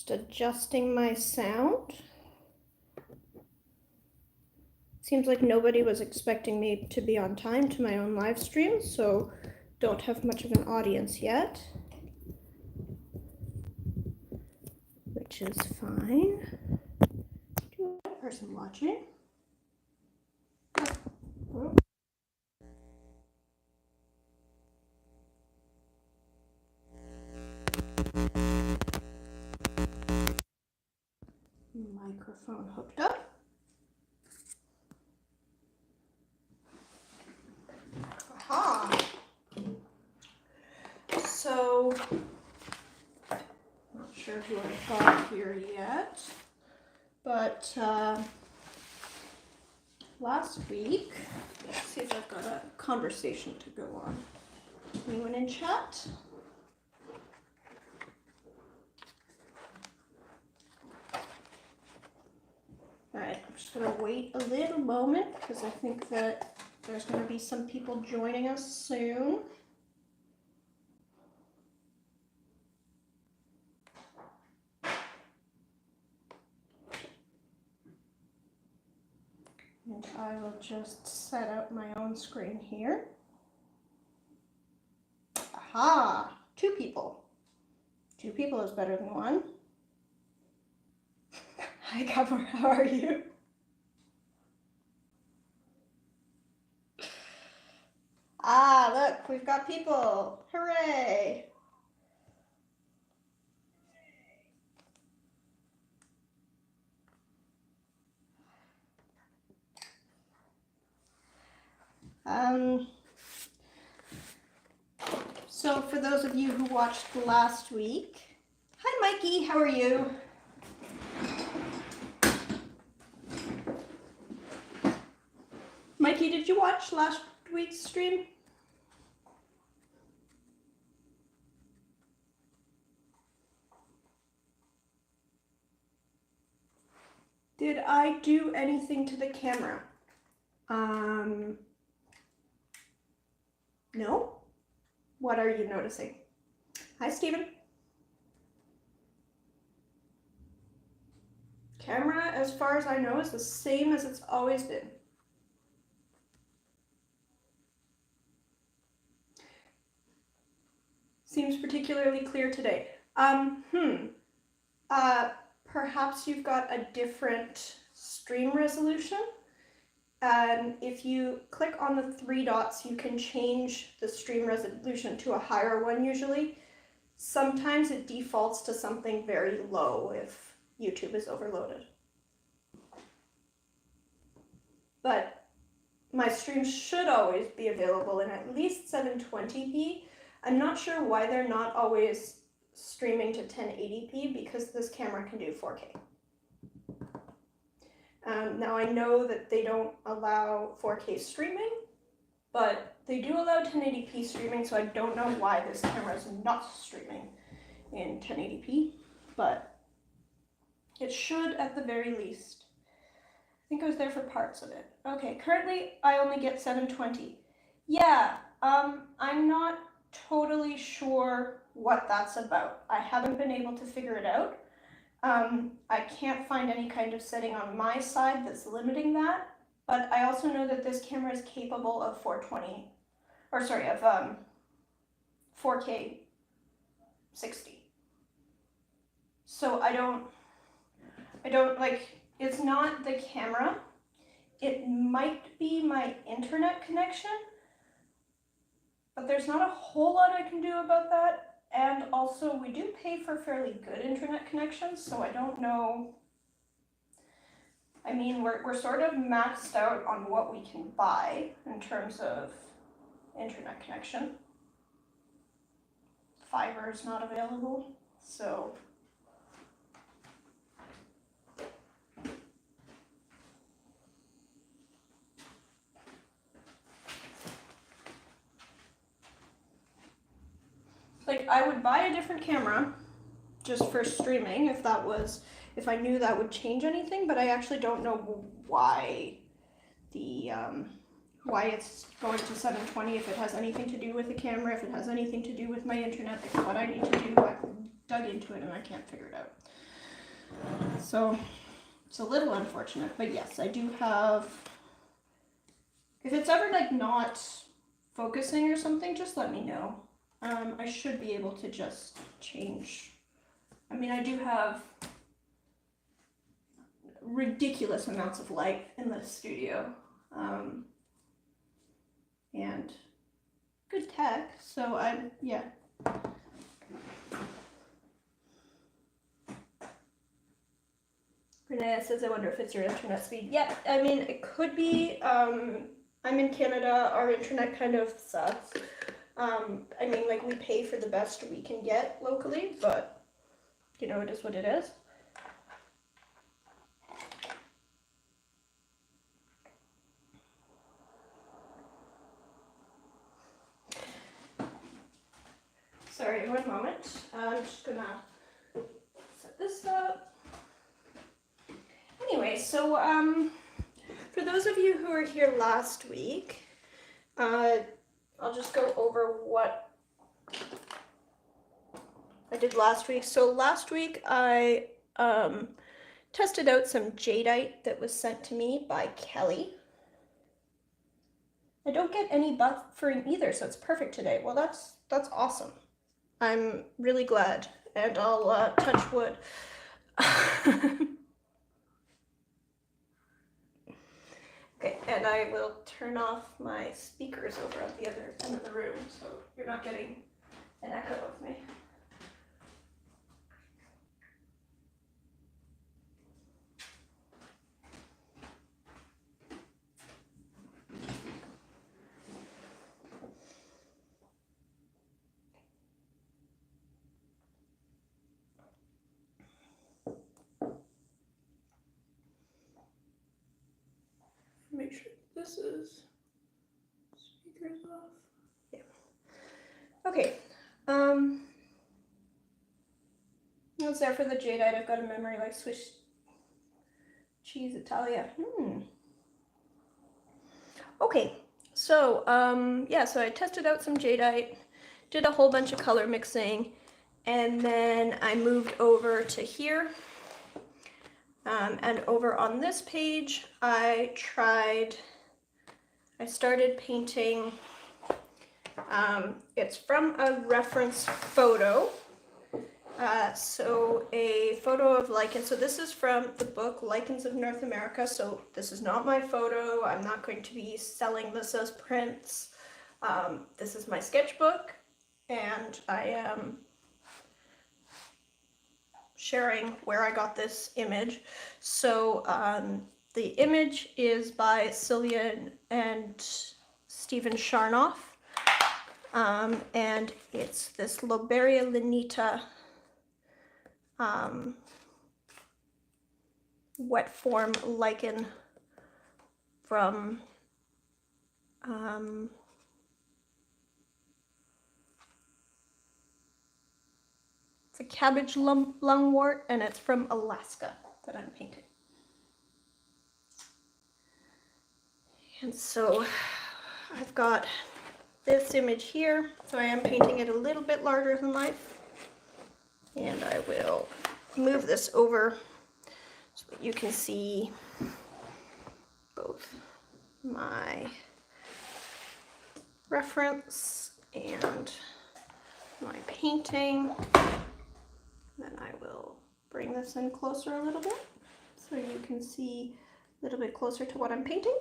Just adjusting my sound. Seems like nobody was expecting me to be on time to my own live stream, so don't have much of an audience yet, which is fine. Do a person watching. Oh. Microphone hooked up. Aha! So, not sure who I've got here yet, but last week, let's see if I've got a conversation to go on. Anyone in chat? All right, I'm just gonna wait a little moment because I think that there's gonna be some people joining us soon. And I will just set up my own screen here. Aha, 2 people. 2 people is better than 1. Hi, Gabor, how are you? Ah, look, we've got people. Hooray! So for those of you who watched last week, hi Mikey, how are you? Mikey, did you watch last week's stream? Did I do anything to the camera? No? What are you noticing? Hi, Stephen. Camera, as far as I know, is the same as it's always been. Seems particularly clear today. Perhaps you've got a different stream resolution. And if you click on the 3 dots, you can change the stream resolution to a higher one usually. Sometimes it defaults to something very low if YouTube is overloaded. But my streams should always be available in at least 720p. I'm not sure why they're not always streaming to 1080p because this camera can do 4K. Now I know that they don't allow 4K streaming, but they do allow 1080p streaming, so I don't know why this camera is not streaming in 1080p, but it should at the very least. I think I was there for parts of it. Okay, currently I only get 720. Yeah, I'm not totally sure what that's about. I haven't been able to figure it out. I can't find any kind of setting on my side that's limiting that, but I also know that this camera is capable of 4K 60. So I don't like, it's not the camera. It might be my internet connection, but there's not a whole lot I can do about that. And also, we do pay for fairly good internet connections, so I don't know. I mean, we're sort of maxed out on what we can buy in terms of internet connection. Fiber is not available, so. Like, I would buy a different camera just for streaming if I knew that would change anything, but I actually don't know why why it's going to 720, if it has anything to do with the camera, if it has anything to do with my internet, like what I need to do. I've dug into it and I can't figure it out. So it's a little unfortunate, but yes, I do have, if it's ever like not focusing or something, just let me know. I should be able to just change. I mean, I do have ridiculous amounts of light in the studio, and good tech, so yeah. Renee says, I wonder if it's your internet speed. Yeah, I mean, it could be. I'm in Canada, our internet kind of sucks. I mean, like, we pay for the best we can get locally, but, you know, it is what it is. Sorry, one moment. I'm just gonna set this up. Anyway, so, for those of you who were here last week, I'll just go over what I did last week. So last week I tested out some jadeite that was sent to me by Kelly. I don't get any buffering either, so it's perfect today. Well, that's awesome. I'm really glad, and I'll touch wood. Okay, and I will turn off my speakers over at the other end of the room, so you're not getting an echo of me. Make sure this is speakers off. Yeah. Okay. What's there for the jadeite? I've got a memory like Swiss cheese Italia. Okay. So yeah. So I tested out some jadeite, did a whole bunch of color mixing, and then I moved over to here. And over on this page, I started painting, it's from a reference photo, so a photo of lichen. So this is from the book Lichens of North America, so this is not my photo. I'm not going to be selling this as prints. This is my sketchbook, and I am sharing where I got this image. So the image is by Sylvia and Stephen Sharnoff, and it's this Loberia lineata wet form lichen from it's a cabbage lungwort, and it's from Alaska that I'm painting. And so I've got this image here, so I am painting it a little bit larger than life. And I will move this over so that you can see both my reference and my painting. Then I will bring this in closer a little bit so you can see a little bit closer to what I'm painting.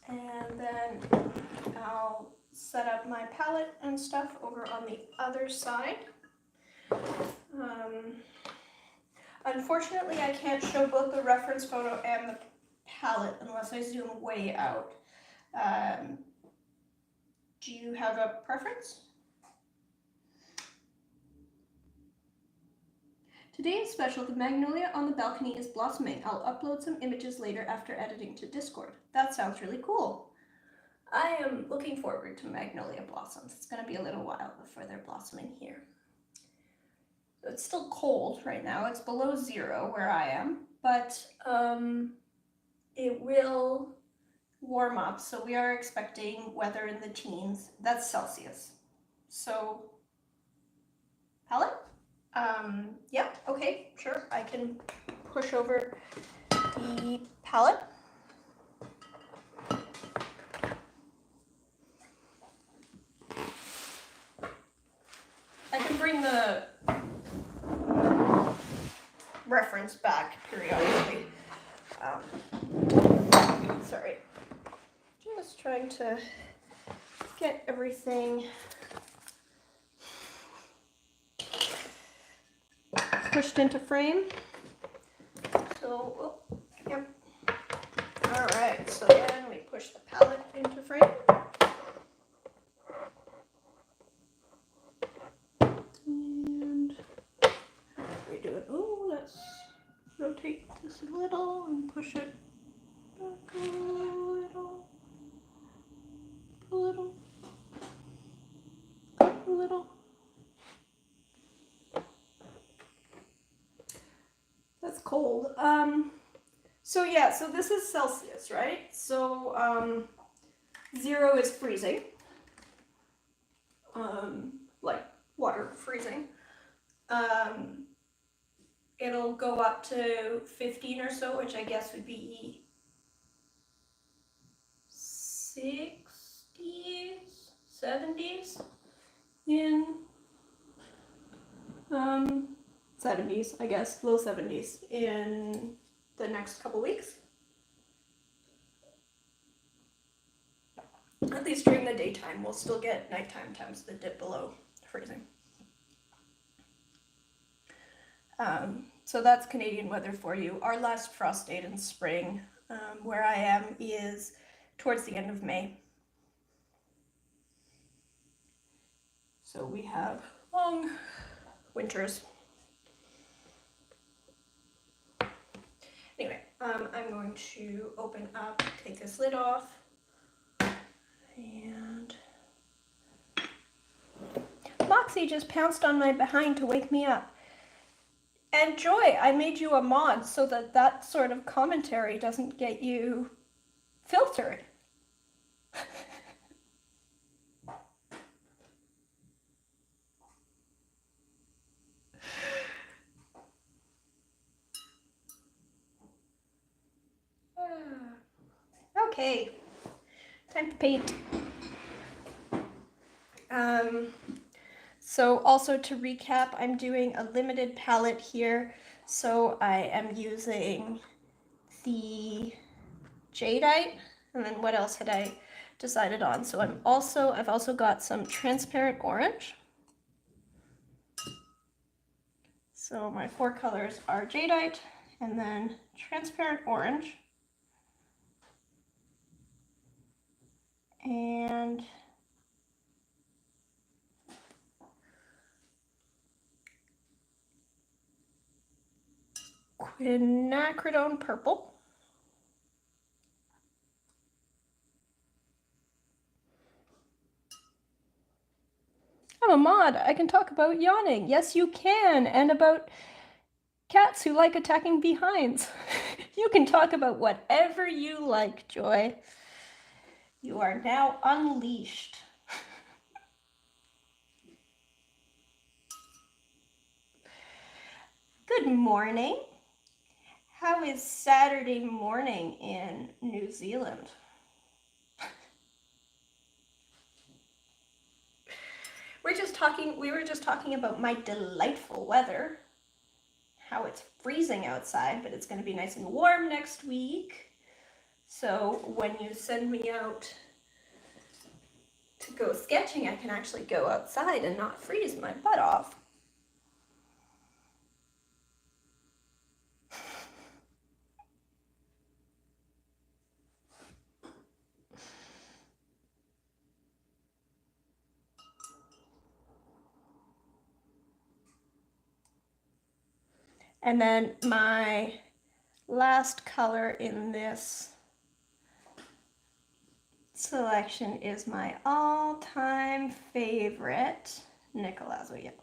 And then I'll set up my palette and stuff over on the other side. Unfortunately, I can't show both the reference photo and the palette unless I zoom way out. Do you have a preference? Today is special. The magnolia on the balcony is blossoming. I'll upload some images later after editing to Discord. That sounds really cool. I am looking forward to magnolia blossoms. It's going to be a little while before they're blossoming here. So it's still cold right now. It's below 0 where I am, but it will warm up. So we are expecting weather in the teens. That's Celsius. So, palette? Yeah, okay, sure. I can push over the palette. I can bring the reference back periodically. Sorry. Just trying to get everything pushed into frame. So, oh, yep. All right, so then we push the palette into frame. And how do we do it? Oh, let's rotate this a little and push it back a little, a little, a little. That's cold. So yeah, so this is Celsius, right? So 0 is freezing, like water freezing. It'll go up to 15 or so, which I guess would be 60s, 70s in 70s, I guess, low 70s in the next couple weeks. At least during the daytime, we'll still get nighttime temps that dip below freezing. So that's Canadian weather for you. Our last frost date in spring, where I am, is towards the end of May. So we have long winters. Anyway, I'm going to open up, take this lid off, and Moxie just pounced on my behind to wake me up. And Joy, I made you a mod so that that sort of commentary doesn't get you filtered. Okay, time to paint. So also to recap, I'm doing a limited palette here. So I am using the jadeite, and then what else had I decided on? So I've also got some transparent orange. So my 4 colors are jadeite and then transparent orange. And quinacridone purple. I'm a mod. I can talk about yawning. Yes, you can. And about cats who like attacking behinds. You can talk about whatever you like, Joy. You are now unleashed. Good morning. How is Saturday morning in New Zealand? We were just talking about my delightful weather, how it's freezing outside, but it's going to be nice and warm next week. So when you send me out to go sketching, I can actually go outside and not freeze my butt off. And then my last color in this selection is my all-time favorite Nicolazzo yellow.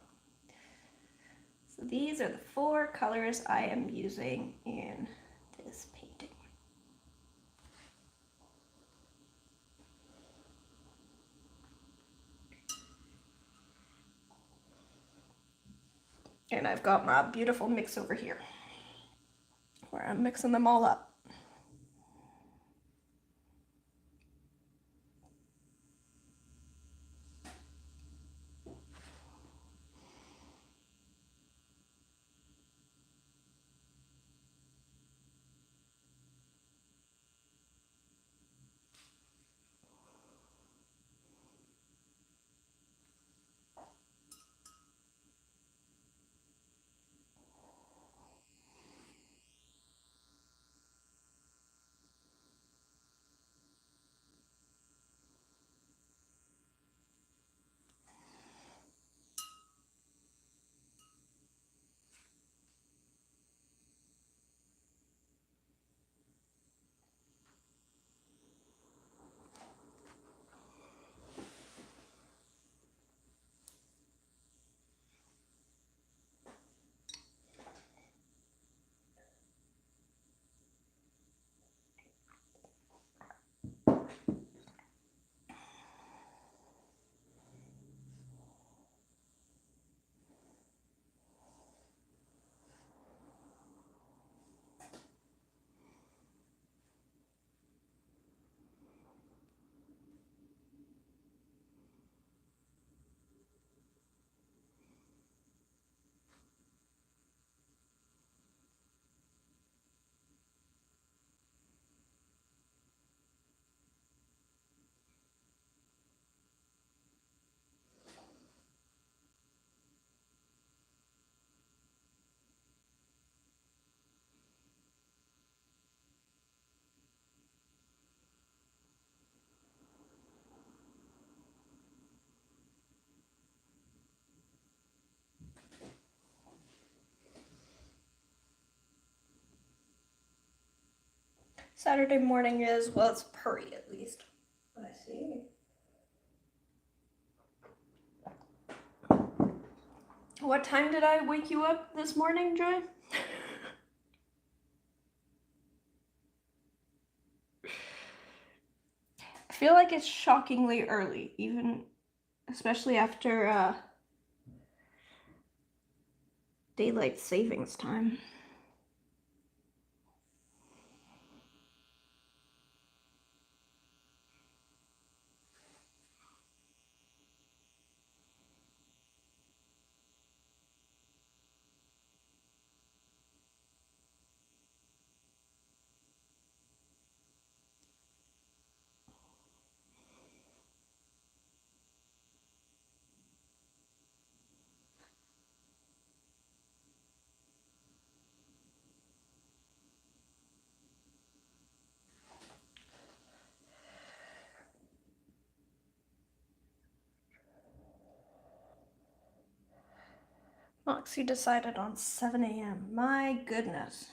So these are the 4 colors I am using in this painting. And I've got my beautiful mix over here, where I'm mixing them all up. Saturday morning is, well, it's purry at least. I see. What time did I wake you up this morning, Joy? I feel like it's shockingly early, even especially after daylight savings time. Moxie decided on 7 a.m. My goodness.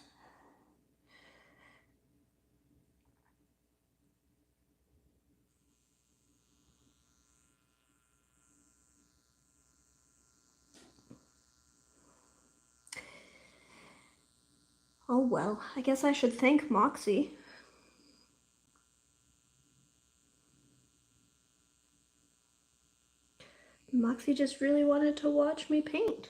Oh well, I guess I should thank Moxie. Moxie just really wanted to watch me paint.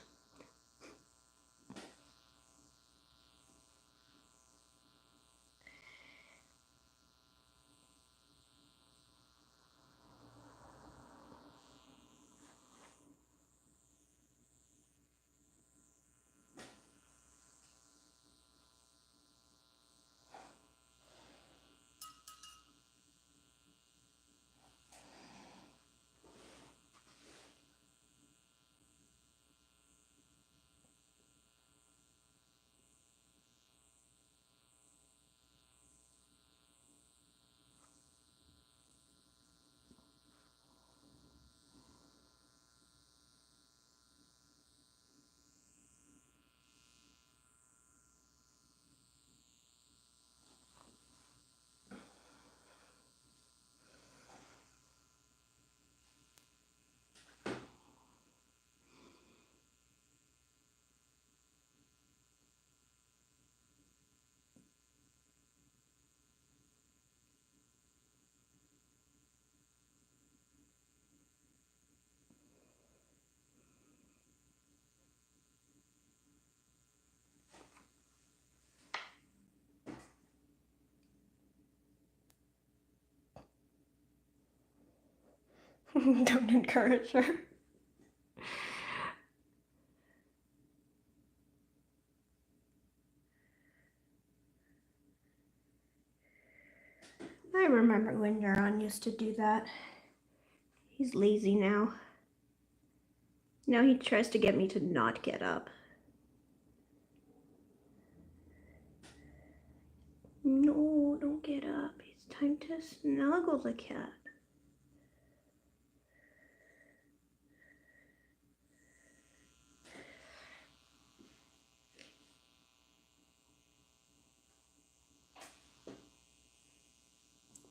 Don't encourage her. I remember when Neuron used to do that. He's lazy now. Now he tries to get me to not get up. No, don't get up. It's time to snuggle the cat.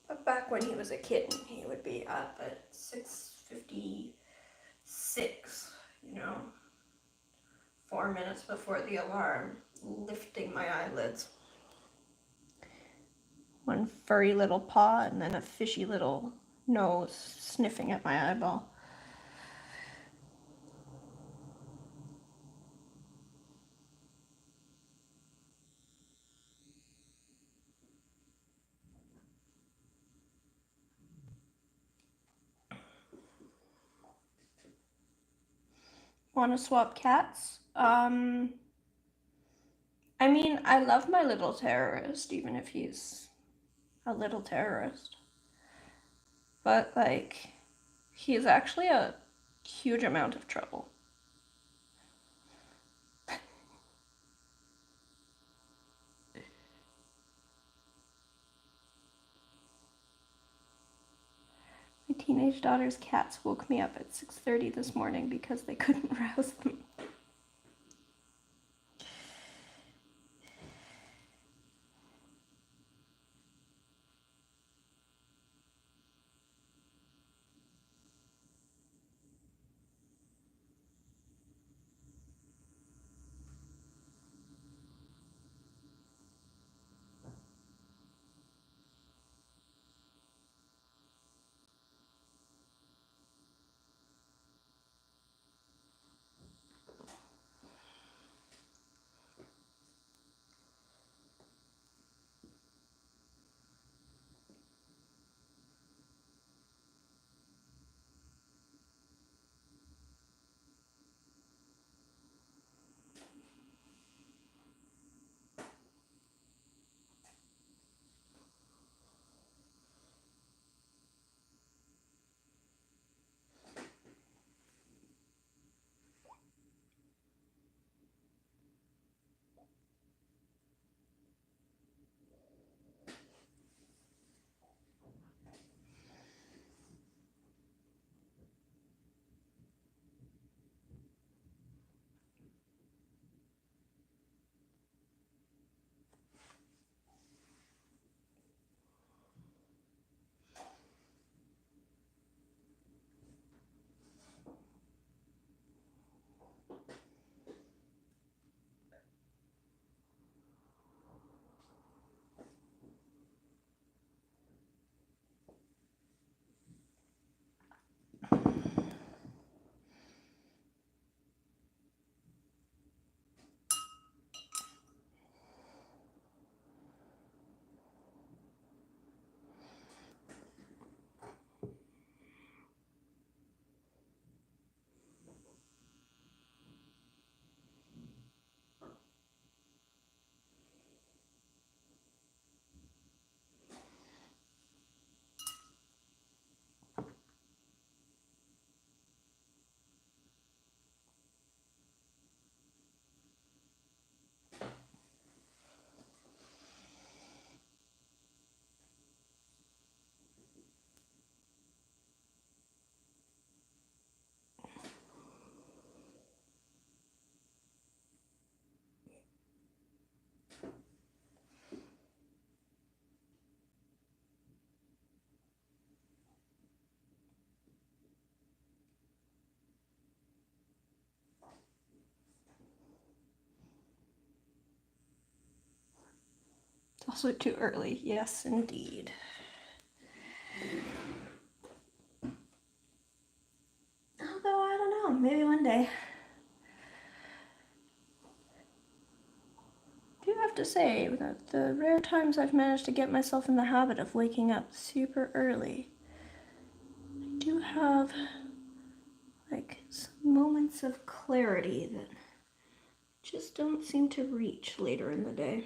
But back when he was a kitten, he would be up at 6:56, you know, 4 minutes before the alarm, lifting my eyelids. One furry little paw and then a fishy little nose sniffing at my eyeball. Want to swap cats? I mean, I love my little terrorist, even if he's a little terrorist. But, like, he's actually a huge amount of trouble. My teenage daughter's cats woke me up at 6:30 this morning because they couldn't rouse them. It's also too early. Yes, indeed. Although, I don't know, maybe one day. I do have to say that the rare times I've managed to get myself in the habit of waking up super early, I do have like some moments of clarity that just don't seem to reach later in the day.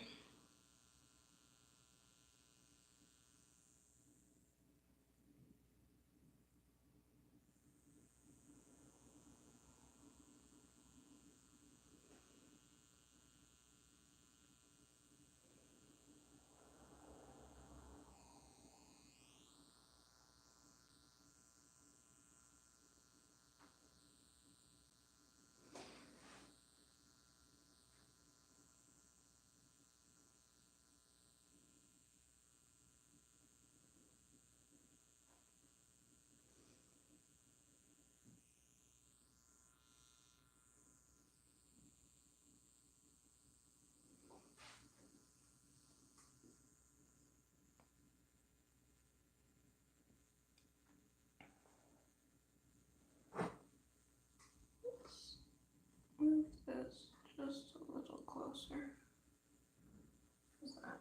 Move this just a little closer. How's that?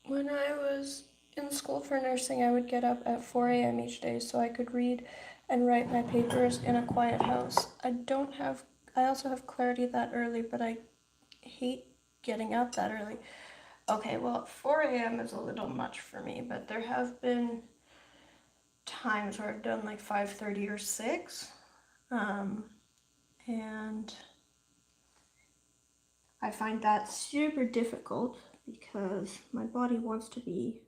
When I was in school for nursing, I would get up at 4 a.m. each day so I could read and write my papers in a quiet house. I also have clarity that early, but I hate getting up that early. Okay, well, 4 a.m. is a little much for me, but there have been times where I've done like 5:30 or 6, and I find that super difficult because my body wants to be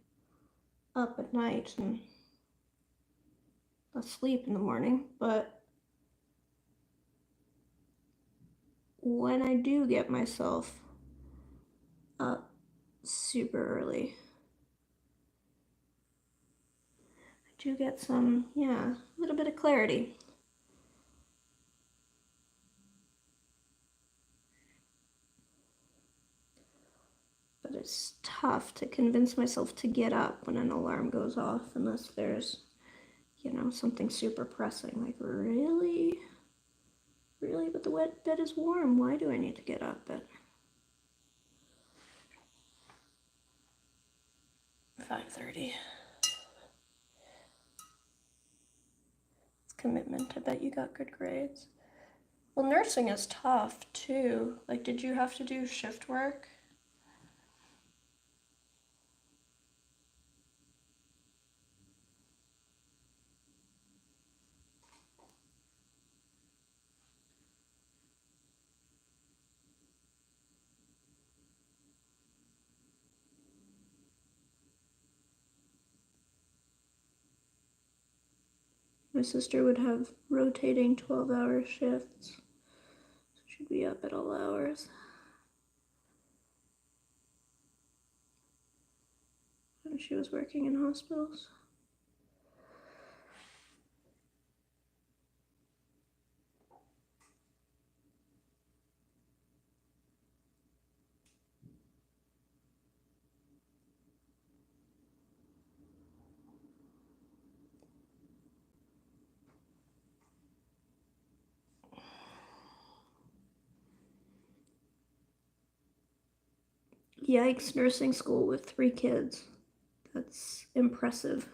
up at night and asleep in the morning, but when I do get myself up super early, I do get a little bit of clarity. But it's tough to convince myself to get up when an alarm goes off unless there's, something super pressing. Like, really? Really? But the wet bed is warm. Why do I need to get up at 5:30? It's commitment. I bet you got good grades. Well, nursing is tough too. Like, did you have to do shift work? My sister would have rotating 12-hour shifts. So she'd be up at all hours. And she was working in hospitals. Yikes, nursing school with 3 kids. That's impressive.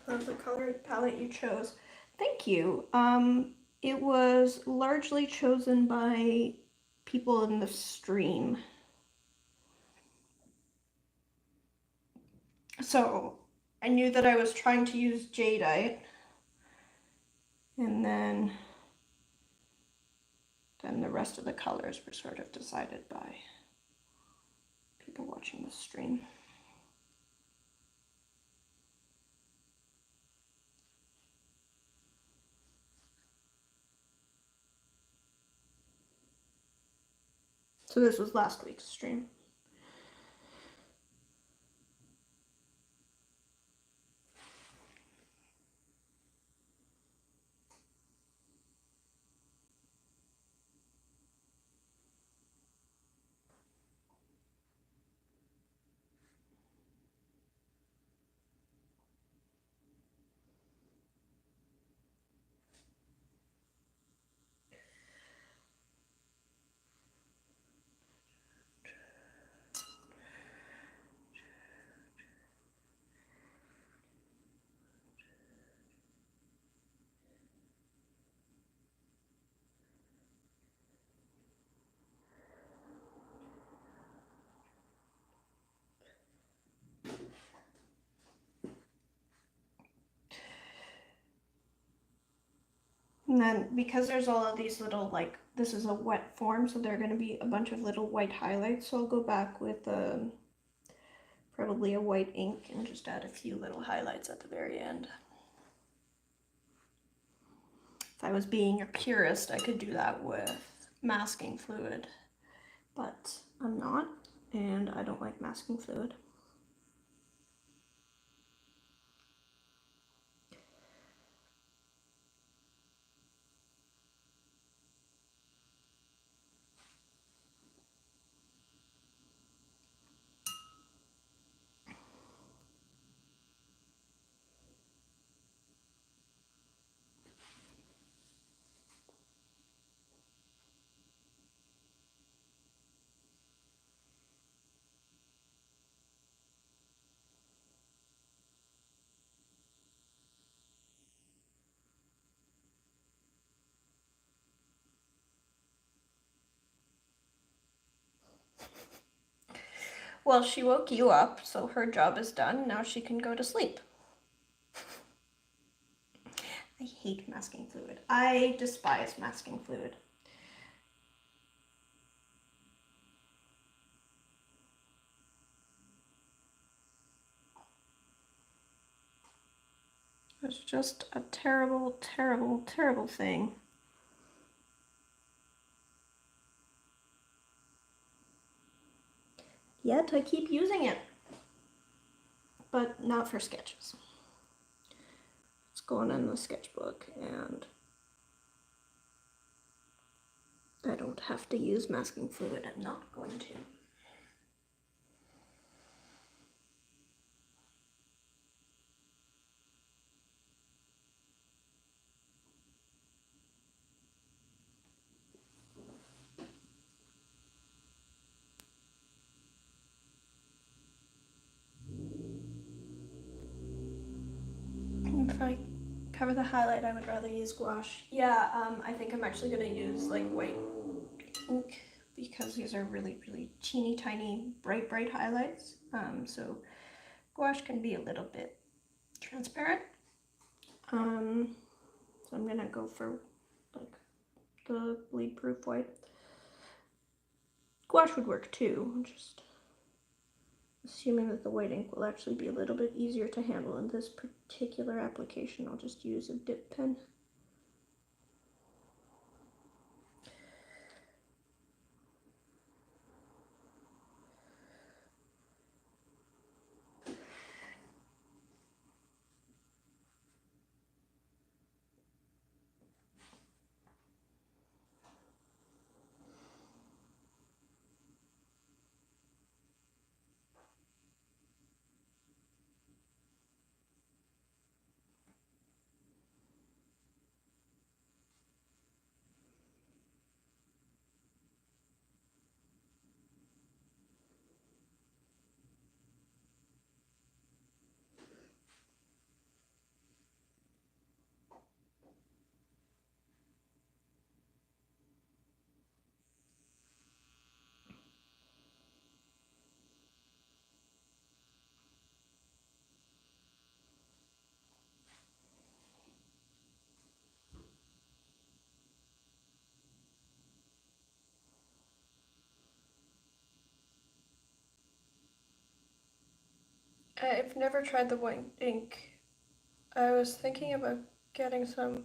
of the color palette you chose. Thank you. It was largely chosen by people in the stream. So I knew that I was trying to use jadeite, and then the rest of the colors were sort of decided by people watching the stream. So this was last week's stream. And then because there's all of these little, like, this is a wet form, so there are going to be a bunch of little white highlights. So I'll go back with probably a white ink and just add a few little highlights at the very end. If I was being a purist, I could do that with masking fluid, but I'm not, and I don't like masking fluid. Well, she woke you up, so her job is done. Now she can go to sleep. I hate masking fluid. I despise masking fluid. It's just a terrible, terrible, terrible thing. Yet I keep using it, but not for sketches. It's going in the sketchbook, and I don't have to use masking fluid. I'm not going to. If I cover the highlight, I would rather use gouache. Yeah, I think I'm actually going to use like white ink because these are really, really teeny tiny, bright, bright highlights. So gouache can be a little bit transparent. So I'm going to go for like the bleed proof white. Gouache would work too, just assuming that the white ink will actually be a little bit easier to handle in this particular application. I'll just use a dip pen. I've never tried the white ink. I was thinking about getting some.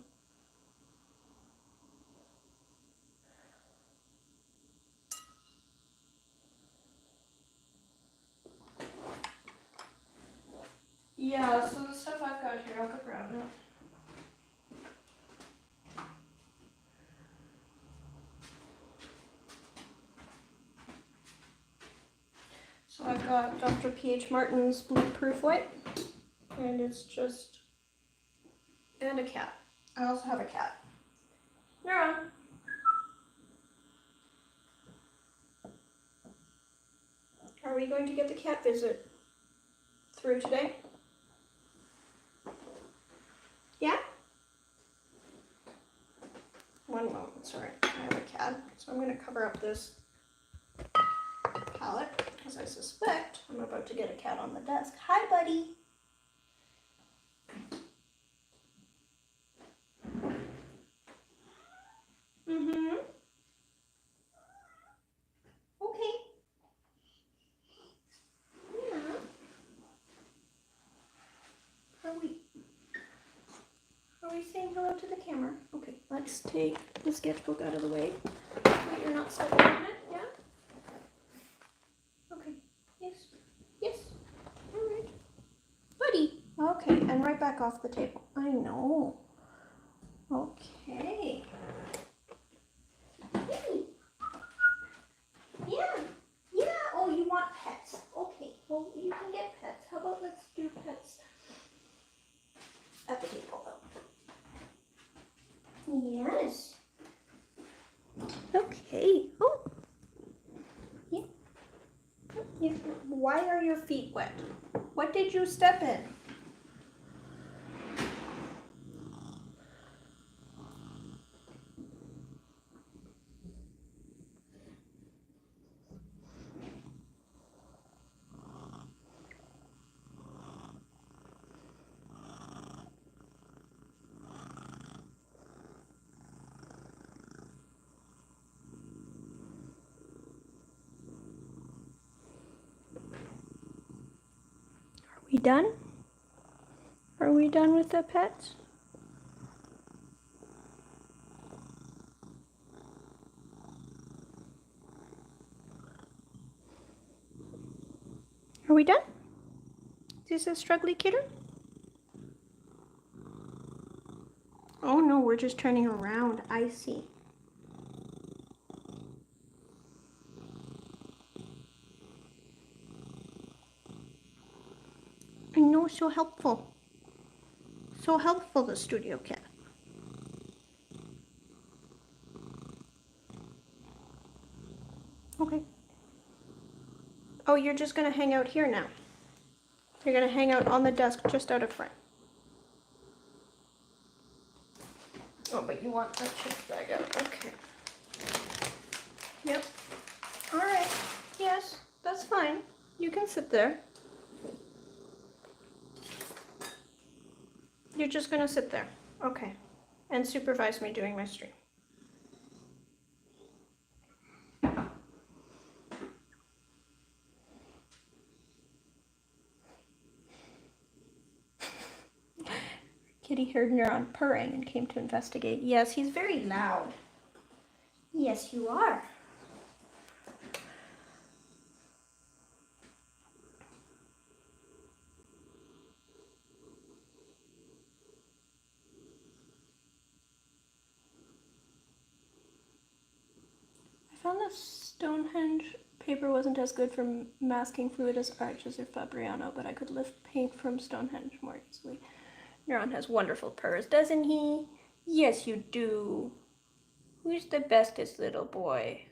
Yeah, so the stuff I've got here, I'll go grab it. So I've got Dr. P.H. Martin's Blue Proof White, and it's just, and a cat. I also have a cat. Neuron. Are we going to get the cat visit through today? Yeah? One moment, sorry. I have a cat, so I'm going to cover up this palette, because I suspect I'm about to get a cat on the desk. Hi, buddy. Mm-hmm. Okay. Yeah. Are we saying hello to the camera? Okay, let's take the sketchbook out of the way. Wait, you're not stepping on it, yeah? Okay. Yes. Yes. All right. Buddy. Okay, and right back off the table. I know. Okay. Hey. Yeah. Yeah. Oh, you want pets? Okay. Well, you can get pets. How about let's do pets at the table, though. Yes. Okay. Oh. Yeah. Yeah. Why are your feet wet? What did you step in? Are we done? Are we done with the pets? Are we done? Is this a struggly kitten? Oh no, we're just turning around. I see. I know, so helpful. So helpful, the studio cat. Okay. Oh, you're just gonna hang out here now. You're gonna hang out on the desk just out of front. Oh, but you want that chip bag out. Okay. Yep. All right. Yes, that's fine. You can sit there. You're just gonna sit there. Okay. And supervise me doing my stream. Kitty heard Neuron purring and came to investigate. Yes, he's very loud. Yes, you are. I found that Stonehenge paper wasn't as good for masking fluid as Arches or Fabriano, but I could lift paint from Stonehenge more easily. Neuron has wonderful purrs, doesn't he? Yes, you do. Who's the bestest little boy?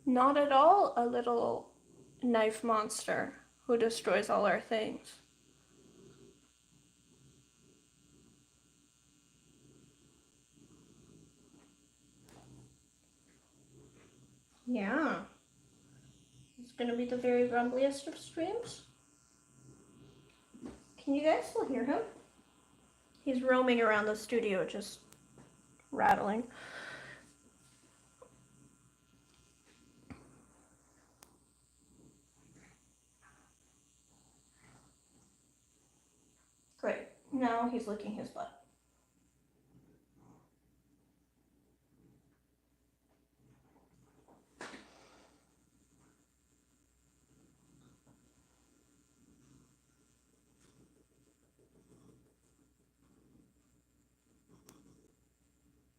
Not at all a little knife monster who destroys all our things. Yeah. It's gonna be the very rumbliest of streams. Can you guys still hear him? He's roaming around the studio, just rattling. now he's licking his butt.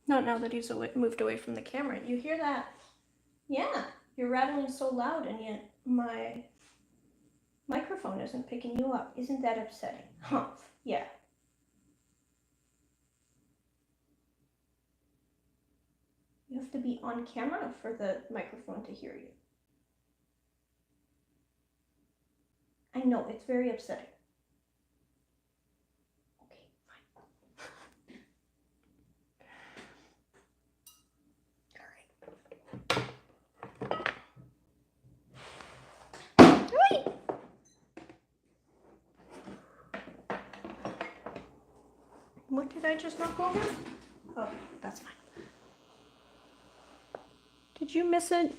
Not now that he's moved away from the camera. You hear that? Yeah, you're rattling so loud and yet my microphone isn't picking you up. Isn't that upsetting? Huh, yeah. You have to be on camera for the microphone to hear you. I know, it's very upsetting. Okay, fine. All right. Wait. What did I just knock over? Oh, that's fine. Did you miss it?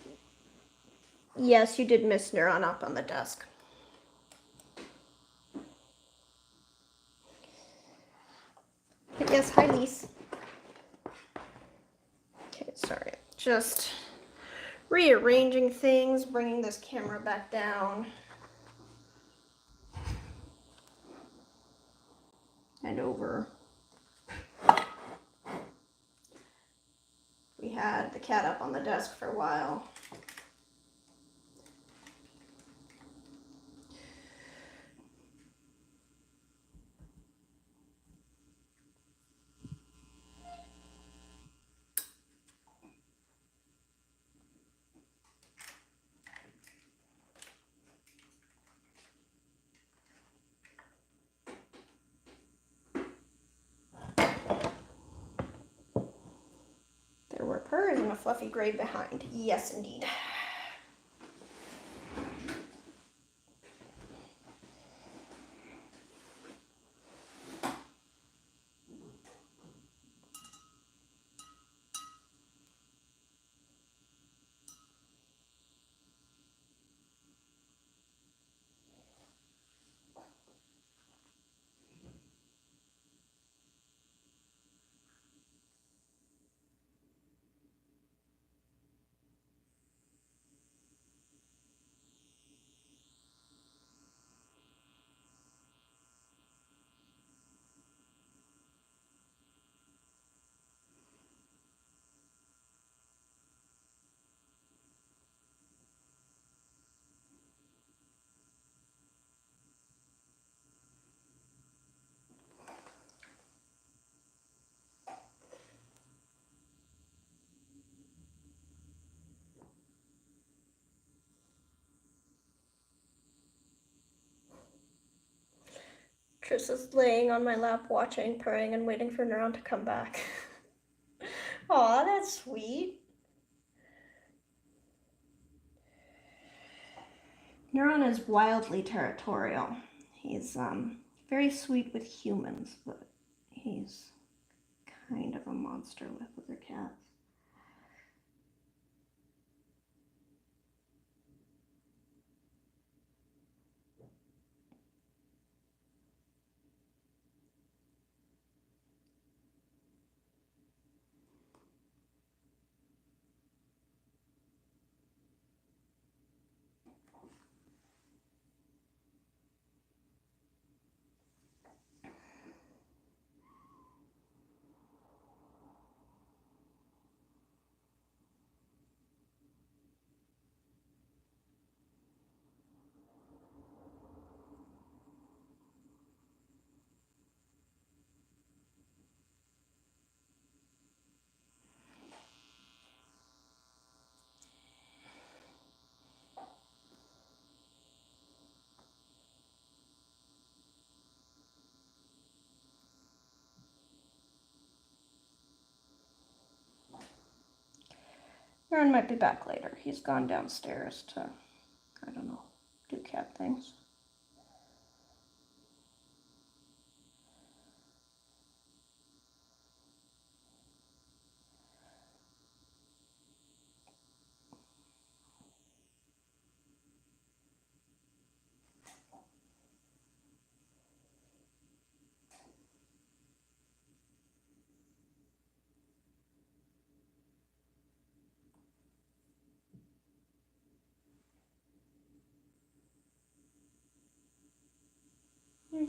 Yes, you did miss Neuron up on the desk. But yes, hi, Lise. Okay, sorry. Just rearranging things, bringing this camera back down. And over. We had the cat up on the desk for a while. There were purrs and a fluffy gray behind. Yes, indeed. Trissa's laying on my lap watching, purring, and waiting for Neuron to come back. Aw, that's sweet. Neuron is wildly territorial. He's very sweet with humans, but he's kind of a monster with other cats. Neuron might be back later. He's gone downstairs to, I don't know, do cat things.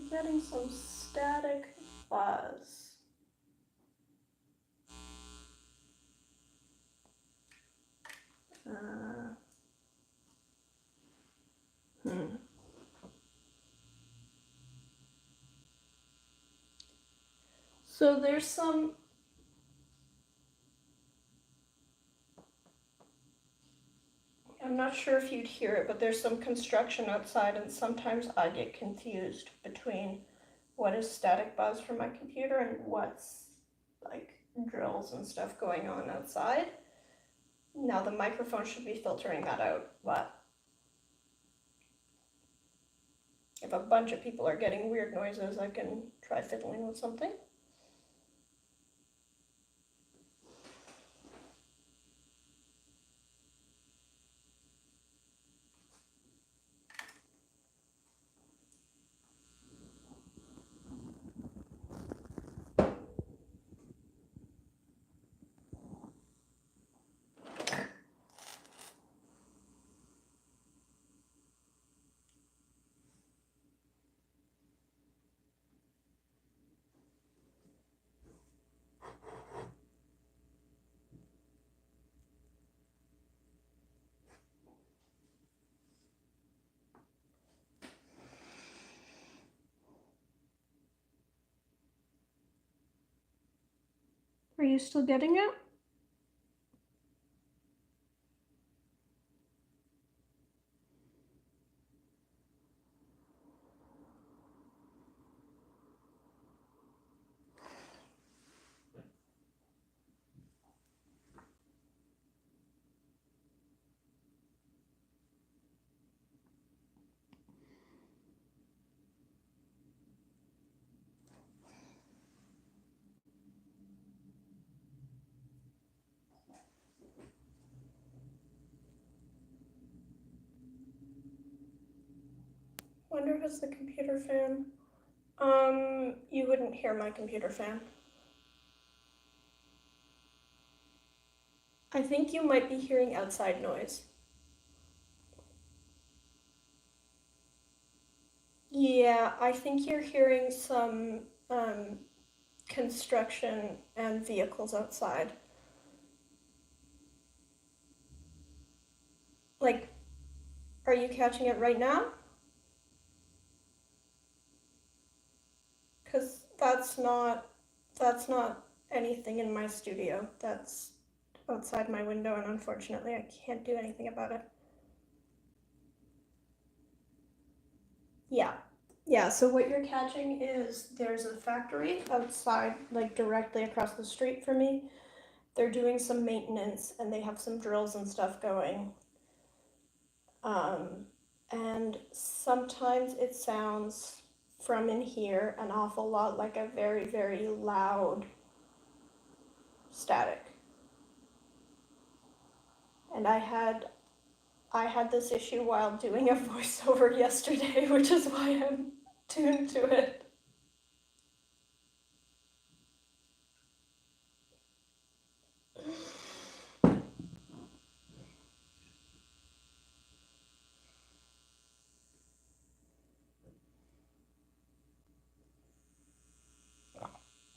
getting some static buzz. So there's some, I'm not sure if you'd hear it, but there's some construction outside, and sometimes I get confused between what is static buzz from my computer and what's like drills and stuff going on outside. Now the microphone should be filtering that out, but if a bunch of people are getting weird noises, I can try fiddling with something. Are you still getting it? Wonder if it's the computer fan. You wouldn't hear my computer fan. I think you might be hearing outside noise. Yeah, I think you're hearing some construction and vehicles outside. Like, are you catching it right now? Because that's not anything in my studio. That's outside my window, and unfortunately I can't do anything about it. Yeah, so what you're catching is there's a factory outside, like directly across the street from me. They're doing some maintenance and they have some drills and stuff going. And sometimes it sounds from in here an awful lot like a very, very loud static. And I had this issue while doing a voiceover yesterday, which is why I'm tuned to it.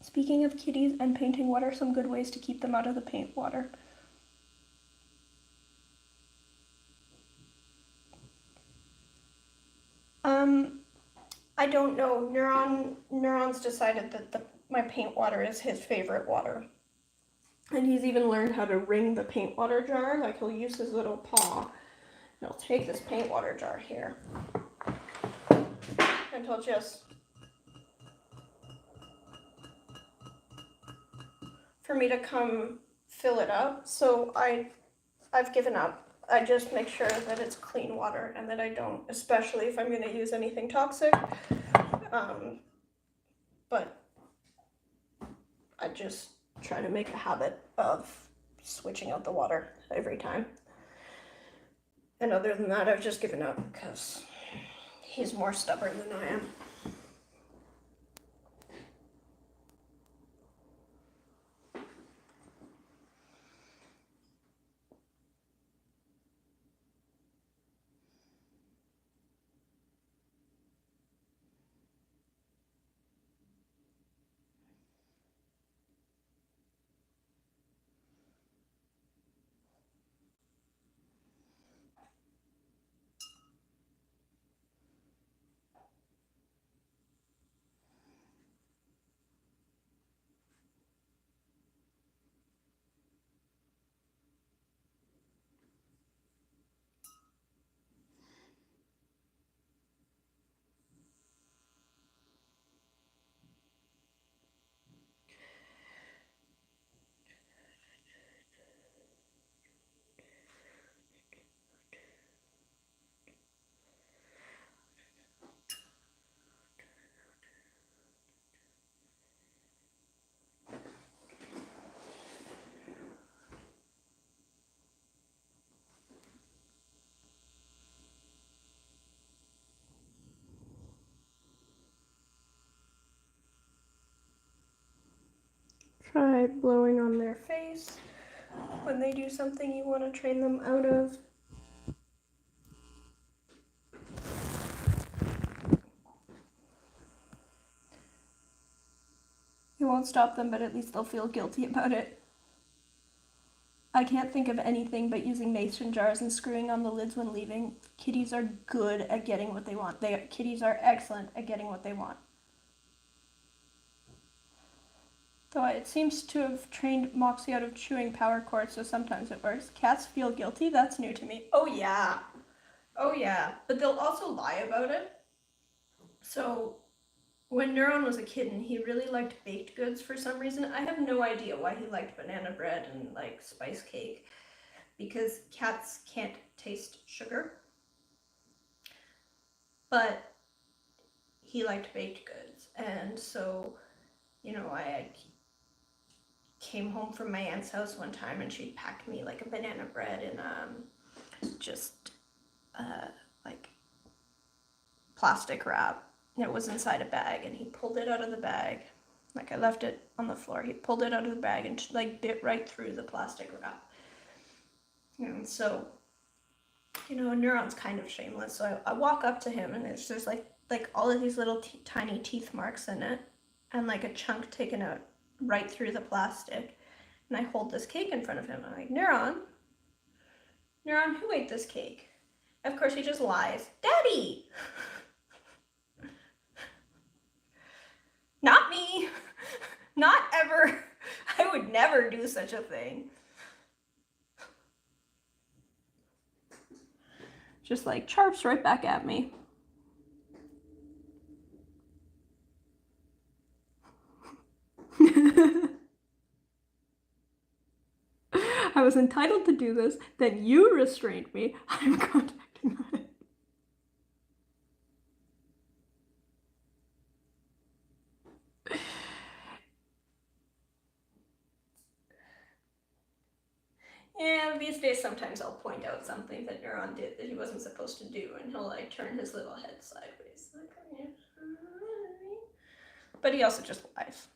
Speaking of kitties and painting, what are some good ways to keep them out of the paint water? I don't know. Neuron's decided that my paint water is his favorite water. And he's even learned how to ring the paint water jar. Like, he'll use his little paw. And he'll take this paint water jar here. And he'll just... for me to come fill it up. So I've given up. I just make sure that it's clean water and that I don't, especially if I'm going to use anything toxic. But I just try to make a habit of switching out the water every time. And other than that, I've just given up because he's more stubborn than I am. try blowing on their face when they do something you want to train them out of. It won't stop them, but at least they'll feel guilty about it. I can't think of anything but using mason jars and screwing on the lids when leaving. Kitties are good at getting what they want. Kitties are excellent at getting what they want. Though it seems to have trained Moxie out of chewing power cords, so sometimes it works. Cats feel guilty? That's new to me. Oh yeah. Oh yeah. But they'll also lie about it. So when Neuron was a kitten, he really liked baked goods for some reason. I have no idea why he liked banana bread and like spice cake, because cats can't taste sugar. But he liked baked goods, and so, you know, I came home from my aunt's house one time and she packed me like a banana bread in like plastic wrap. It was inside a bag, and he pulled it out of the bag. Like, I left it on the floor. He pulled it out of the bag and like bit right through the plastic wrap. And so, you know, Neuron's kind of shameless. So I walk up to him, and there's like all of these little tiny teeth marks in it, and like a chunk taken out right through the plastic. And I hold this cake in front of him. I'm like, Neuron, who ate this cake? Of course, he just lies. Daddy! Not me. Not ever. I would never do such a thing. Just like charps right back at me. I was entitled to do this, then you restrained me. I'm contacting my... Yeah, these days sometimes I'll point out something that Neuron did that he wasn't supposed to do, and he'll like turn his little head sideways. Like, yeah. But he also just lies.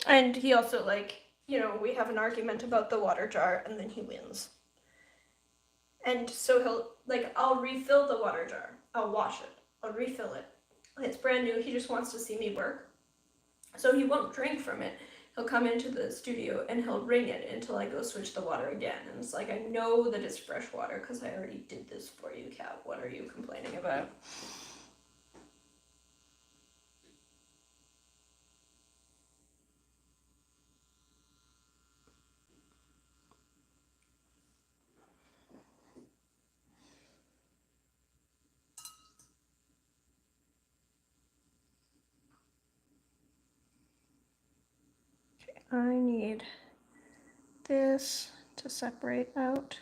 And he also, like, you know, we have an argument about the water jar, and then he wins. And so he'll, like, I'll refill the water jar. I'll wash it. I'll refill it. It's brand new. He just wants to see me work. So he won't drink from it. He'll come into the studio and he'll ring it until I go switch the water again. And it's like, I know that it's fresh water because I already did this for you, cat. What are you complaining about? I need this to separate out.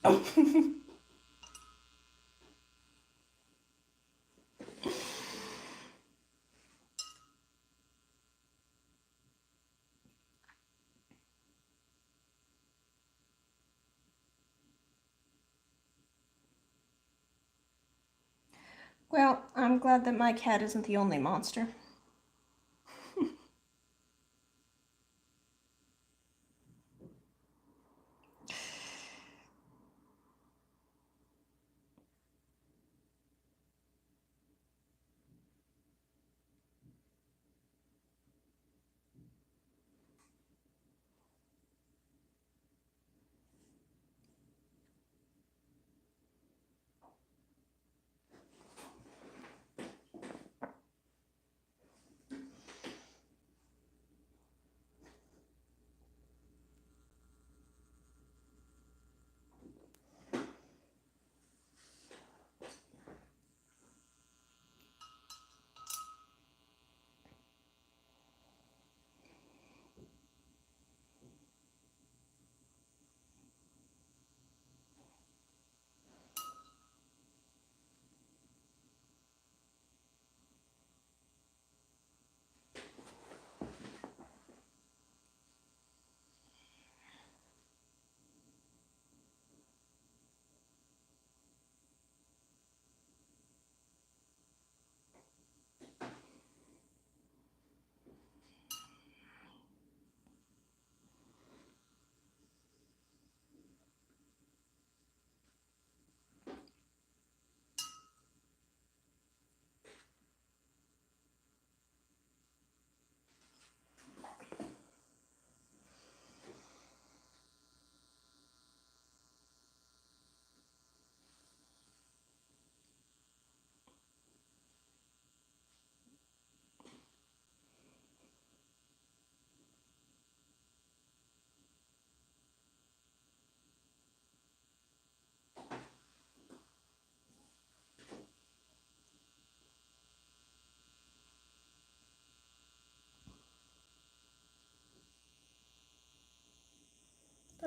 Oh. Well, I'm glad that my cat isn't the only monster.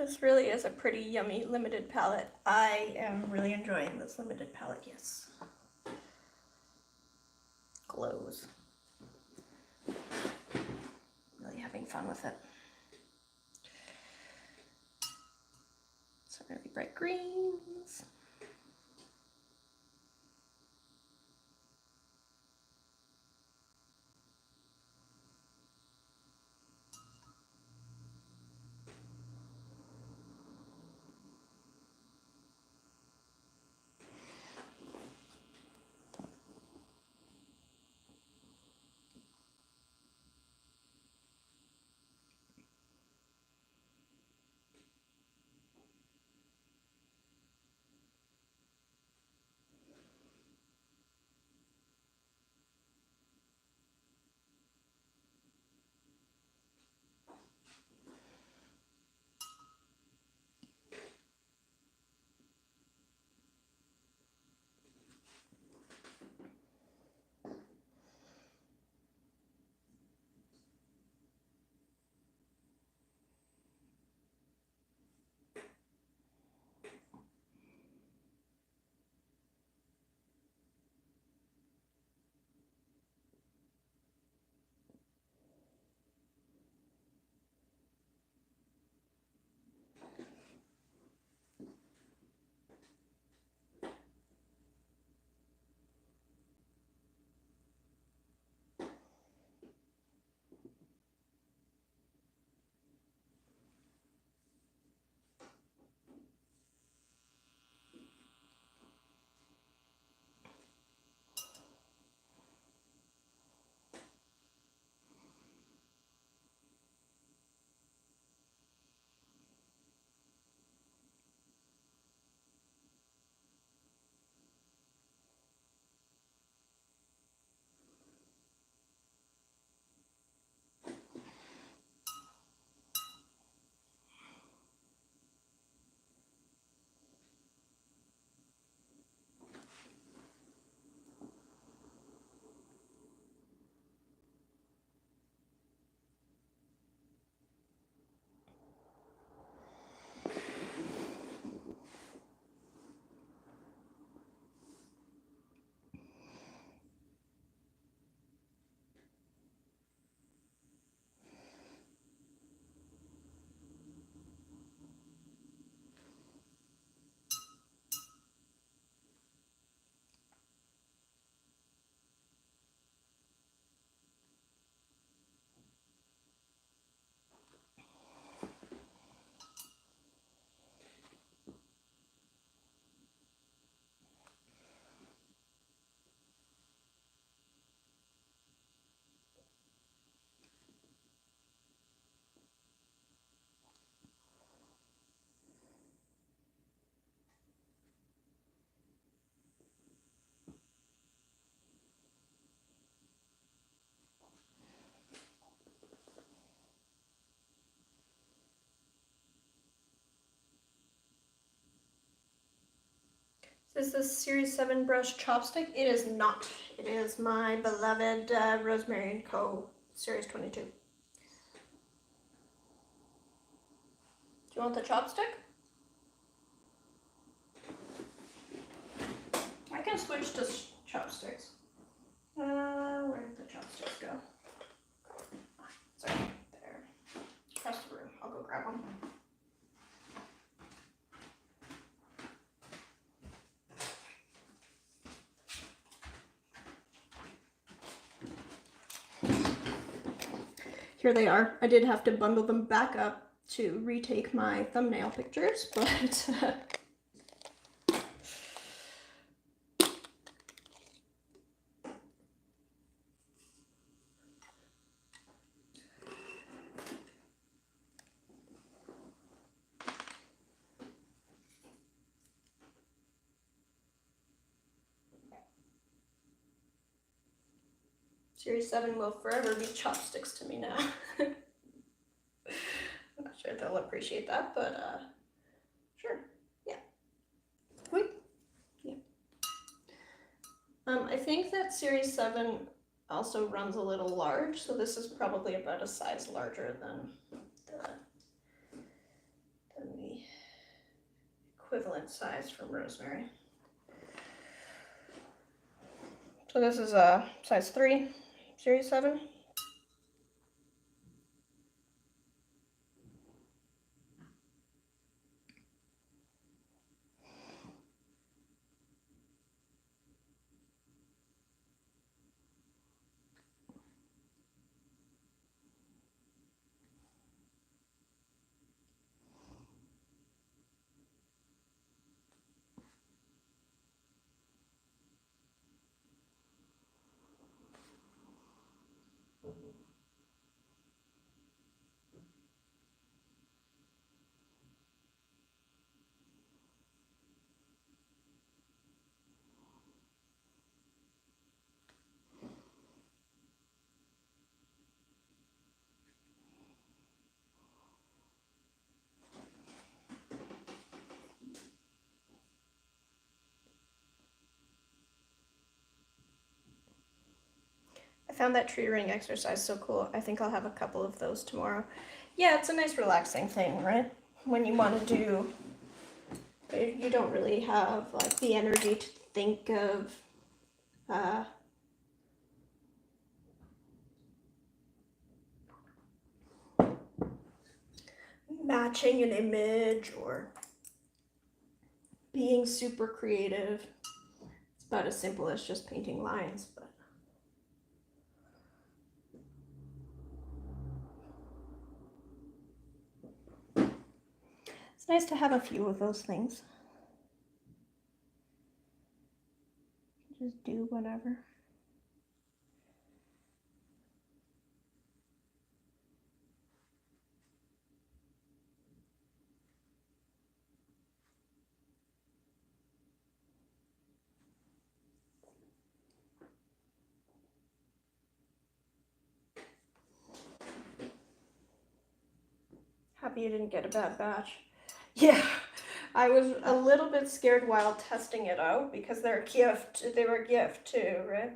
This really is a pretty yummy limited palette. I am really enjoying this limited palette, yes. Glows. Really having fun with it. Some really bright greens. Is this Series 7 brush chopstick? It is not. It is my beloved Rosemary & Co. Series 22. Do you want the chopstick? I can switch to chopsticks. Where did the chopsticks go? Sorry, there. Across the room. I'll go grab one. Here they are. I did have to bundle them back up to retake my thumbnail pictures, but Series 7 will forever be chopsticks to me now. I'm not sure they'll appreciate that, but sure. Yeah. Wait. Yeah. I think that Series 7 also runs a little large, so this is probably about a size larger than the equivalent size from Rosemary. So this is a size 3, series 7. I found that tree ring exercise so cool. I think I'll have a couple of those tomorrow. Yeah, it's a nice relaxing thing, right? When you want to do, you don't really have like the energy to think of matching an image or being super creative. It's about as simple as just painting lines, but it's nice to have a few of those things. Just do whatever. Happy you didn't get a bad batch. Yeah, I was a little bit scared while testing it out because they're a gift. They were a gift too, right?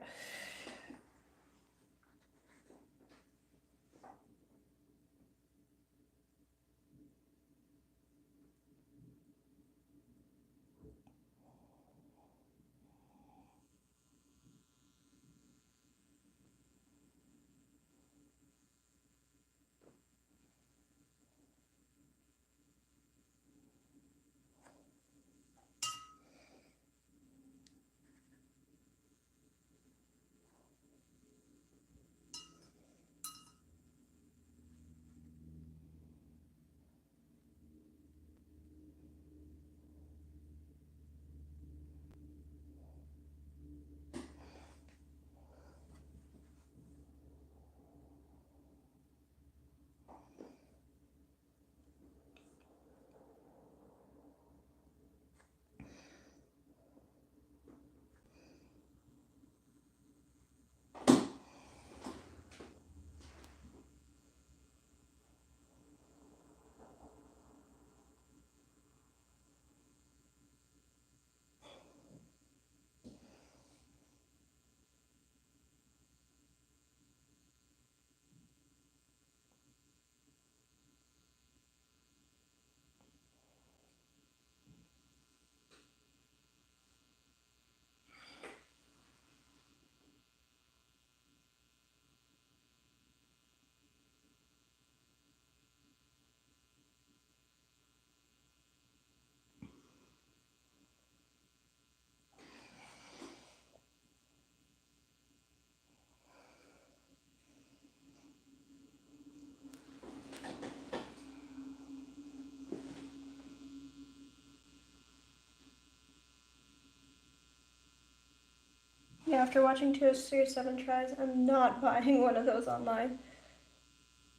Yeah, after watching 2 Series 7 tries, I'm not buying one of those online.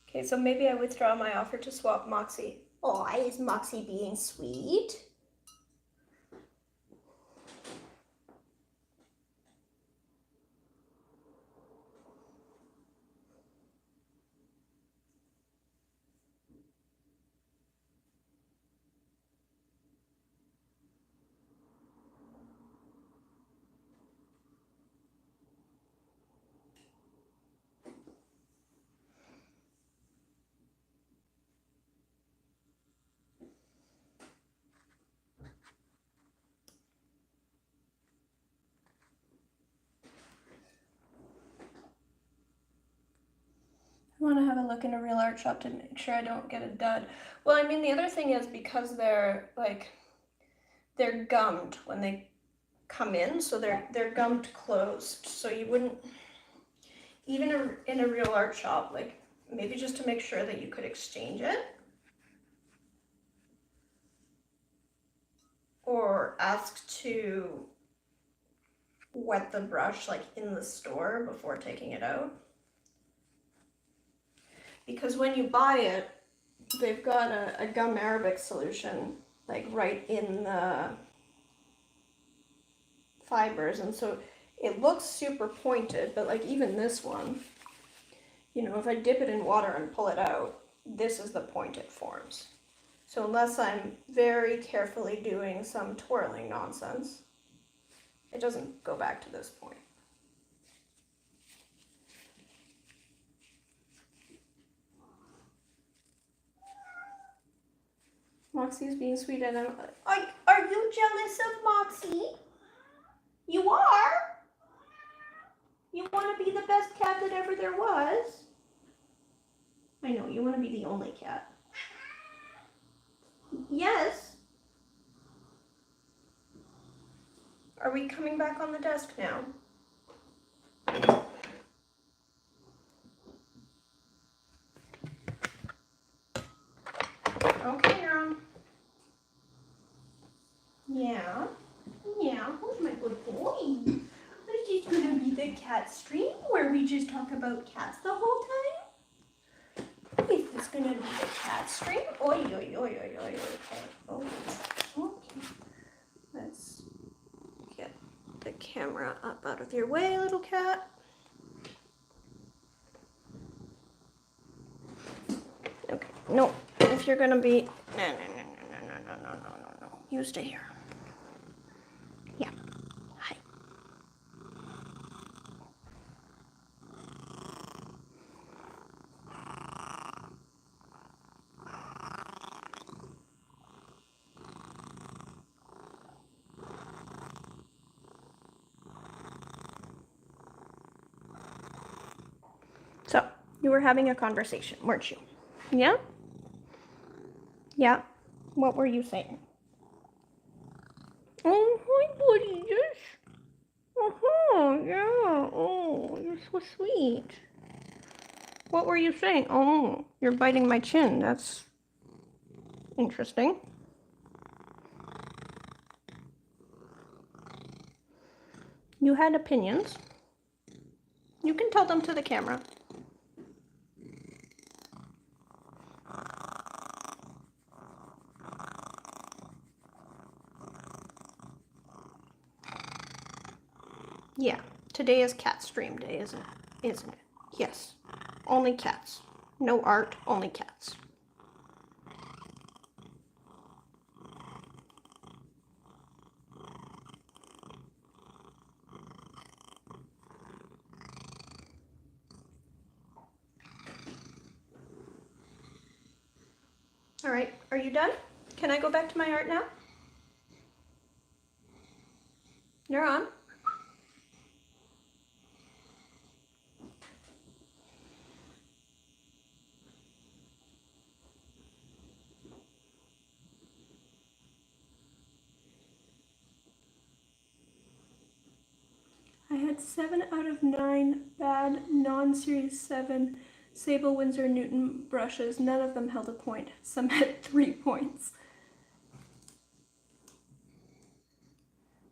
Okay, so maybe I withdraw my offer to swap Moxie. Oh, is Moxie being sweet? want to have a look in a real art shop to make sure I don't get a dud. Well, I mean, the other thing is because they're gummed when they come in, so they're gummed closed. So you wouldn't, even in a real art shop, like maybe just to make sure that you could exchange it. Or ask to wet the brush like in the store before taking it out. Because when you buy it, they've got a gum arabic solution like right in the fibers, and so it looks super pointed, but like even this one, you know, if I dip it in water and pull it out, this is the point it forms. So unless I'm very carefully doing some twirling nonsense, it doesn't go back to this point. Moxie's being sweet and are you jealous of Moxie? You are? You want to be the best cat that ever there was? I know, you want to be the only cat. Yes. Are we coming back on the desk now? Okay, Neuron. Yeah. Yeah, who's my good boy? This is gonna be the cat stream where we just talk about cats the whole time? Is this gonna be the cat stream? Oi, oi, oi, oi, oi, oi. Oh, okay. Let's get the camera up out of your way, little cat. Okay, no, if you're gonna be, no. You stay here. Yeah, hi. So, you were having a conversation, weren't you? Yeah? Yeah? What were you saying? Oh, hi, buddy, yes. Oh, yeah. Oh, you're so sweet. What were you saying? Oh, you're biting my chin. That's interesting. You had opinions. You can tell them to the camera. Yeah, today is cat stream day, isn't it? Yes, only cats. No art, only cats. All right, are you done? Can I go back to my art now? You're on. I had 7 out of 9 bad non-Series 7 Sable Winsor Newton brushes. None of them held a point. Some had 3 points.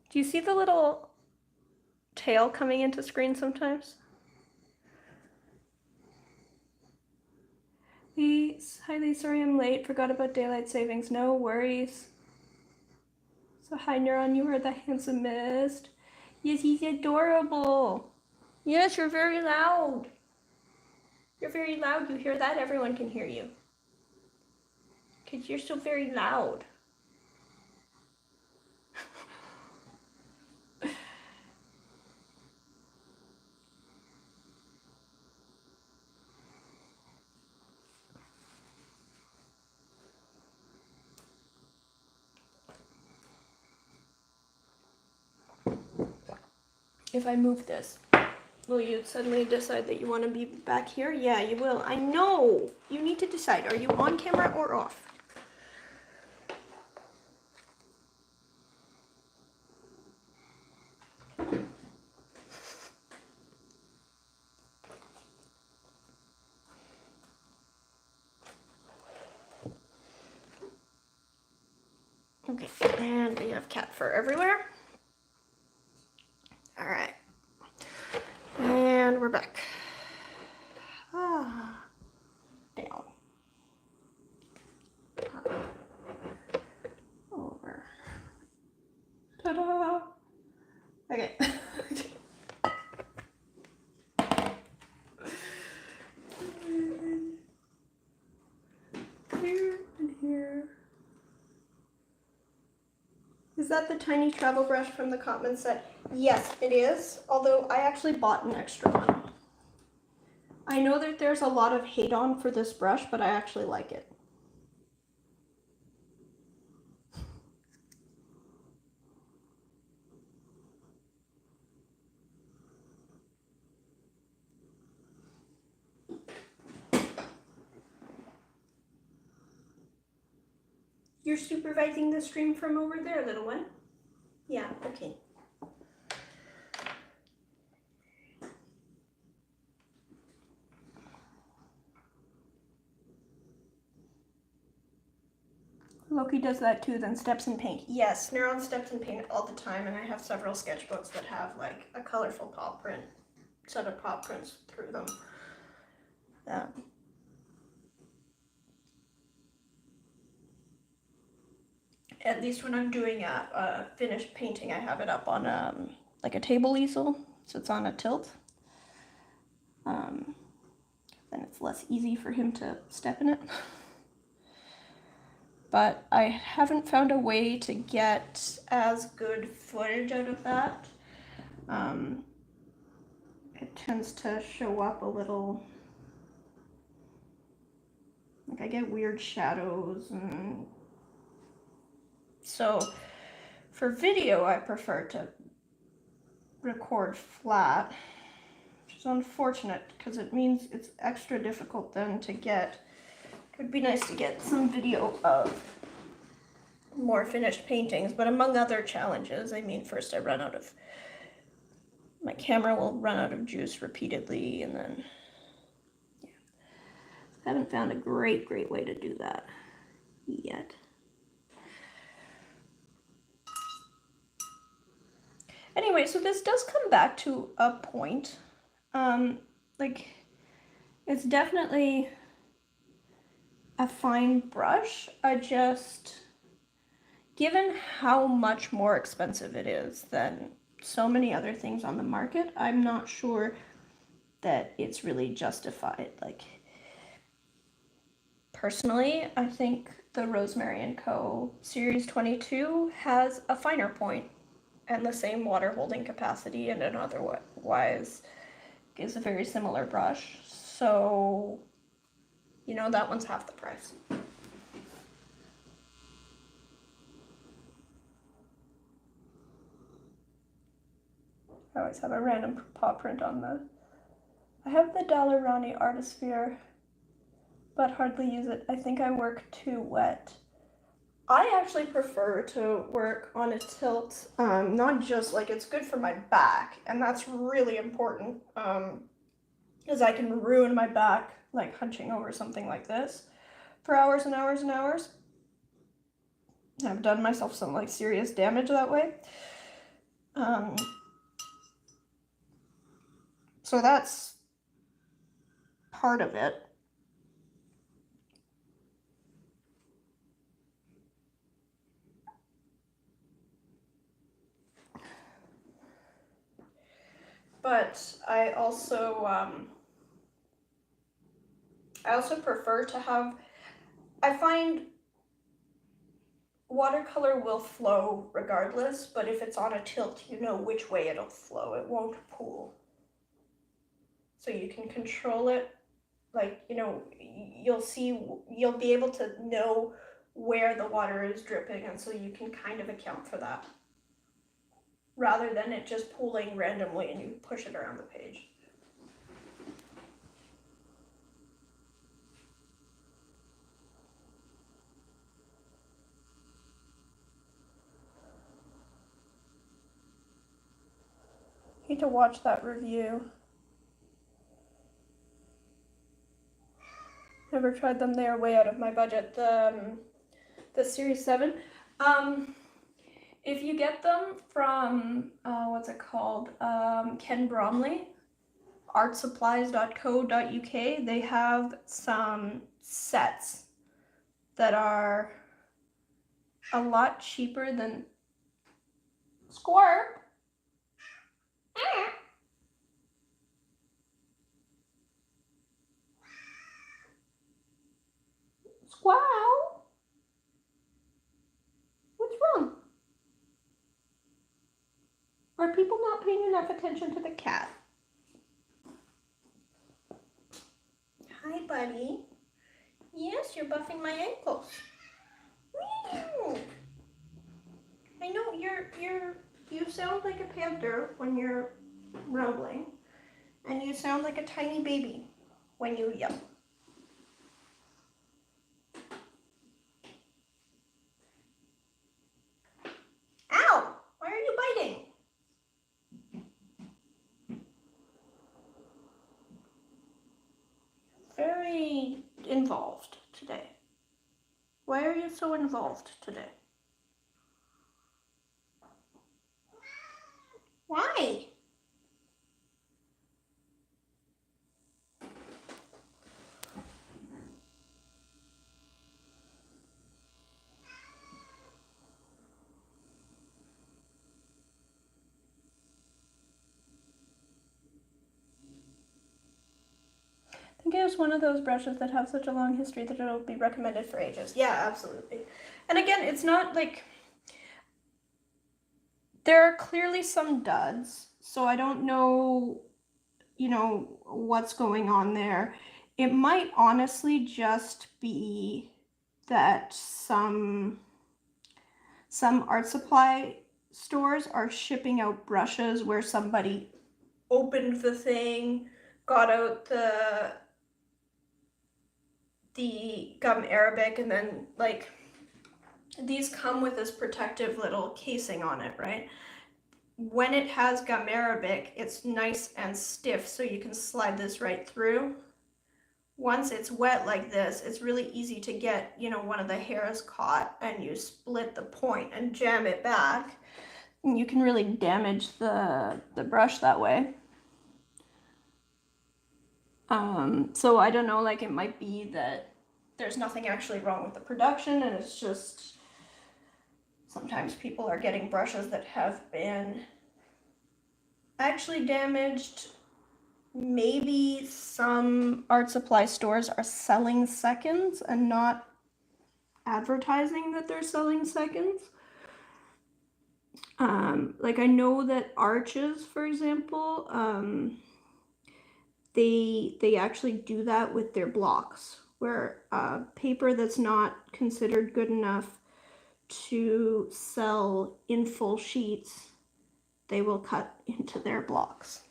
Do you see the little tail coming into screen sometimes? Highly sorry I'm late. Forgot about daylight savings. No worries. So hi, Neuron. You are the handsomest. Yes, he's adorable. Yes, you're very loud. You're very loud. You hear that? Everyone can hear you. Because you're so very loud. If I move this, Will you suddenly decide that you want to be back here? Yeah, you will. I know. You need to decide. Are you on camera or off? Okay, and we have cat fur everywhere. All right. And we're back. Ah, down. Up. Over. Ta-da! Okay. Here and here. Is that the tiny travel brush from the Cotman set? Yes, it is, although I actually bought an extra one. I know that there's a lot of hate on for this brush, but I actually like it. You're supervising the stream from over there, little one? Yeah, okay. Loki does that too, then steps in paint. Yes, Neuron steps in paint all the time, and I have several sketchbooks that have like a colorful paw print, set of paw prints through them. At least when I'm doing a finished painting, I have it up on like a table easel, so it's on a tilt. Then it's less easy for him to step in it. But I haven't found a way to get as good footage out of that. It tends to show up a little, like I get weird shadows, and so for video I prefer to record flat, which is unfortunate because it means it's extra difficult then to get. It would be nice to get some video of more finished paintings, but among other challenges, I mean, first I run out of, my camera will run out of juice repeatedly, and then, yeah. I haven't found a great way to do that yet. Anyway, so this does come back to a point. Like, it's definitely a fine brush. I just, given how much more expensive it is than so many other things on the market, I'm not sure that it's really justified. Like, personally, I think the Rosemary & Co. Series 22 has a finer point and the same water holding capacity, and in otherwise is a very similar brush. So, you know, that one's half the price. I always have a random paw print on the... I have the Dalerani Artisphere, but hardly use it. I think I work too wet. I actually prefer to work on a tilt, not just like it's good for my back, and that's really important, because I can ruin my back like hunching over something like this for hours and hours and hours. I've done myself some like serious damage that way. So that's part of it. But I also prefer to have, I find watercolor will flow regardless, but if it's on a tilt, you know which way it'll flow. It won't pool. So you can control it, like, you know, you'll be able to know where the water is dripping, and so you can kind of account for that, rather than it just pooling randomly and you push it around the page. need to watch that review. Never tried them. They are way out of my budget. The Series 7. If you get them from, what's it called? Ken Bromley, artsupplies.co.uk, they have some sets that are a lot cheaper than Squirt. Squirrel. What's wrong? Are people not paying enough attention to the cat? Hi, buddy. Yes, you're buffing my ankles. Meow. I know you sound like a panther when you're rumbling, and you sound like a tiny baby when you yell. Ow! Why are you biting? Very involved today. Why are you so involved today? Why? I think it was one of those brushes that have such a long history that it'll be recommended for ages. Yeah, absolutely. And again, it's not like, there are clearly some duds, so I don't know, what's going on there. It might honestly just be that some art supply stores are shipping out brushes where somebody opened the thing, got out the gum arabic, and then like these come with this protective little casing on it, right? When it has gum arabic, it's nice and stiff, so you can slide this right through. Once it's wet like this, it's really easy to get, one of the hairs caught, and you split the point and jam it back. And you can really damage the brush that way. So I don't know, like it might be that there's nothing actually wrong with the production, and it's just sometimes people are getting brushes that have been actually damaged. Maybe some art supply stores are selling seconds and not advertising that they're selling seconds. Like I know that Arches, for example, they actually do that with their blocks, where paper that's not considered good enough to sell in full sheets, they will cut into their blocks.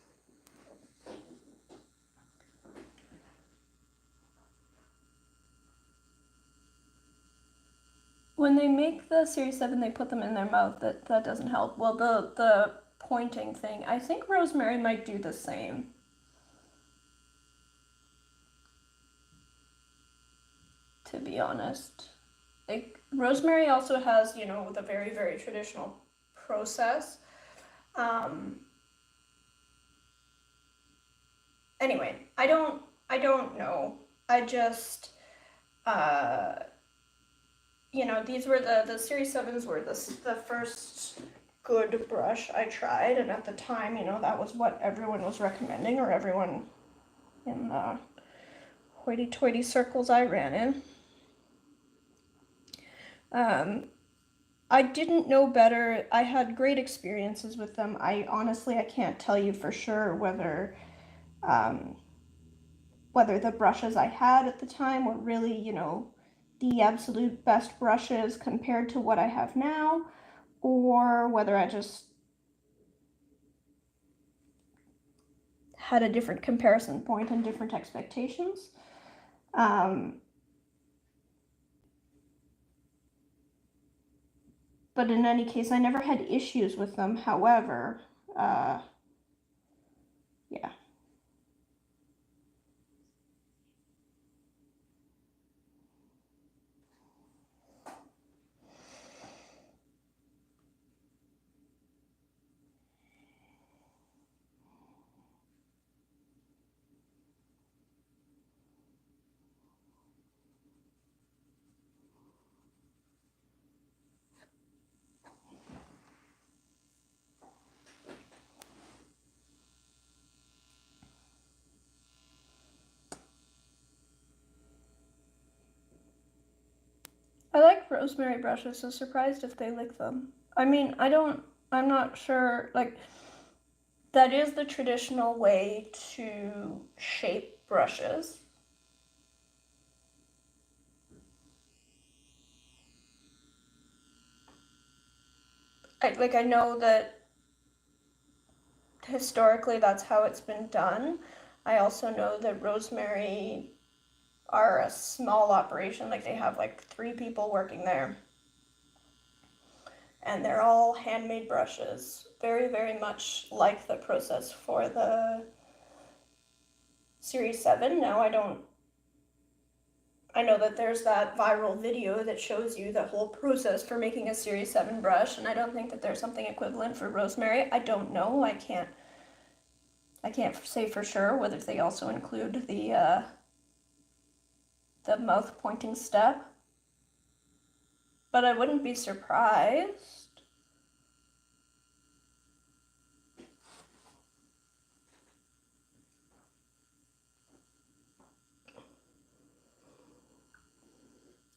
When they make the Series 7, they put them in their mouth. That doesn't help. Well, the pointing thing, I think Rosemary might do the same. To be honest. Like, Rosemary also has, the very, very traditional process. Anyway, I don't know. I just, these were the Series 7s were the first good brush I tried, and at the time, that was what everyone was recommending, or everyone in the hoity-toity circles I ran in. I didn't know better. I had great experiences with them. I can't tell you for sure whether the brushes I had at the time were really, the absolute best brushes compared to what I have now, or whether I just had a different comparison point and different expectations. But in any case, I never had issues with them. However, Yeah. I like rosemary brushes, so surprised if they lick them. I mean, I'm not sure, like, that is the traditional way to shape brushes. I know that historically that's how it's been done. I also know that rosemary are a small operation, like they have like 3 people working there. And they're all handmade brushes, very, very much like the process for the Series 7. Now I know that there's that viral video that shows you the whole process for making a Series 7 brush, and I don't think that there's something equivalent for rosemary. I don't know. I can't say for sure whether they also include the mouth pointing step, but I wouldn't be surprised.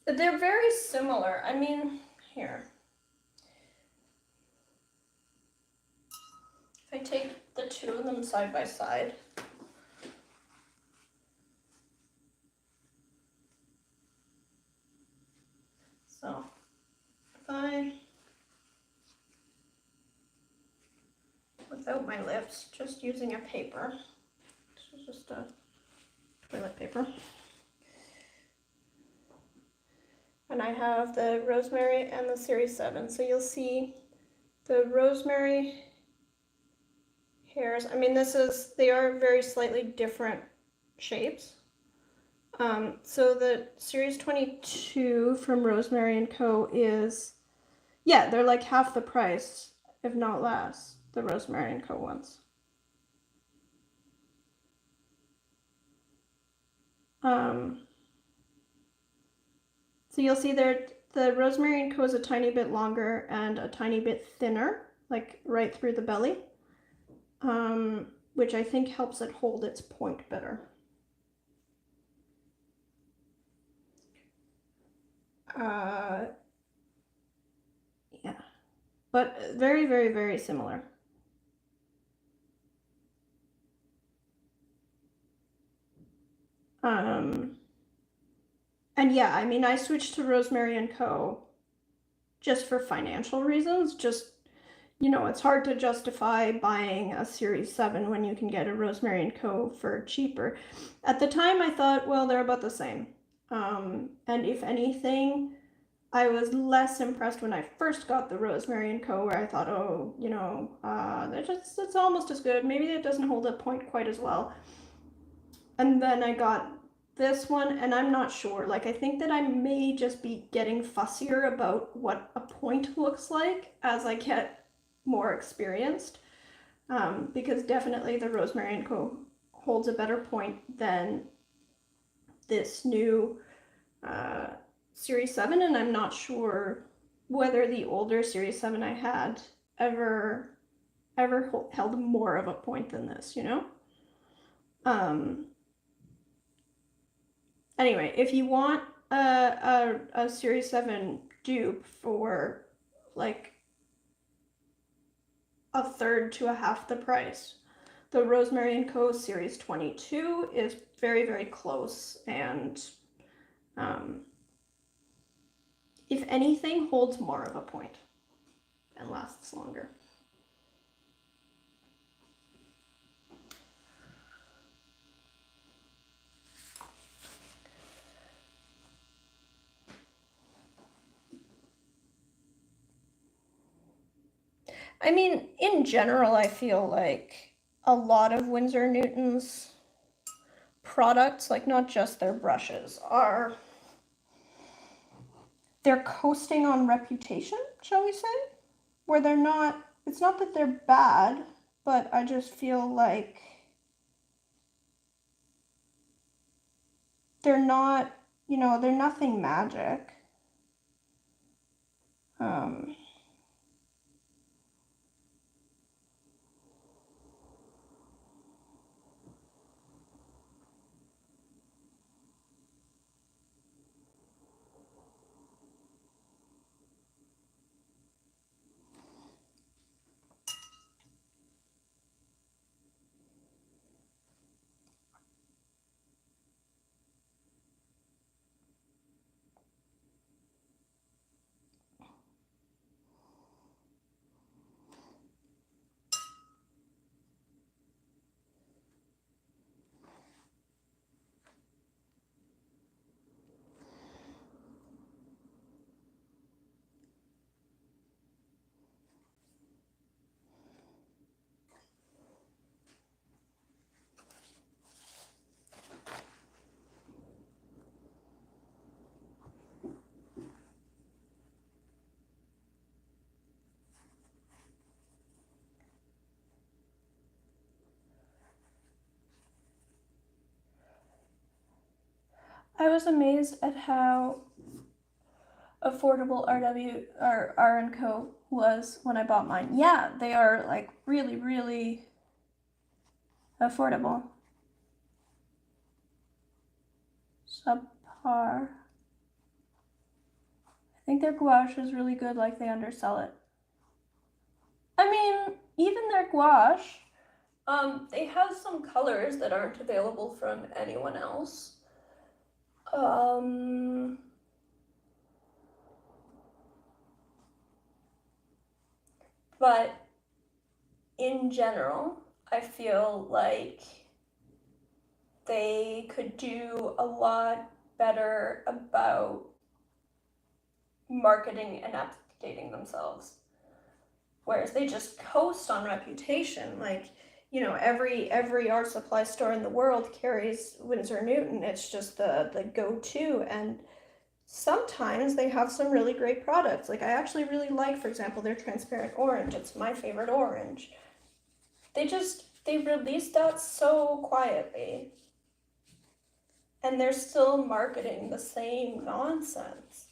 They're very similar. I mean, here. If I take the 2 of them side by side. So, if I, without my lips, just using a paper, this is just a toilet paper. And I have the rosemary and the Series 7. So you'll see the rosemary hairs. I mean, they are very slightly different shapes. So the Series 22 from Rosemary & Co. is, yeah, they're like half the price, if not less, the Rosemary & Co. ones. So you'll see there, the Rosemary & Co. is a tiny bit longer and a tiny bit thinner, like right through the belly, which I think helps it hold its point better. Yeah, but very, very, very similar. And yeah, I mean, I switched to Rosemary & Co. just for financial reasons. Just, you know, it's hard to justify buying a Series 7 when you can get a Rosemary & Co. for cheaper. At the time, I thought, well, they're about the same. And if anything, I was less impressed when I first got the Rosemary & Co. where I thought, oh, you know, it's almost as good. Maybe it doesn't hold a point quite as well. And then I got this one, and I'm not sure. Like, I think that I may just be getting fussier about what a point looks like as I get more experienced, because definitely the Rosemary & Co. holds a better point than this new Series 7, and I'm not sure whether the older Series 7 I had ever held more of a point than this, you know? Anyway, if you want a Series 7 dupe for like a third to a half the price, the Rosemary & Co. Series 22 is very, very close, and if anything, holds more of a point and lasts longer. I mean, in general, I feel like a lot of Winsor & Newton's products, like not just their brushes, they're coasting on reputation, shall we say? Where they're not, it's not that they're bad, but I just feel like they're not, they're nothing magic. I was amazed at how affordable R&Co was when I bought mine. Yeah, they are like really, really affordable. Subpar. I think their gouache is really good, like they undersell it. I mean, even their gouache, they have some colors that aren't available from anyone else. But in general, I feel like they could do a lot better about marketing and updating themselves. Whereas they just coast on reputation. Like, every art supply store in the world carries Winsor & Newton. It's just the go-to. And sometimes they have some really great products. Like, I actually really like, for example, their transparent orange. It's my favorite orange. They released that so quietly. And they're still marketing the same nonsense.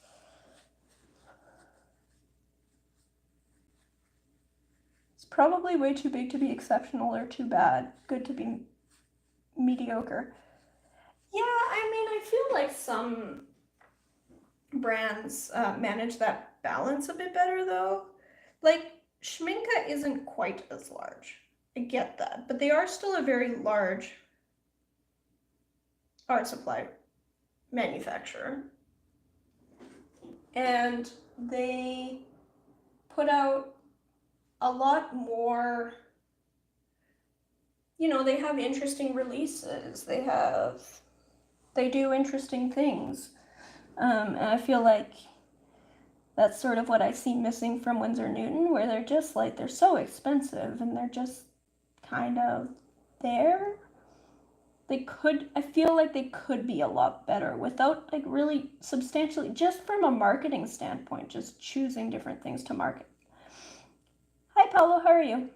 It's probably way too big to be exceptional or too bad. Good to be mediocre. Yeah, I mean, I feel like some brands manage that balance a bit better, though. Like, Schminke isn't quite as large. I get that. But they are still a very large art supply manufacturer. And they put out a lot more, they have interesting releases. They do interesting things. And I feel like that's sort of what I see missing from Winsor & Newton, where they're just like, they're so expensive and they're just kind of there. I feel like they could be a lot better without like really substantially, just from a marketing standpoint, just choosing different things to market. Hi, Paolo, how are you?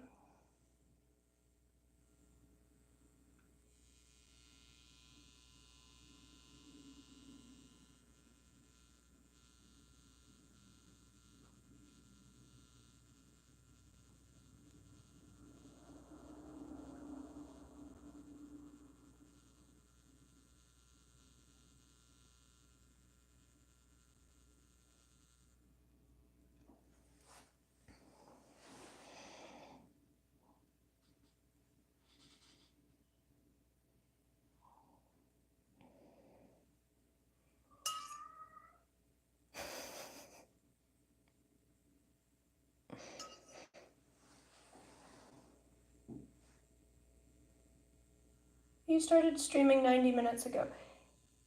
You started streaming 90 minutes ago.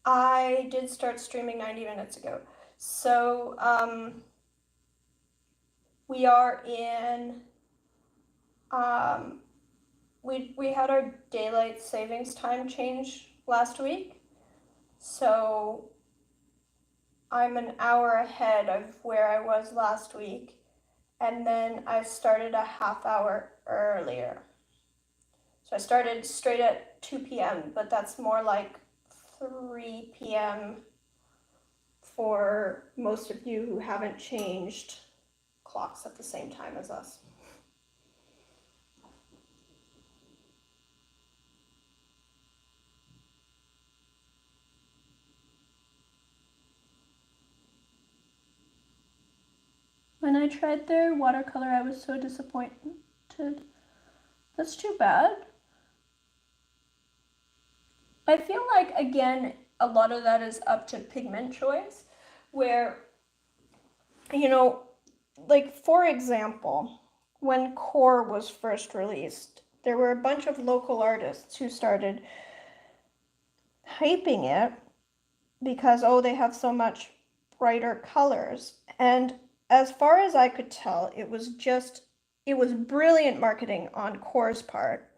I did start streaming 90 minutes ago. So, we are in we had our daylight savings time change last week, so I'm an hour ahead of where I was last week, and then I started a half hour earlier. So I started straight at 2 p.m., but that's more like 3 p.m. for most of you who haven't changed clocks at the same time as us. When I tried their watercolor, I was so disappointed. That's too bad. I feel like, again, a lot of that is up to pigment choice, where, you know, like, for example, when Core was first released, there were a bunch of local artists who started hyping it because, oh, they have so much brighter colors. And as far as I could tell, it was brilliant marketing on Core's part.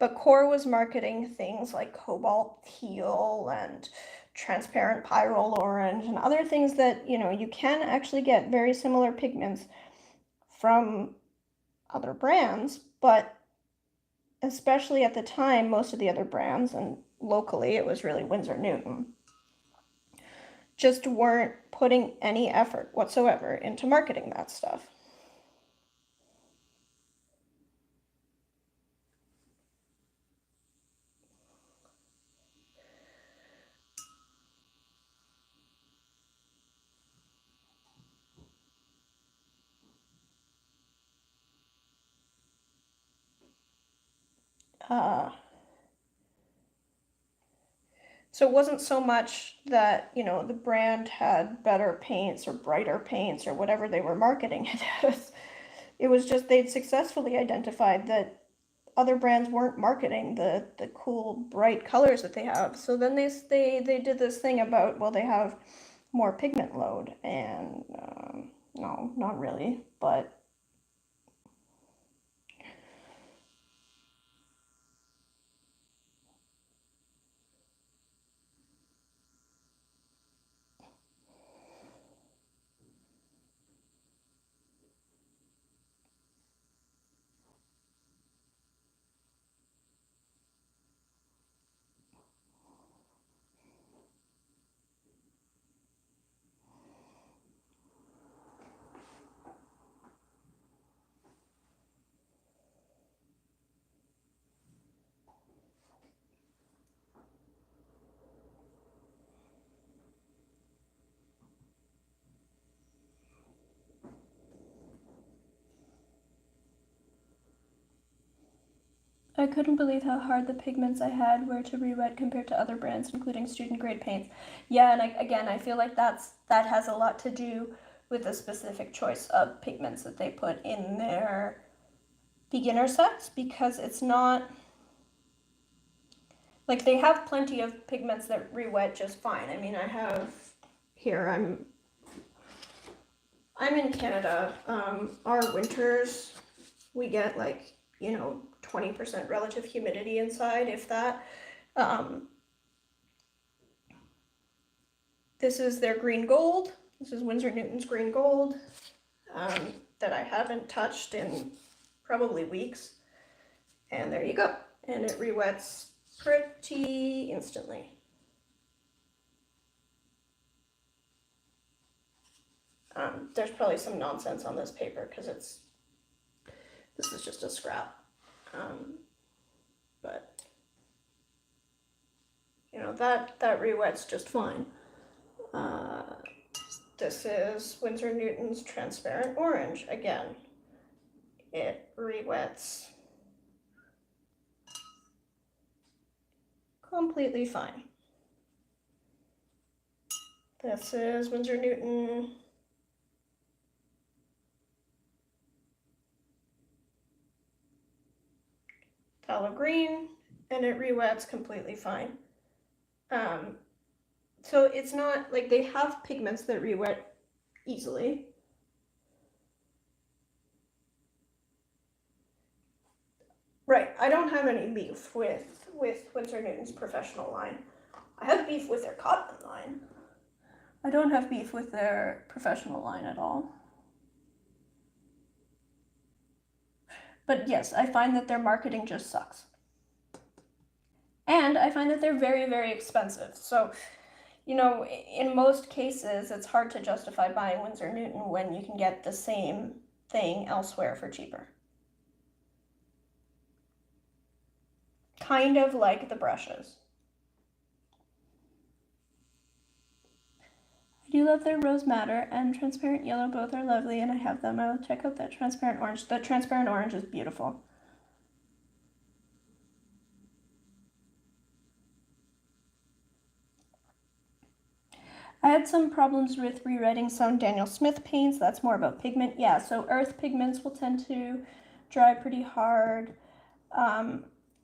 But Core was marketing things like cobalt teal and transparent pyrrole orange and other things that, you know, you can actually get very similar pigments from other brands, but especially at the time, most of the other brands, and locally it was really Winsor Newton, just weren't putting any effort whatsoever into marketing that stuff. So it wasn't so much that, you know, the brand had better paints or brighter paints or whatever they were marketing it as. It was just they'd successfully identified that other brands weren't marketing the cool, bright colors that they have. So then they did this thing about, well, they have more pigment load. And no, not really. But I couldn't believe how hard the pigments I had were to re-wet compared to other brands, including student grade paints. Yeah, and I feel like that has a lot to do with the specific choice of pigments that they put in their beginner sets, because it's not like they have plenty of pigments that re-wet just fine. I mean, I have here, I'm in Canada. Our winters, we get like, you know, 20% relative humidity inside, if that. This is their green gold. This is Winsor Newton's green gold that I haven't touched in probably weeks. And there you go. And it re-wets pretty instantly. There's probably some nonsense on this paper because this is just a scrap. But you know, that re-wets just fine. This is Winsor Newton's transparent orange. Again, it re-wets completely fine. This is Winsor Newton phthalo green, and it re-wets completely fine. So it's not like they have pigments that re-wet easily. Right. I don't have any beef with Winsor Newton's professional line. I have beef with their cotton line. I don't have beef with their professional line at all. But yes, I find that their marketing just sucks. And I find that they're very, very expensive. So, you know, in most cases, it's hard to justify buying Winsor Newton when you can get the same thing elsewhere for cheaper. Kind of like the brushes. I do love their Rose Madder and Transparent Yellow. Both are lovely, and I have them. I'll check out that Transparent Orange. The Transparent Orange is beautiful. I had some problems with rewriting some Daniel Smith paints. That's more about pigment. Yeah, so earth pigments will tend to dry pretty hard.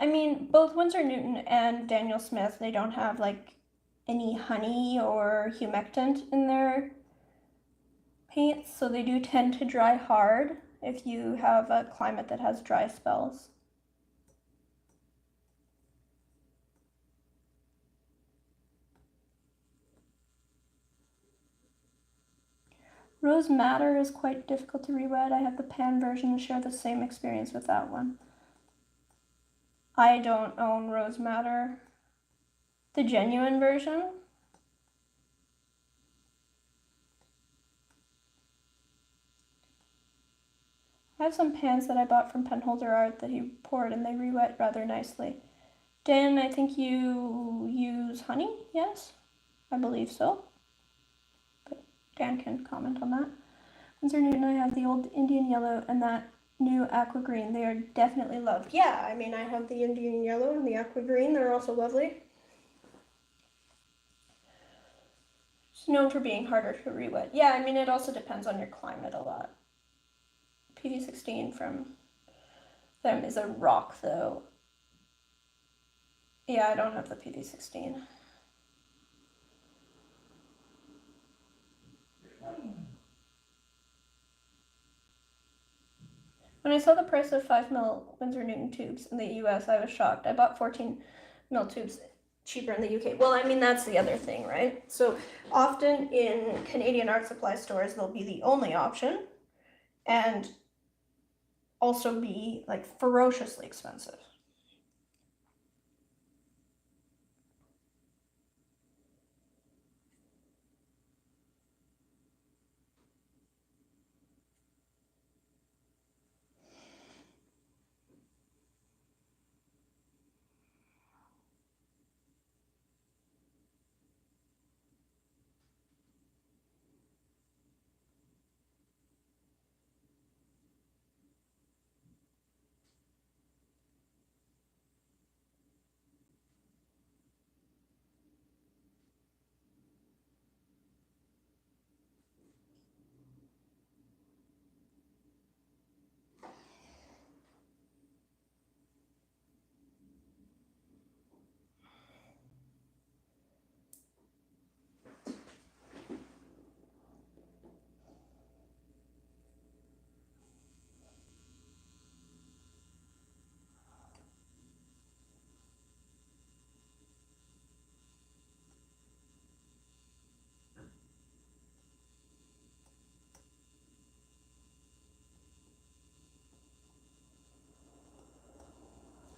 I mean, both Winsor Newton and Daniel Smith, they don't have like any honey or humectant in their paints, so they do tend to dry hard if you have a climate that has dry spells. Rose Madder is quite difficult to rewet. I have the pan version and share the same experience with that one. I don't own Rose Madder. The genuine version? I have some pans that I bought from Penholder Art that he poured and they re-wet rather nicely. Dan, I think you use honey? Yes? I believe so. But Dan can comment on that. Winsor Newton, I have the old Indian Yellow and that new Aqua Green. They are definitely loved. Yeah, I mean, I have the Indian Yellow and the Aqua Green. They're also lovely. It's known for being harder to re-wet. Yeah, I mean, it also depends on your climate a lot. PV16 from them is a rock, though. Yeah, I don't have the PV16. When I saw the price of 5mm Winsor Newton tubes in the US, I was shocked. I bought 14mm tubes cheaper in the UK. Well, I mean, that's the other thing, right? So often in Canadian art supply stores, they'll be the only option and also be like ferociously expensive.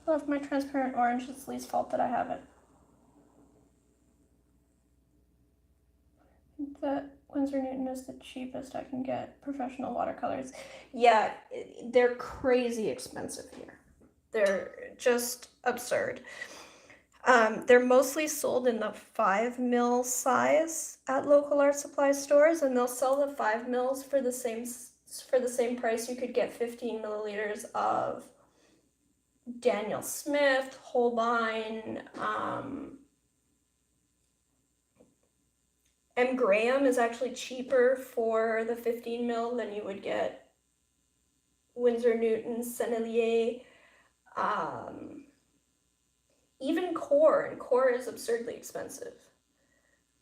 I love my transparent orange. It's Lee's fault that I have it. The Winsor Newton is the cheapest I can get professional watercolors. Yeah, they're crazy expensive here. They're just absurd. They're mostly sold in the 5mm size at local art supply stores, and they'll sell the 5mm for the same price you could get 15 milliliters of Daniel Smith, Holbein, M. Graham is actually cheaper for the 15mm than you would get Winsor Newton, Sennelier, even Core, and Core is absurdly expensive.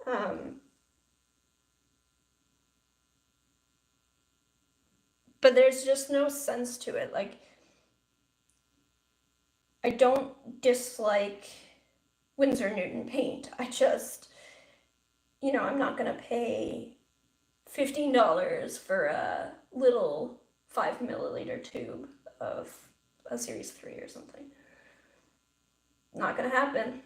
But there's just no sense to it. Like, I don't dislike Winsor Newton paint. I just, I'm not gonna pay $15 for a little 5 milliliter tube of a Series 3 or something. Not gonna happen.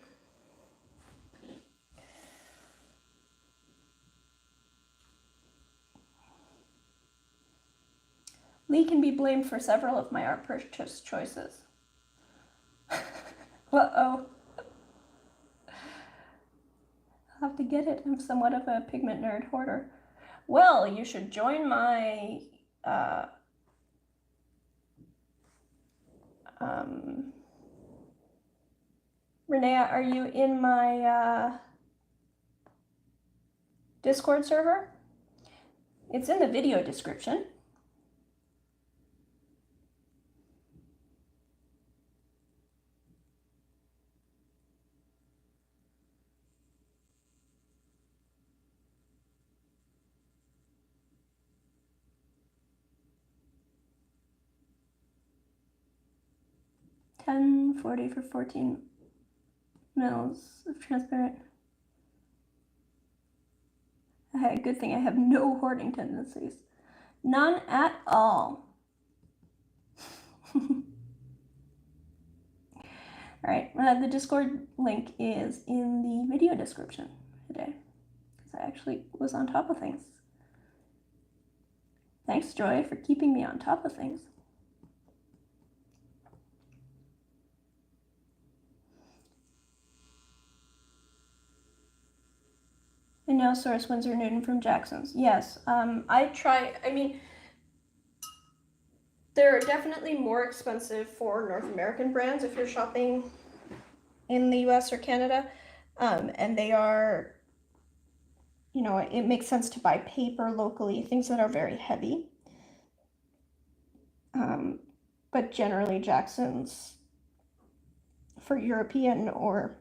Lee can be blamed for several of my art purchase choices. Uh-oh. I'll have to get it. I'm somewhat of a pigment nerd hoarder. Well, you should join my Renea, are you in my Discord server? It's in the video description. $10.40 for 14 mils of transparent. Hey, good thing I have no hoarding tendencies. None at all. Alright, the Discord link is in the video description today, because I actually was on top of things. Thanks, Joy, for keeping me on top of things. I now source Winsor Newton from Jackson's. Yes, they're definitely more expensive for North American brands if you're shopping in the US or Canada. And they are, it makes sense to buy paper locally, things that are very heavy. But generally Jackson's for European or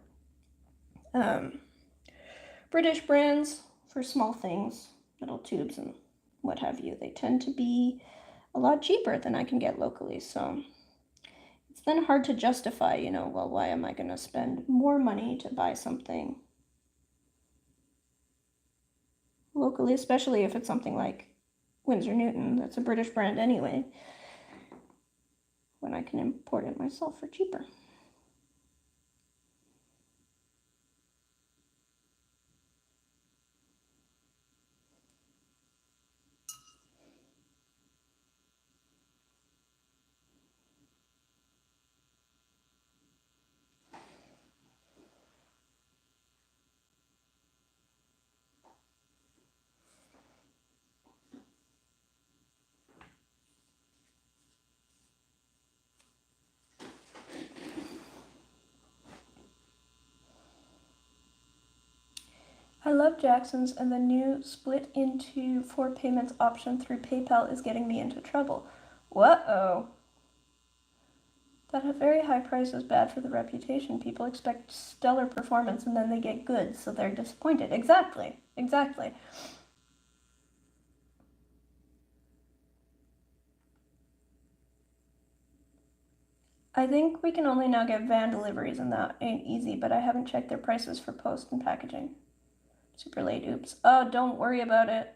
British brands for small things, little tubes and what have you, they tend to be a lot cheaper than I can get locally. So it's then hard to justify, well, why am I going to spend more money to buy something locally, especially if it's something like Winsor Newton, that's a British brand anyway, when I can import it myself for cheaper. I love Jackson's, and the new split into 4 payments option through PayPal is getting me into trouble. What-oh. That a very high price is bad for the reputation. People expect stellar performance and then they get goods, so they're disappointed. Exactly. I think we can only now get van deliveries, and that ain't easy, but I haven't checked their prices for post and packaging. Super late, oops. Oh, don't worry about it.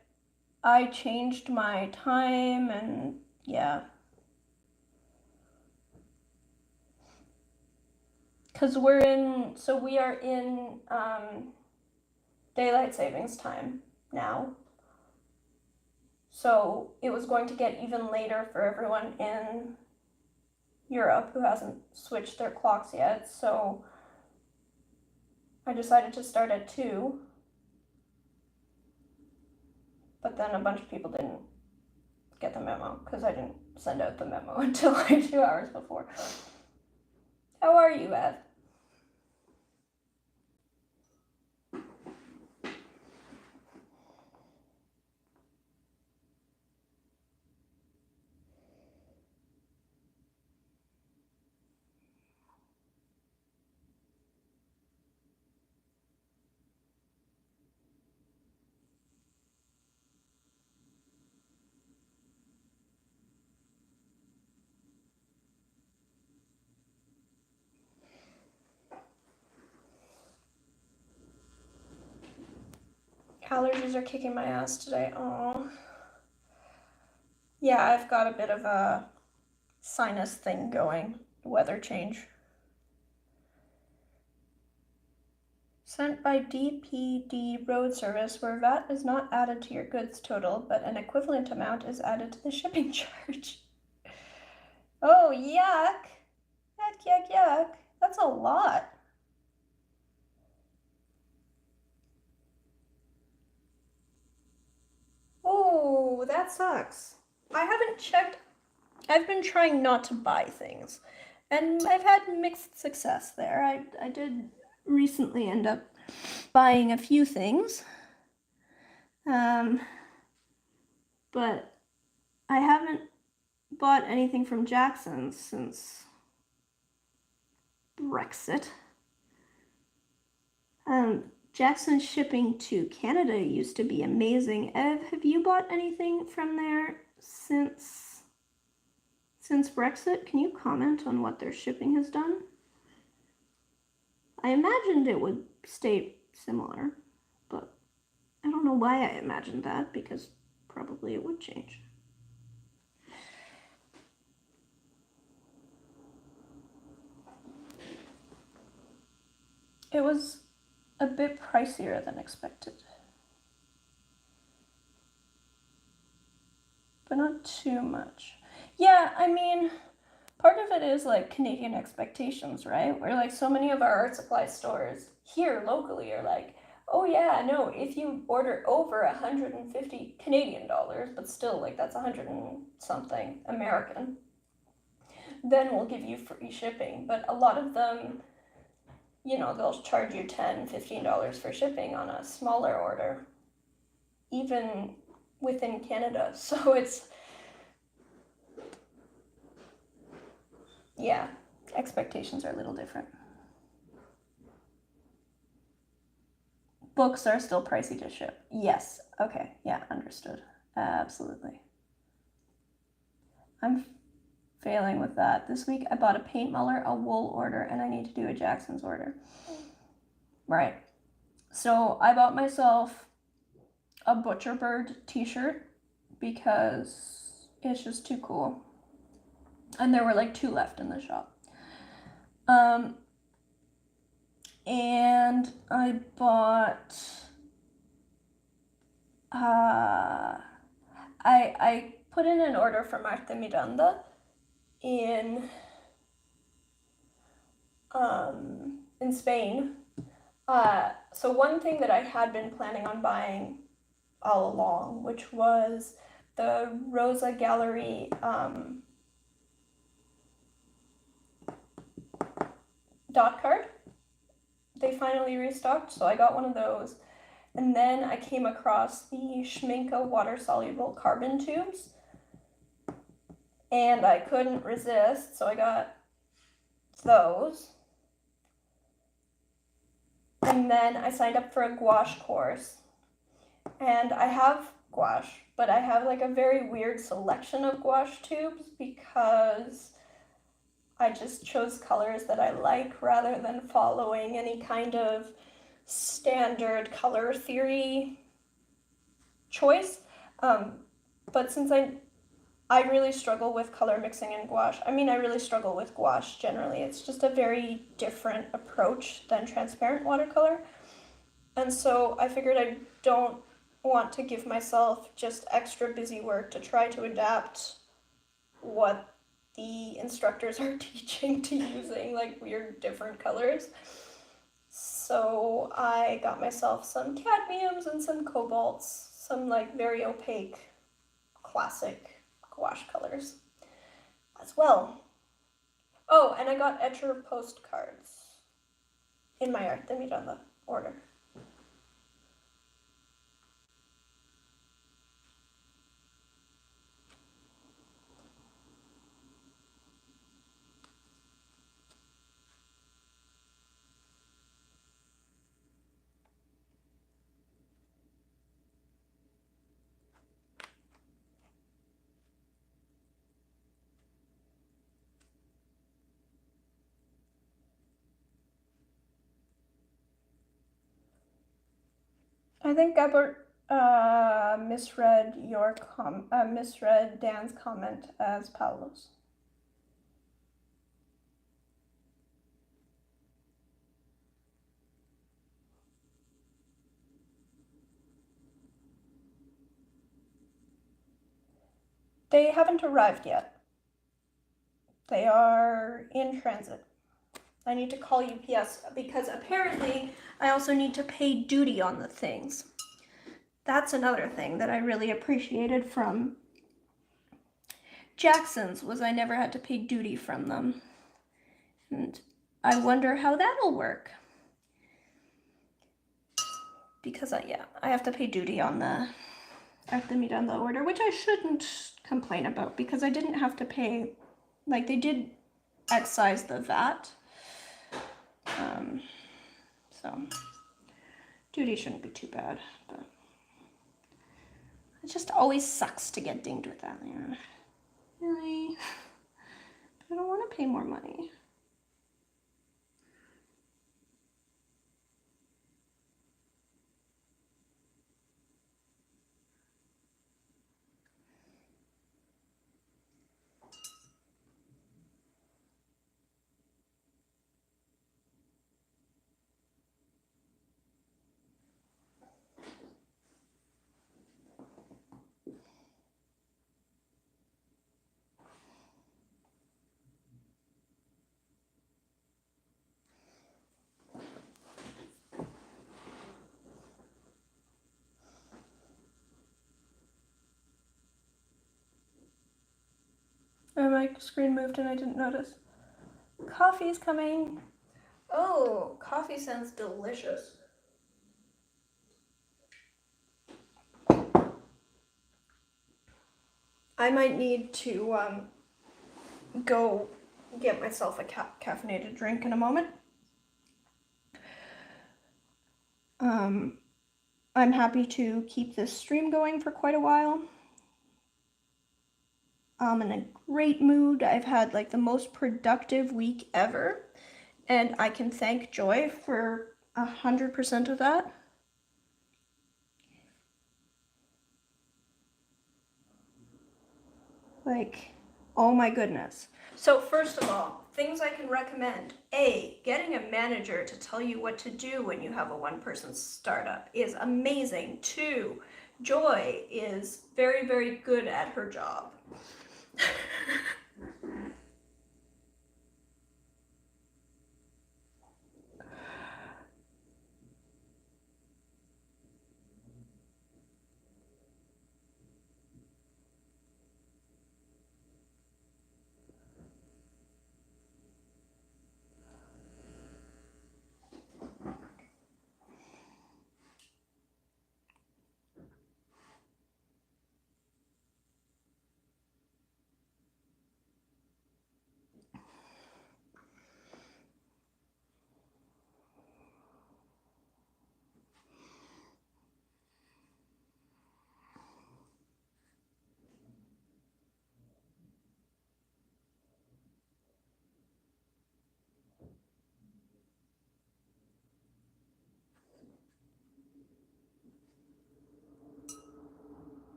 I changed my time, and yeah. Because we are in daylight savings time now. So it was going to get even later for everyone in Europe who hasn't switched their clocks yet. So I decided to start at 2. But then a bunch of people didn't get the memo because I didn't send out the memo until like 2 hours before. How are you, Ev? allergies are kicking my ass today. Oh. Yeah, I've got a bit of a sinus thing going. Weather change. Sent by DPD Road Service, where VAT is not added to your goods total, but an equivalent amount is added to the shipping charge. Oh, yuck. Yuck, yuck, yuck. That's a lot. Oh, that sucks. I haven't checked. I've been trying not to buy things, and I've had mixed success there. I did recently end up buying a few things, but I haven't bought anything from Jackson's since Brexit. Jackson's shipping to Canada used to be amazing. Ev, have you bought anything from there since Brexit? Can you comment on what their shipping has done? I imagined it would stay similar, but I don't know why I imagined that, because probably it would change. It was a bit pricier than expected, but not too much. Yeah, I mean, part of it is like Canadian expectations, right? Where like so many of our art supply stores here locally are like, oh yeah, no, if you order over 150 Canadian dollars, but still like that's 100 and something American, then we'll give you free shipping. But a lot of them, you know, they'll charge you $10, $15 for shipping on a smaller order, even within Canada. So it's, yeah, expectations are a little different. Books are still pricey to ship. Yes. Okay. Yeah, understood. Absolutely. I'm failing with that. This week I bought a paint muller, a wool order, and I need to do a Jackson's order. Right. So I bought myself a Butcher Bird t-shirt because it's just too cool. And there were like 2 left in the shop. And I bought I put in an order for Marta Miranda in Spain. So one thing that I had been planning on buying all along, which was the Rosa Gallery dot card. They finally restocked, so I got one of those. And then I came across the Schminke water-soluble carbon tubes, and I couldn't resist, so I got those. And then I signed up for a gouache course, and I have gouache, but I have like a very weird selection of gouache tubes because I just chose colors that I like rather than following any kind of standard color theory choice. But since I really struggle with color mixing in gouache. I mean, I really struggle with gouache generally. It's just a very different approach than transparent watercolor. And so I figured I don't want to give myself just extra busy work to try to adapt what the instructors are teaching to using like weird different colors. So I got myself some cadmiums and some cobalts, some like very opaque classic gouache colors as well. Oh, and I got Etcher postcards in my Art de Miranda order. I think Misread Dan's comment as Paulo's. They haven't arrived yet. They are in transit. I need to call UPS because apparently I also need to pay duty on the things. That's another thing that I really appreciated from Jackson's, was I never had to pay duty from them. And I wonder how that'll work. Because I have to pay duty on the meat on the order, which I shouldn't complain about because I didn't have to pay, like they did excise the VAT. So duty shouldn't be too bad, but it just always sucks to get dinged with that. Yeah. Really? I don't want to pay more money. Oh, my screen moved and I didn't notice. Coffee's coming. Oh, coffee sounds delicious. I might need to go get myself a caffeinated drink in a moment. I'm happy to keep this stream going for quite a while. I'm in a great mood. I've had like the most productive week ever, and I can thank Joy for 100% of that. Like, oh my goodness. So first of all, things I can recommend. A, getting a manager to tell you what to do when you have a one-person startup is amazing. 2, Joy is very, very good at her job.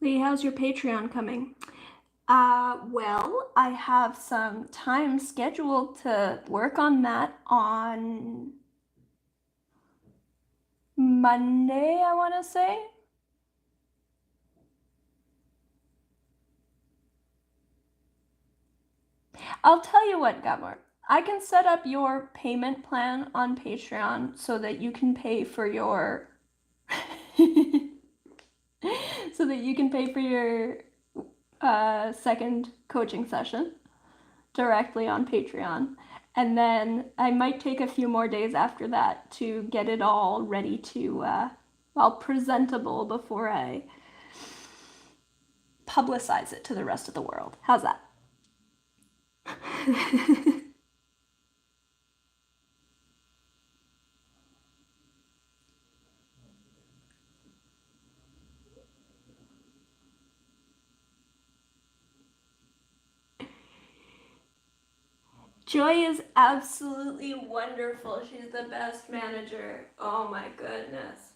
Lee, how's your Patreon coming? Well, I have some time scheduled to work on that on Monday, I want to say. I'll tell you what, Gabor. I can set up your payment plan on Patreon so that you can pay for your second coaching session directly on Patreon. And then I might take a few more days after that to get it all ready to, well, presentable before I publicize it to the rest of the world. How's that? Joy is absolutely wonderful. She's the best manager. Oh my goodness.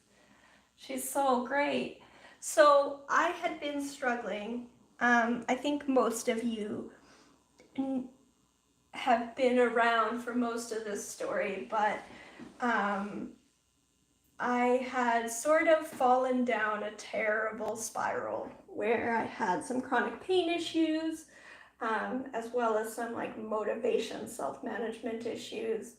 She's so great. So I had been struggling. I think most of you have been around for most of this story, but I had sort of fallen down a terrible spiral where I had some chronic pain issues, as well as some like motivation, self-management issues.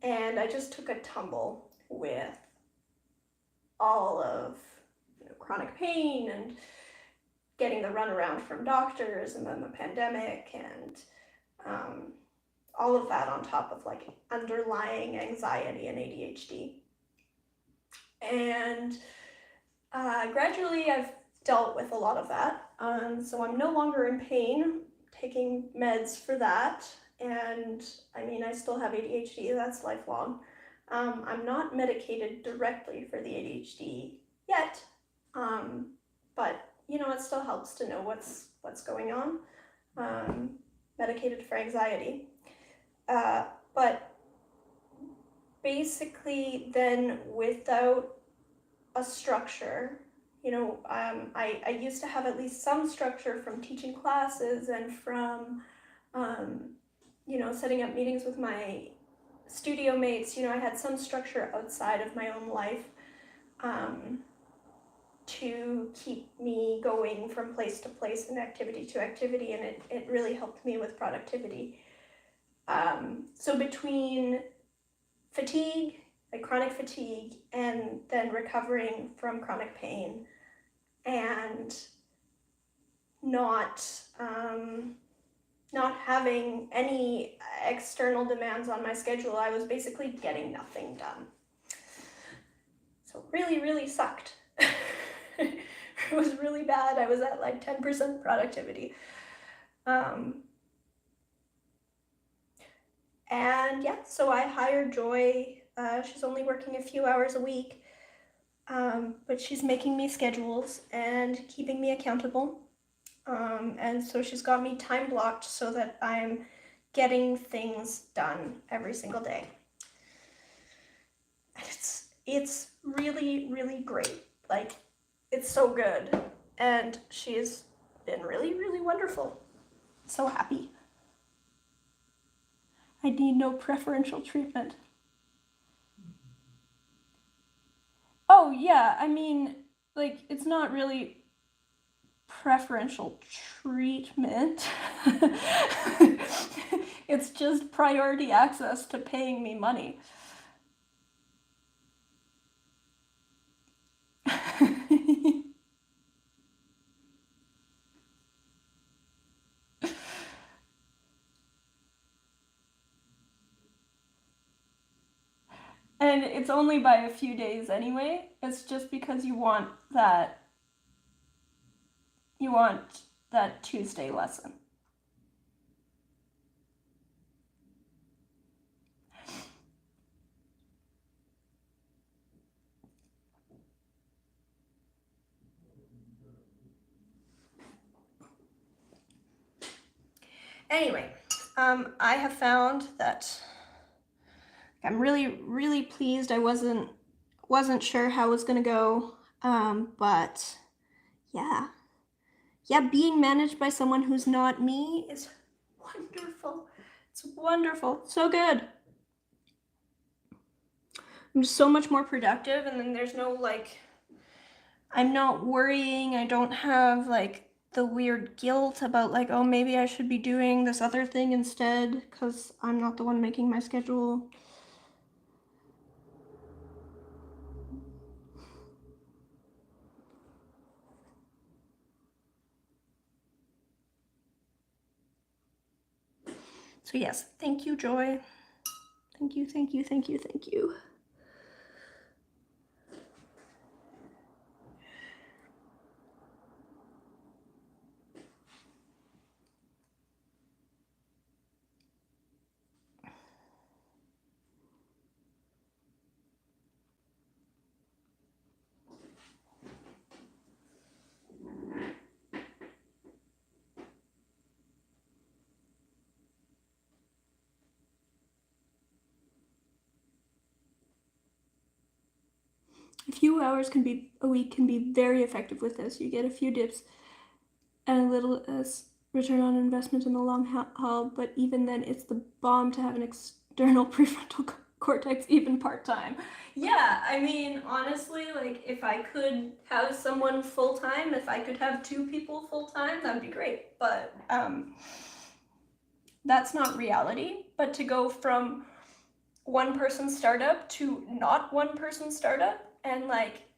And I just took a tumble with all of chronic pain and getting the runaround from doctors and then the pandemic and all of that on top of like underlying anxiety and ADHD. And gradually I've dealt with a lot of that. So I'm no longer in pain, taking meds for that. And I mean, I still have ADHD, that's lifelong. I'm not medicated directly for the ADHD yet, but you know, it still helps to know what's going on. Medicated for anxiety. But basically then without a structure, you know, I used to have at least some structure from teaching classes and from, you know, setting up meetings with my studio mates. You know, I had some structure outside of my own life to keep me going from place to place and activity to activity, and it really helped me with productivity. So between fatigue, like chronic fatigue, and then recovering from chronic pain, and not having any external demands on my schedule, I was basically getting nothing done. So really, really sucked. It was really bad. I was at like 10% productivity. And yeah, so I hired Joy. She's only working a few hours a week, but she's making me schedules and keeping me accountable. And so she's got me time blocked so that I'm getting things done every single day. And it's really, really great. Like, it's so good. And she's been really, really wonderful. So happy. I need no preferential treatment. Oh yeah, I mean, like, it's not really preferential treatment. It's just priority access to paying me money. And it's only by a few days anyway. It's just because you want that Tuesday lesson. Anyway, I have found that I'm really, really pleased. I wasn't sure how it was gonna go, but yeah, being managed by someone who's not me is wonderful. It's wonderful, so good. I'm just so much more productive, and then there's no like, I'm not worrying. I don't have like the weird guilt about like, oh, maybe I should be doing this other thing instead because I'm not the one making my schedule. So yes, thank you, Joy. Thank you, thank you, thank you, thank you. A few hours a week can be very effective with this. You get a few dips and a little return on investment in the long haul, but even then it's the bomb to have an external prefrontal cortex even part-time. Yeah, I mean, honestly, like if I could have someone full-time, if I could have 2 people full-time, that'd be great, but that's not reality. But to go from 1-person startup to not 1-person startup, and like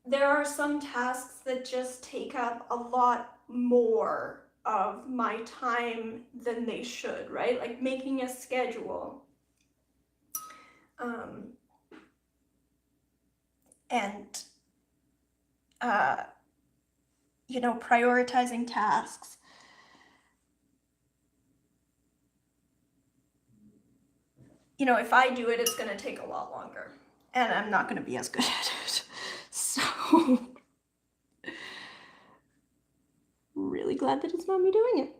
there are some tasks that just take up a lot more of my time than they should, right? Like making a schedule, and you know, prioritizing tasks. You know, if I do it, it's going to take a lot longer, and I'm not going to be as good at it. So, really glad that it's not me doing it.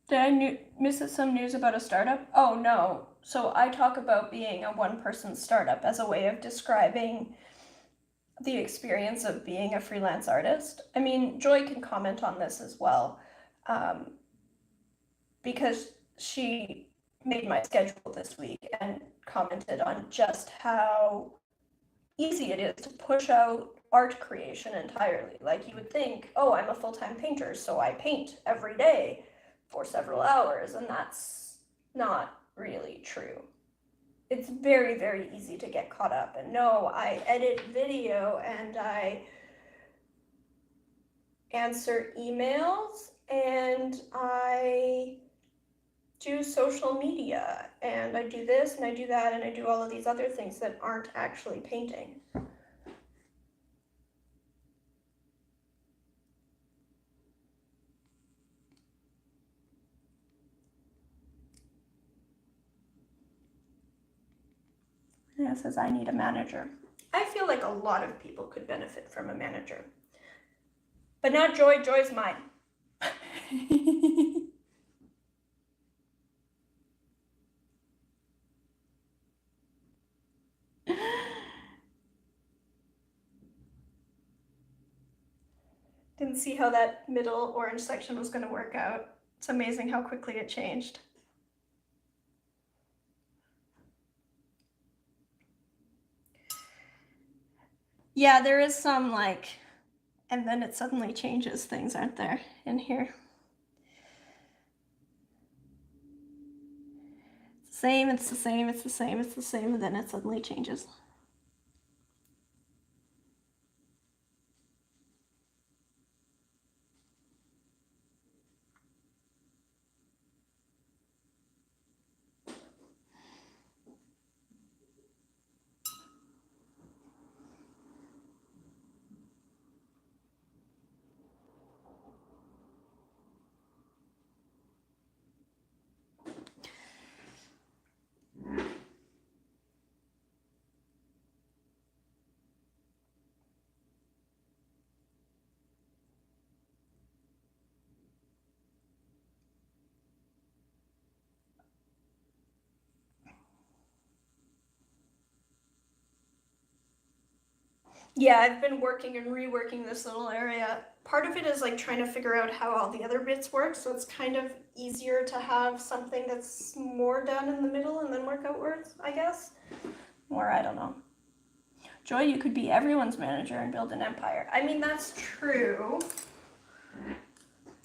Did I miss some news about a startup? Oh no. So I talk about being a 1-person startup as a way of describing the experience of being a freelance artist. I mean, Joy can comment on this as well, because she made my schedule this week and commented on just how easy it is to push out art creation entirely. Like you would think, oh, I'm a full-time painter, so I paint every day for several hours, and that's not really true. It's very, very easy to get caught up. And no, I edit video and I answer emails and I do social media and I do this and I do that and I do all of these other things that aren't actually painting. Yeah, it says I need a manager. I feel like a lot of people could benefit from a manager. But not Joy, Joy's mine. Didn't see how that middle orange section was going to work out. It's amazing how quickly it changed. Yeah, there is some like, and then it suddenly changes things, aren't there, in here? It's the same, it's the same, it's the same, it's the same, and then it suddenly changes. Yeah, I've been working and reworking this little area. Part of it is like trying to figure out how all the other bits work, so it's kind of easier to have something that's more done in the middle and then work outwards, I guess. Or I don't know. Joy, you could be everyone's manager and build an empire. I mean, that's true.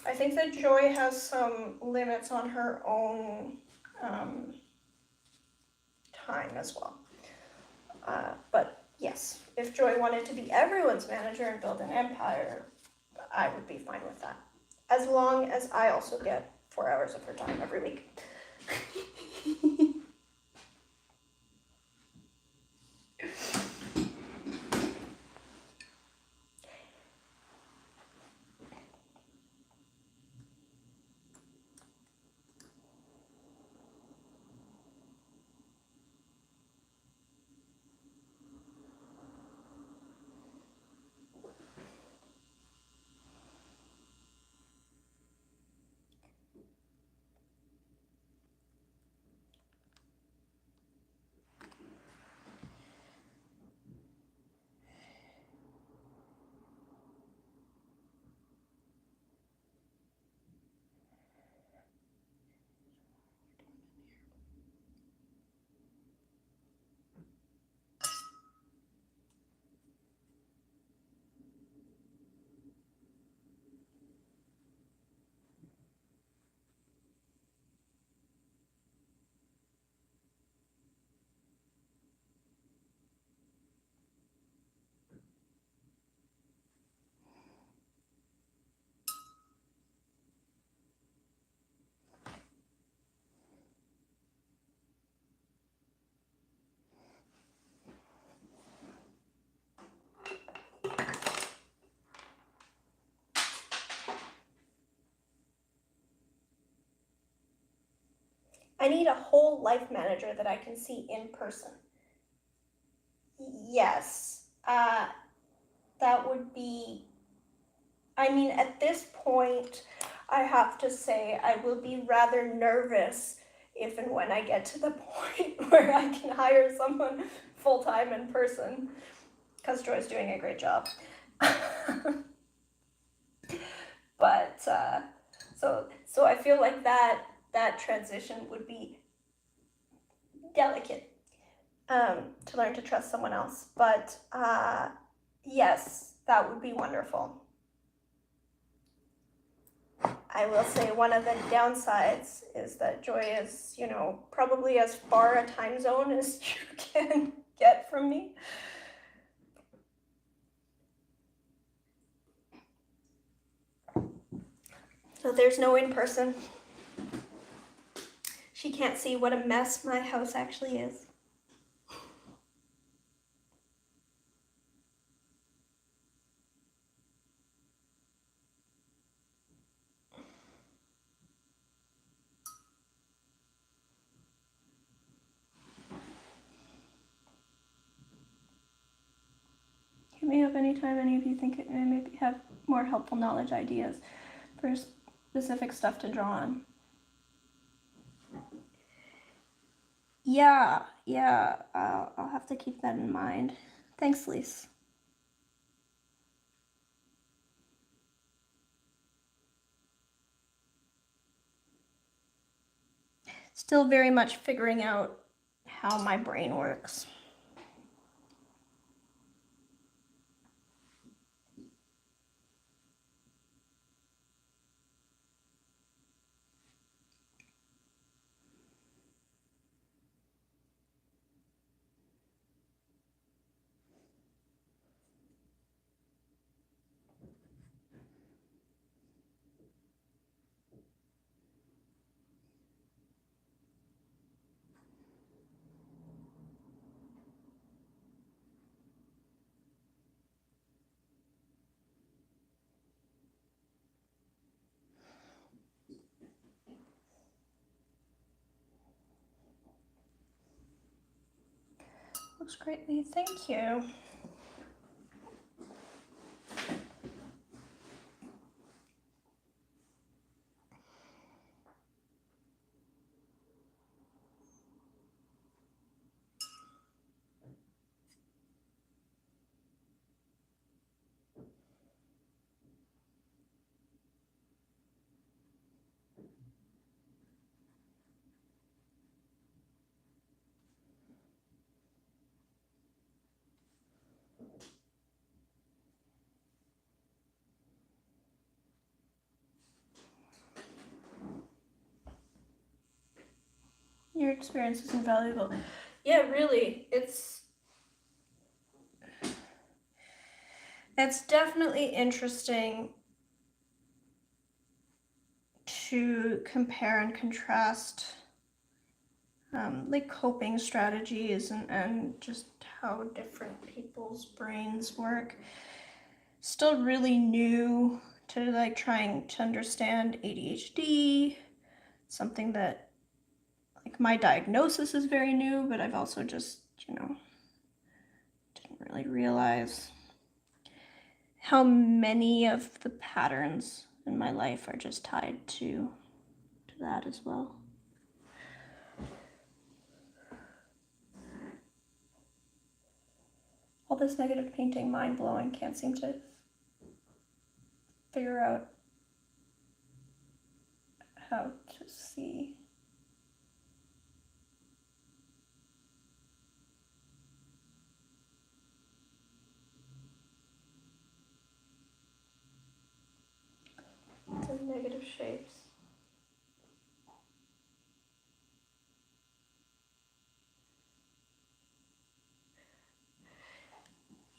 I think that Joy has some limits on her own time as well. But yes, if Joy wanted to be everyone's manager and build an empire, I would be fine with that. As long as I also get 4 hours of her time every week. I need a whole life manager that I can see in person. Yes, that would be, I mean, at this point, I have to say I will be rather nervous if and when I get to the point where I can hire someone full-time in person, because Joy's doing a great job. But, so I feel like that transition would be delicate, to learn to trust someone else. But yes, that would be wonderful. I will say one of the downsides is that Joy is, you know, probably as far a time zone as you can get from me. So there's no in person. She can't see what a mess my house actually is. Hit me up anytime any of you think it may maybe have more helpful knowledge ideas for specific stuff to draw on. Yeah, I'll have to keep that in mind. Thanks, Lise. Still very much figuring out how my brain works. Looks great, Lee. Thank you. Your experience is invaluable. Yeah, really, it's definitely interesting to compare and contrast like coping strategies and just how different people's brains work. Still really new to like trying to understand ADHD, something that like my diagnosis is very new, but I've also just, didn't really realize how many of the patterns in my life are just tied to that as well. All this negative painting, mind-blowing, can't seem to figure out how to see. The negative shapes.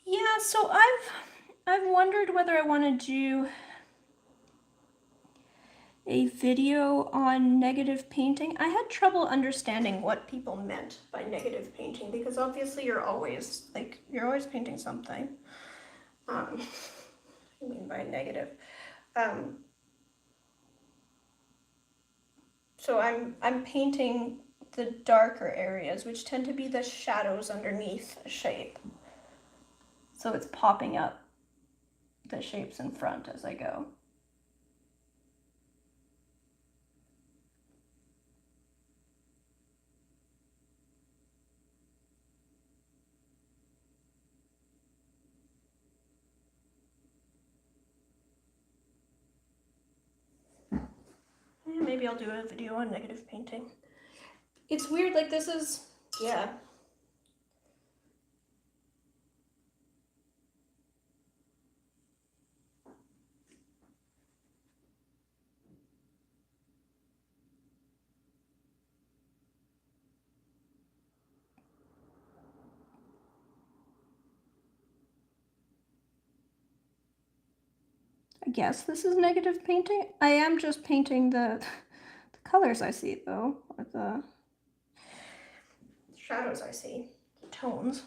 Yeah, so I've wondered whether I want to do a video on negative painting. I had trouble understanding what people meant by negative painting because obviously you're always painting something. I mean by negative. So I'm painting the darker areas, which tend to be the shadows underneath a shape. So it's popping up the shapes in front as I go. Yeah, maybe I'll do a video on negative painting. It's weird, like this is, yeah. I guess this is negative painting. I am just painting the colors I see though, or the shadows I see, the tones.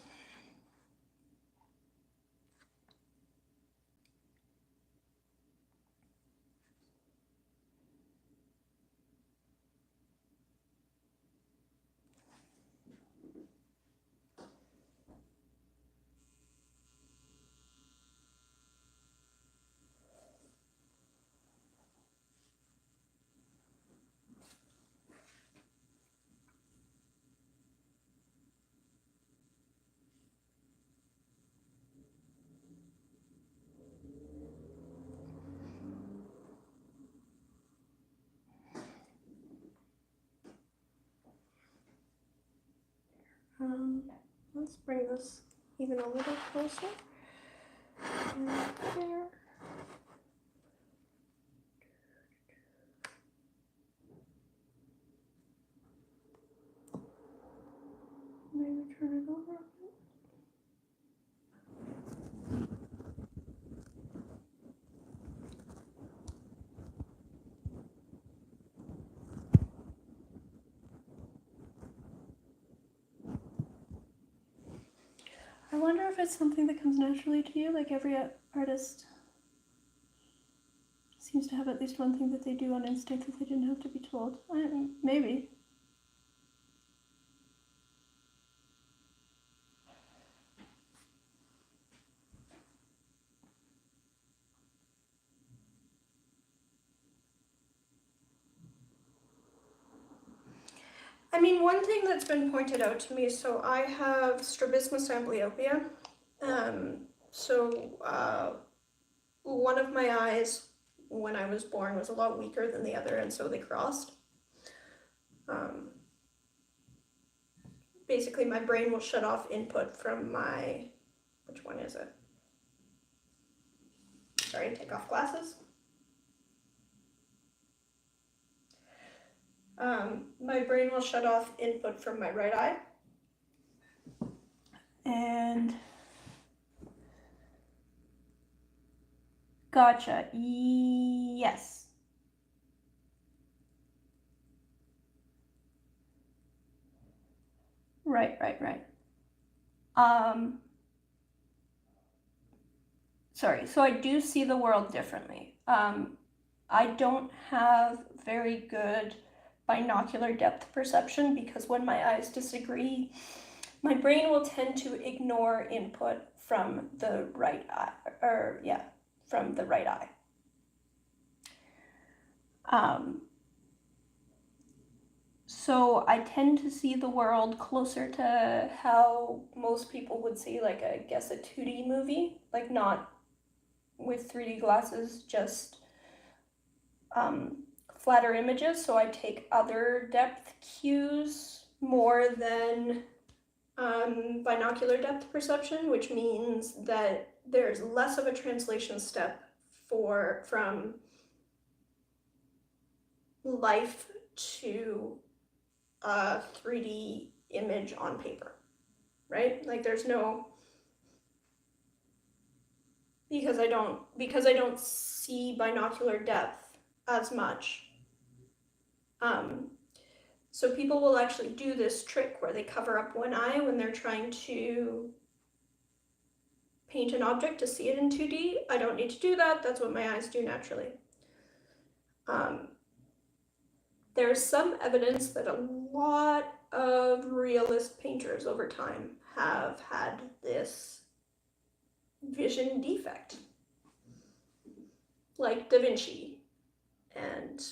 Let's bring this even a little closer. And there. Maybe turn it over a bit. I wonder if it's something that comes naturally to you, like every artist seems to have at least one thing that they do on instinct that they didn't have to be told. Maybe. I mean, one thing that's been pointed out to me, so I have strabismus amblyopia. One of my eyes when I was born was a lot weaker than the other, and so they crossed. Basically, my brain will shut off input from my, which one is it? Sorry, take off glasses. my brain will shut off input from my right eye. And gotcha. Yes. Right. Sorry, so I do see the world differently. I don't have very good binocular depth perception because when my eyes disagree, my brain will tend to ignore input from the right eye, from the right eye. So I tend to see the world closer to how most people would see, like, I guess, a 2D movie, like not with 3D glasses, just flatter images. So I take other depth cues more than binocular depth perception, which means that there's less of a translation step from life to a 3D image on paper, right? Like there's no, because I don't see binocular depth as much. So people will actually do this trick where they cover up one eye when they're trying to paint an object to see it in 2D. I don't need to do that. That's what my eyes do naturally. There's some evidence that a lot of realist painters over time have had this vision defect, like Da Vinci and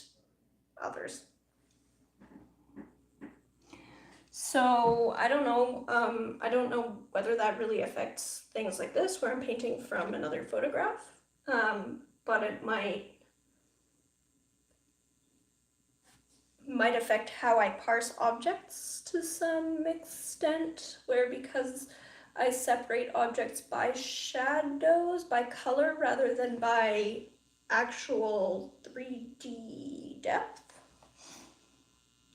others. So I don't know whether that really affects things like this where I'm painting from another photograph, but it might affect how I parse objects to some extent, where because I separate objects by shadows, by color, rather than by actual 3D depth,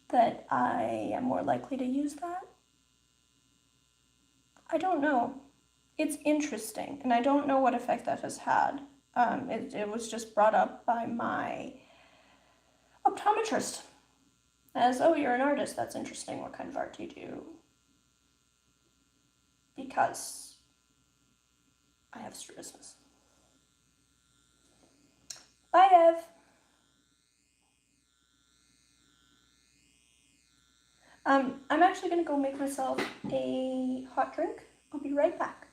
that I am more likely to use that. I don't know. It's interesting, and I don't know what effect that has had. It was just brought up by my optometrist as, oh, you're an artist, that's interesting, what kind of art do you do? Because I have strabismus. Bye, Ev. I'm actually gonna go make myself a hot drink. I'll be right back.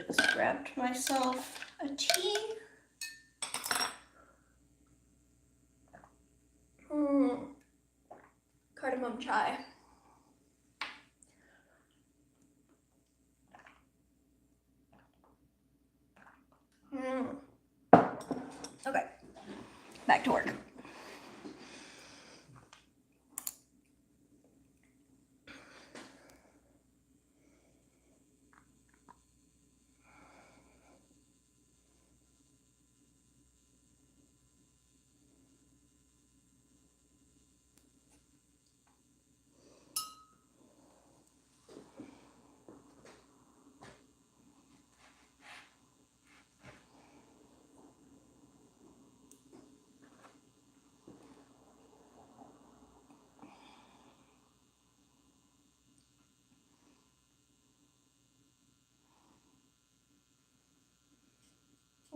is grabbed myself a tea. Cardamom chai. Okay, back to work.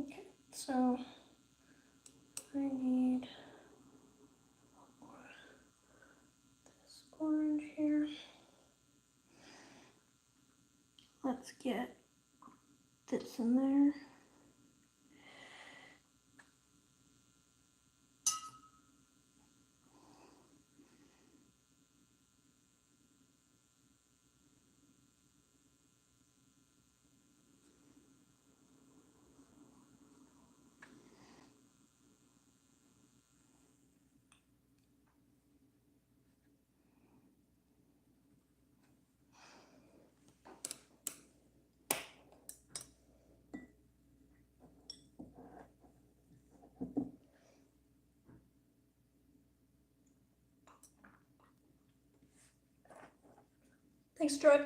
Okay, so I need this orange here. Let's get this in there. Thanks, Troy.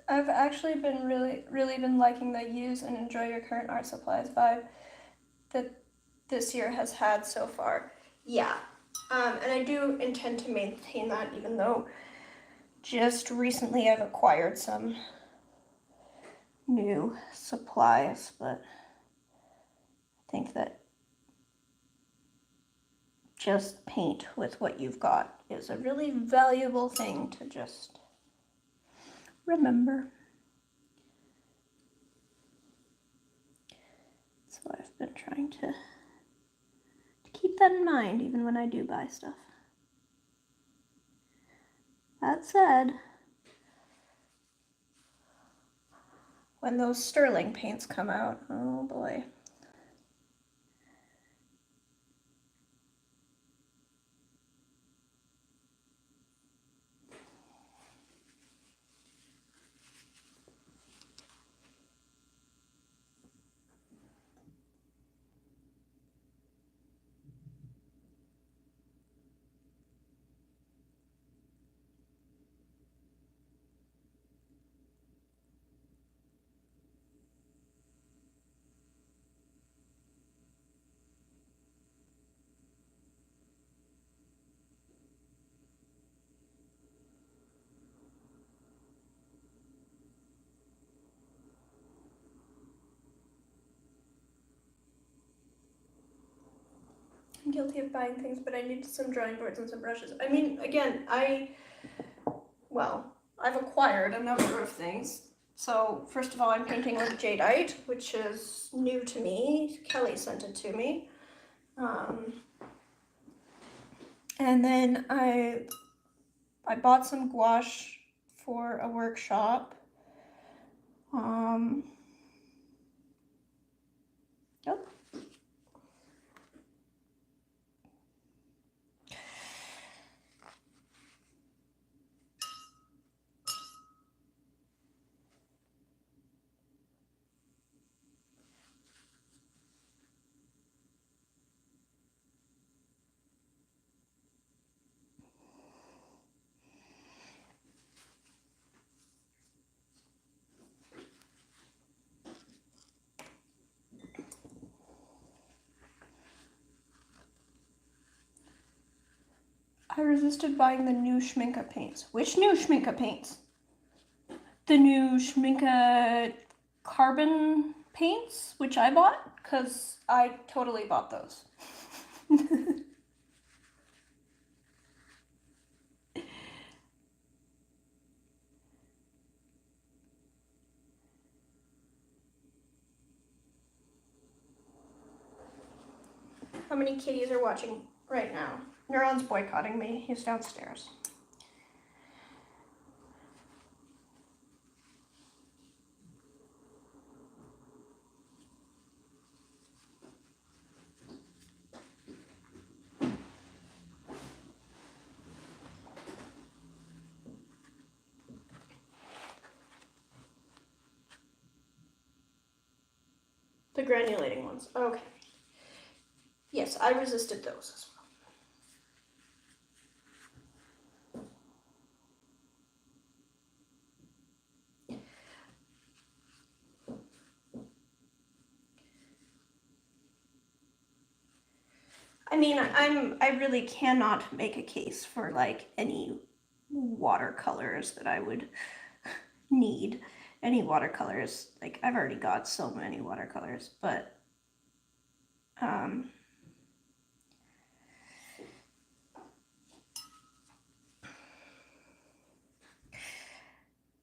I've actually been really been liking the use and enjoy your current art supplies vibe that this year has had so far. Yeah, and I do intend to maintain that, even though just recently I've acquired some new supplies, but I think that just paint with what you've got is a really valuable thing to just remember. So I've been trying to keep that in mind even when I do buy stuff. That said, when those sterling paints come out, oh boy. guilty of buying things, but I need some drawing boards and some brushes. I mean, again, I've acquired a number of things. So first of all, I'm painting with jadeite, which is new to me. Kelly sent it to me. And then I bought some gouache for a workshop. Yep. I resisted buying the new Schminke paints. Which new Schminke paints? The new Schminke carbon paints, which I bought, because I totally bought those. How many kitties are watching right now? Neuron's boycotting me. He's downstairs. The granulating ones. Okay. Yes, I resisted those as well. I mean, I really cannot make a case for like any watercolors that I would need. Any watercolors. Like, I've already got so many watercolors, but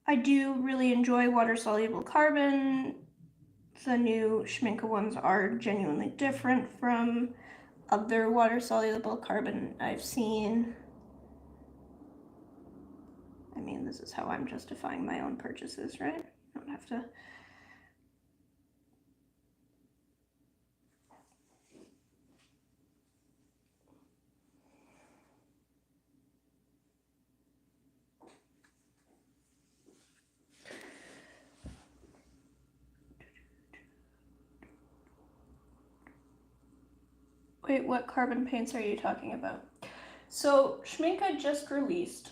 I do really enjoy water-soluble carbon. The new Schminke ones are genuinely different from other water-soluble carbon I've seen. I mean, this is how I'm justifying my own purchases, right? I don't have to... Wait, what carbon paints are you talking about? So Schminke just released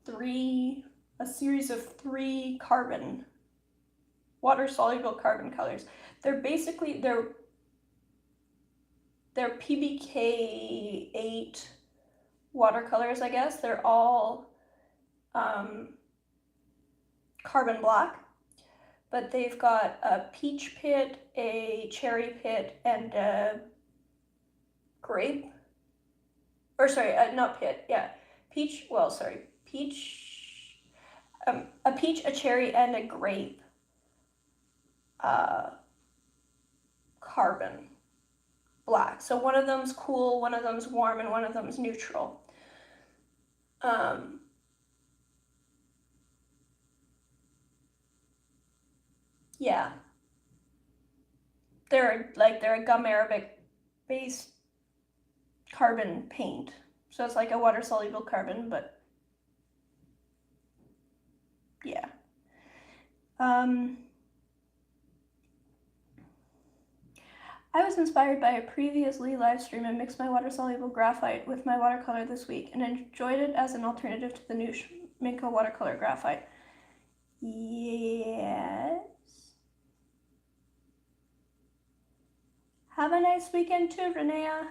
a series of 3 carbon, water-soluble carbon colors. They're basically, they're PBK 8 watercolors, I guess. They're all carbon black, but they've got a peach pit, a cherry pit, and a grape. Or sorry, not pit, yeah. Peach, well, sorry, peach, a peach, a cherry, and a grape carbon black. So one of them's cool, one of them's warm, and one of them's neutral. Yeah. They're a gum arabic based carbon paint. So it's like a water soluble carbon, but yeah. I was inspired by a previously live stream and mixed my water-soluble graphite with my watercolor this week and enjoyed it as an alternative to the new Schminke watercolor graphite. Yes. Have a nice weekend too, Renea.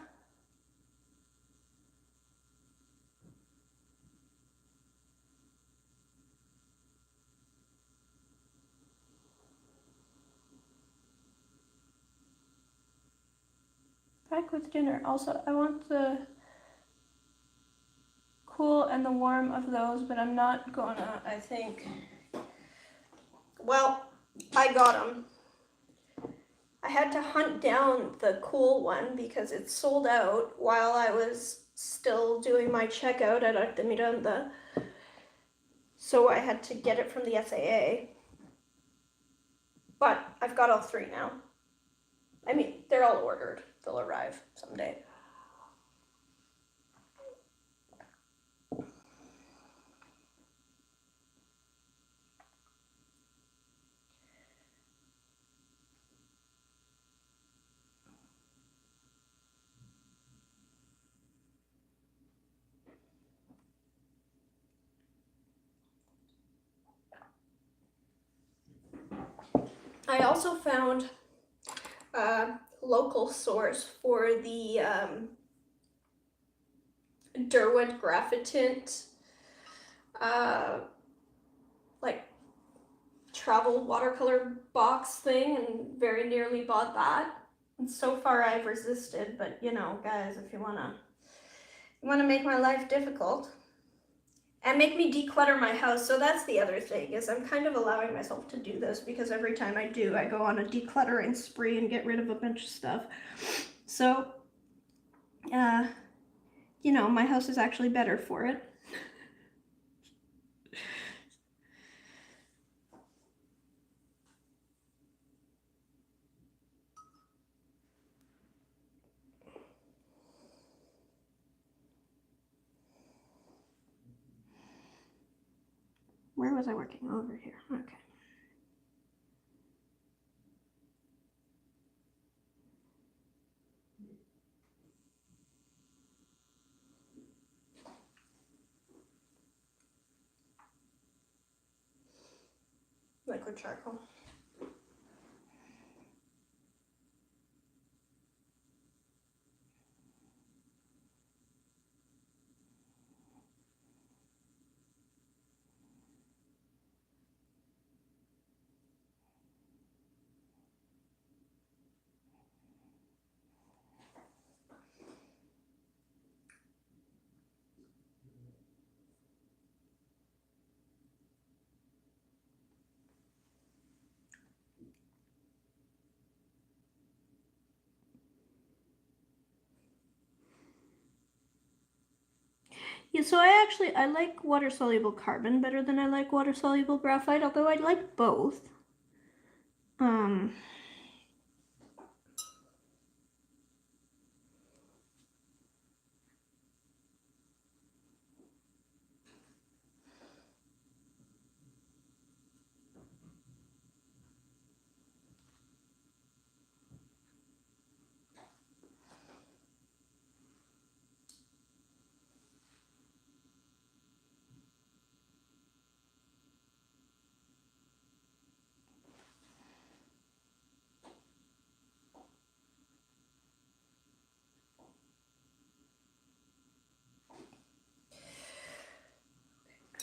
Back with dinner. Also, I want the cool and the warm of those, but I'm not gonna, I think. Well, I got them. I had to hunt down the cool one because it sold out while I was still doing my checkout at Arte Miranda. So I had to get it from the SAA. But I've got all three now. I mean, they're all ordered. They'll arrive someday. I also found a local source for the Derwent Graphitint like travel watercolor box thing, and very nearly bought that. And so far I've resisted, but you know, guys, if you wanna make my life difficult and make me declutter my house. So that's the other thing, is I'm kind of allowing myself to do this because every time I do, I go on a decluttering spree and get rid of a bunch of stuff. So, you know, my house is actually better for it. Where was I working? Over here. Okay. Liquid charcoal. Yeah, so I like water-soluble carbon better than I like water-soluble graphite, although I like both.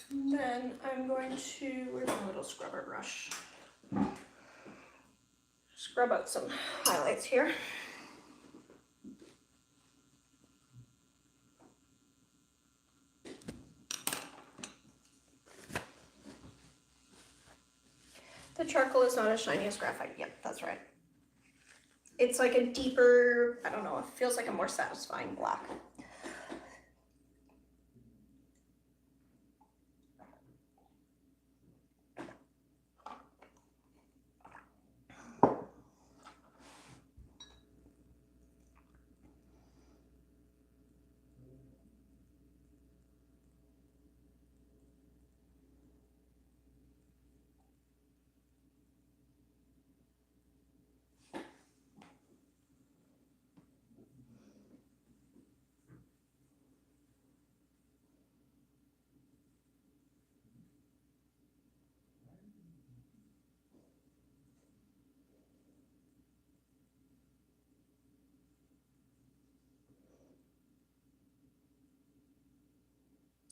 Then I'm going to, where's my little scrubber brush? Scrub out some highlights here. The charcoal is not as shiny as graphite. Yep, that's right. It's like a deeper, I don't know, it feels like a more satisfying black.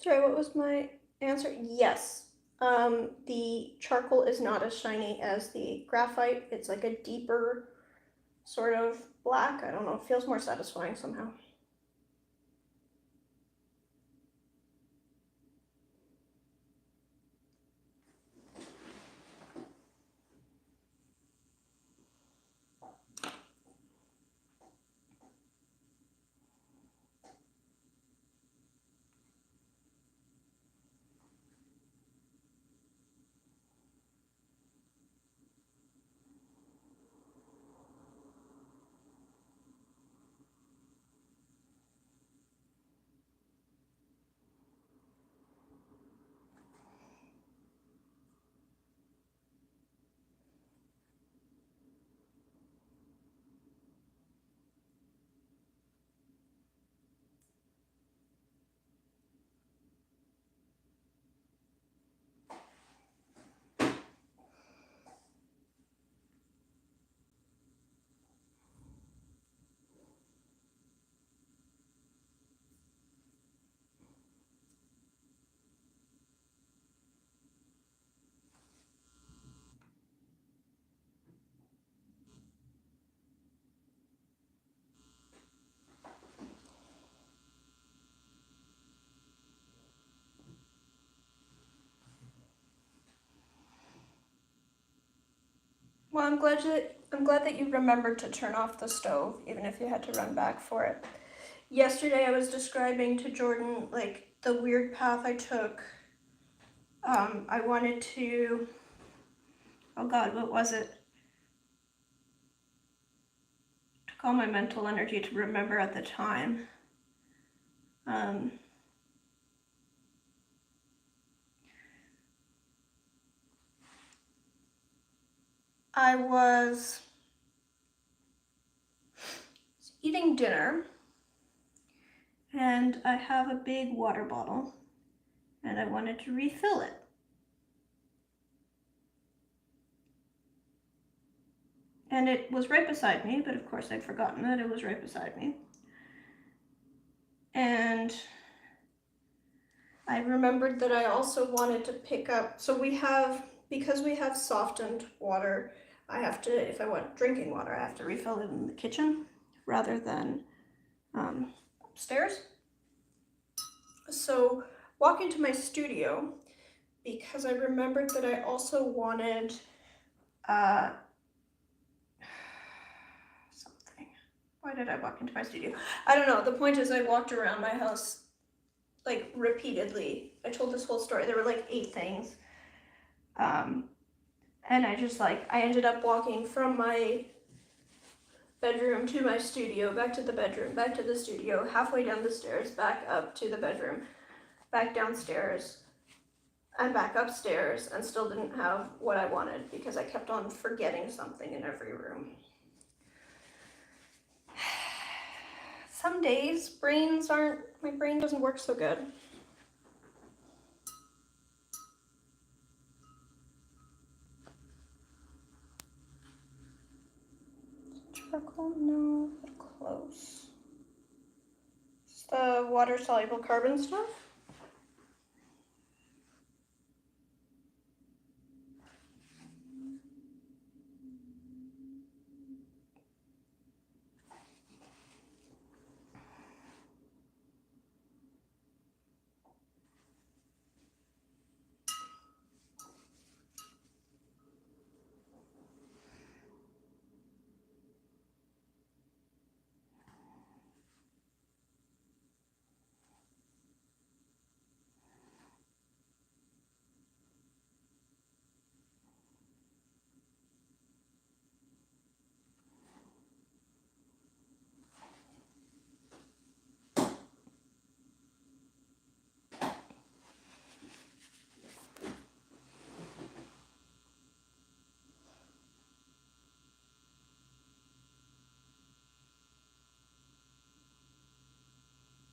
Sorry, what was my answer? Yes. The charcoal is not as shiny as the graphite. It's like a deeper sort of black. I don't know, it feels more satisfying somehow. Well, I'm glad that you remembered to turn off the stove, even if you had to run back for it. Yesterday I was describing to Jordan like the weird path I took. I wanted to, oh God, what was it? Took all my mental energy to remember at the time. I was eating dinner and I have a big water bottle and I wanted to refill it. And it was right beside me, but of course I'd forgotten that it was right beside me. And I remembered that I also wanted to pick up, so because we have softened water, I have to, if I want drinking water, I have to refill it in the kitchen rather than upstairs. So walk into my studio because I remembered that I also wanted something. Why did I walk into my studio? I don't know. The point is I walked around my house like repeatedly. I told this whole story. There were like 8 things. And I ended up walking from my bedroom to my studio, back to the bedroom, back to the studio, halfway down the stairs, back up to the bedroom, back downstairs, and back upstairs, and still didn't have what I wanted because I kept on forgetting something in every room. Some days my brain doesn't work so good. Charcoal? No, but close. It's the water-soluble carbon stuff.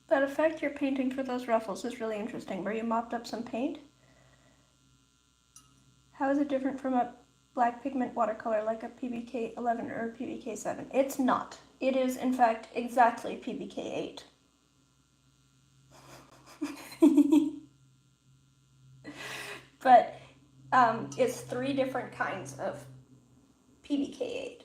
That effect you're painting for those ruffles is really interesting, where you mopped up some paint. How is it different from a black pigment watercolor like a PBK 11 or PBK 7? It's not. It is, in fact, exactly PBK 8. But it's 3 different kinds of PBK 8.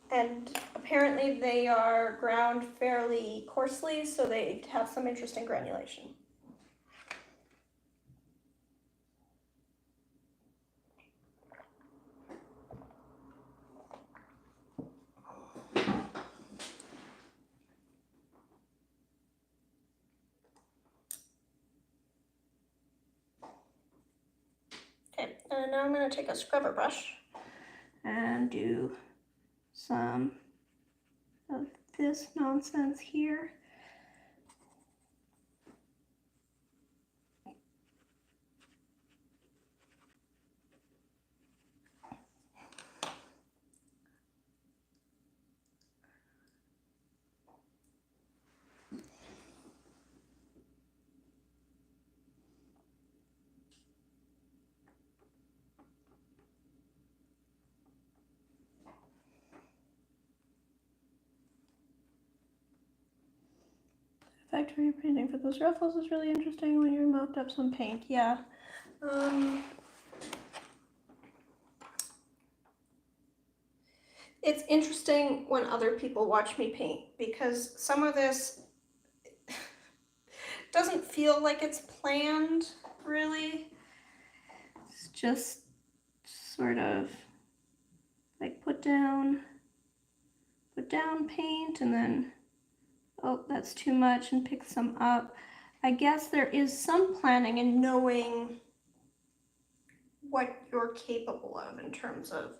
And apparently they are ground fairly coarsely, so they have some interesting granulation. Okay, and now I'm going to take a scrubber brush and do some of this nonsense here. Factory painting for those ruffles is really interesting when you mopped up some paint. Yeah. It's interesting when other people watch me paint because some of this doesn't feel like it's planned, really. It's just sort of like put down paint and then, oh, that's too much, and pick some up. I guess there is some planning in knowing what you're capable of in terms of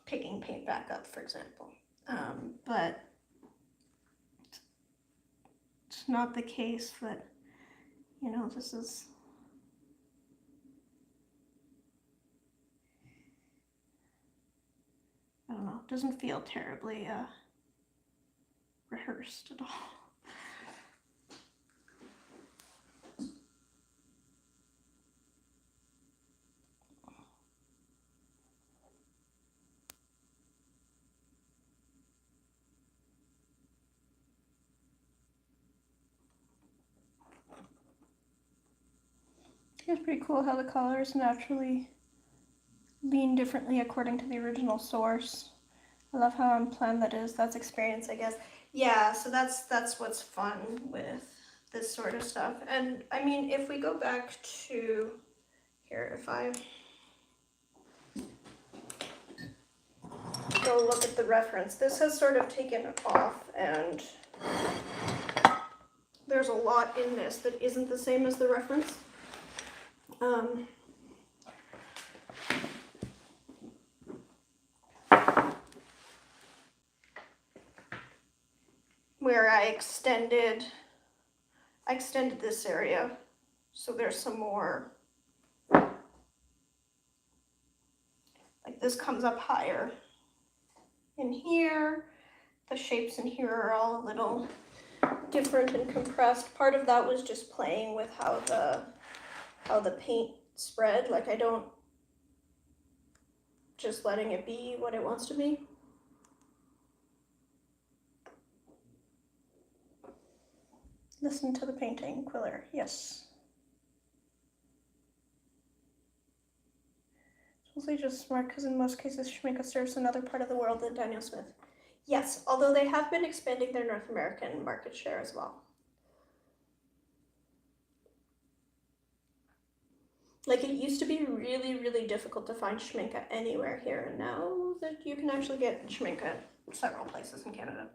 picking paint back up, for example. But it's not the case that, you know, this is, I don't know, it doesn't feel terribly rehearsed at all. It's pretty cool how the colors naturally lean differently according to the original source. I love how unplanned that is. That's experience, I guess. Yeah, so that's what's fun with this sort of stuff. And I mean, if we go back to here, if I go look at the reference, this has sort of taken off, and there's a lot in this that isn't the same as the reference. Where I extended this area, so there's some more, like this comes up higher in here. The shapes in here are all a little different and compressed. Part of that was just playing with how the paint spread. Like, I don't just letting it be what it wants to be. Listen to the painting, Quiller. Yes. It's mostly just smart because in most cases Schminke serves another part of the world than Daniel Smith. Yes, although they have been expanding their North American market share as well. Like, it used to be really, really difficult to find Schminke anywhere here, and now that you can actually get Schminke several places in Canada.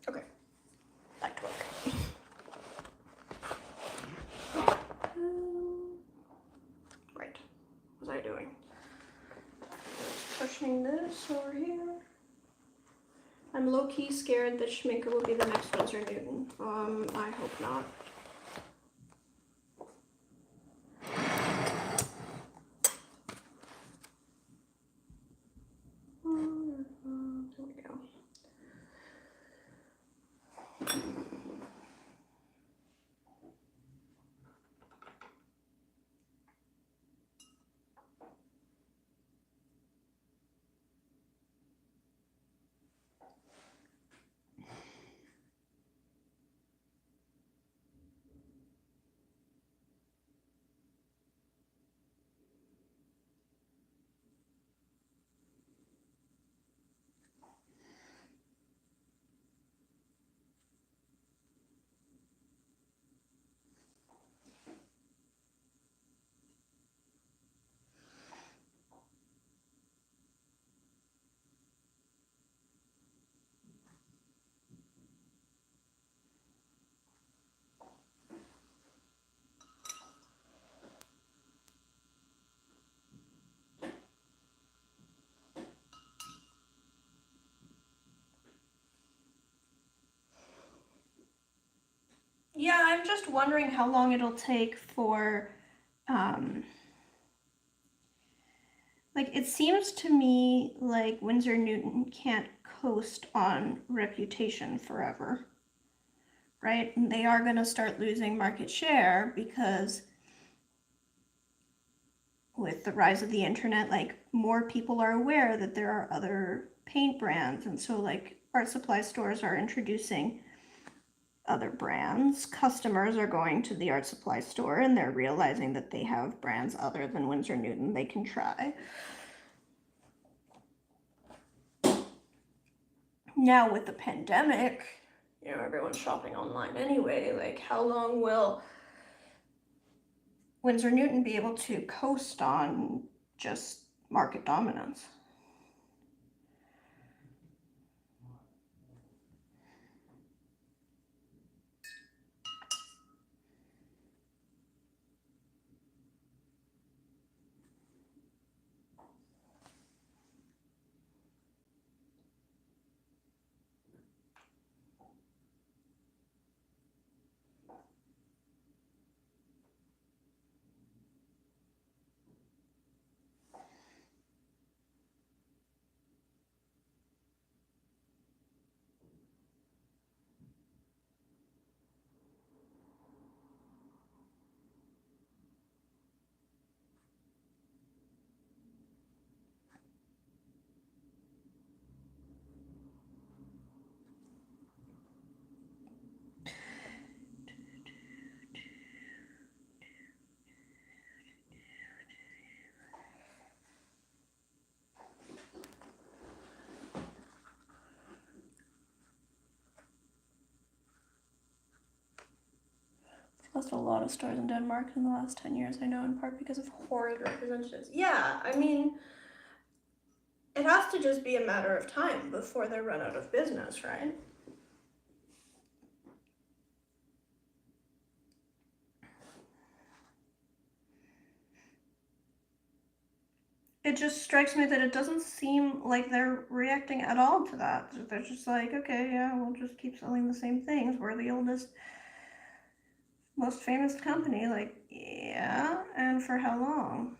Okay, back to work. Right, what was I doing? Pushing this over here. I'm low-key scared that Schminke will be the next Winsor Newton. I hope not. There we go. Yeah, I'm just wondering how long it'll take for, like, it seems to me like Winsor Newton can't coast on reputation forever, right? And they are going to start losing market share because with the rise of the internet, like, more people are aware that there are other paint brands. And so, like, art supply stores are introducing other brands. Customers are going to the art supply store and they're realizing that they have brands other than Winsor Newton they can try. Now with the pandemic, you know, everyone's shopping online anyway. Like, how long will Winsor Newton be able to coast on just market dominance? Lost a lot of stores in Denmark in the last 10 years, I know, in part because of horrid representatives. Yeah, I mean, it has to just be a matter of time before they run out of business, right? It just strikes me that it doesn't seem like they're reacting at all to that. They're just like, okay, yeah, we'll just keep selling the same things. We're the oldest, most famous company. Like, yeah, and for how long?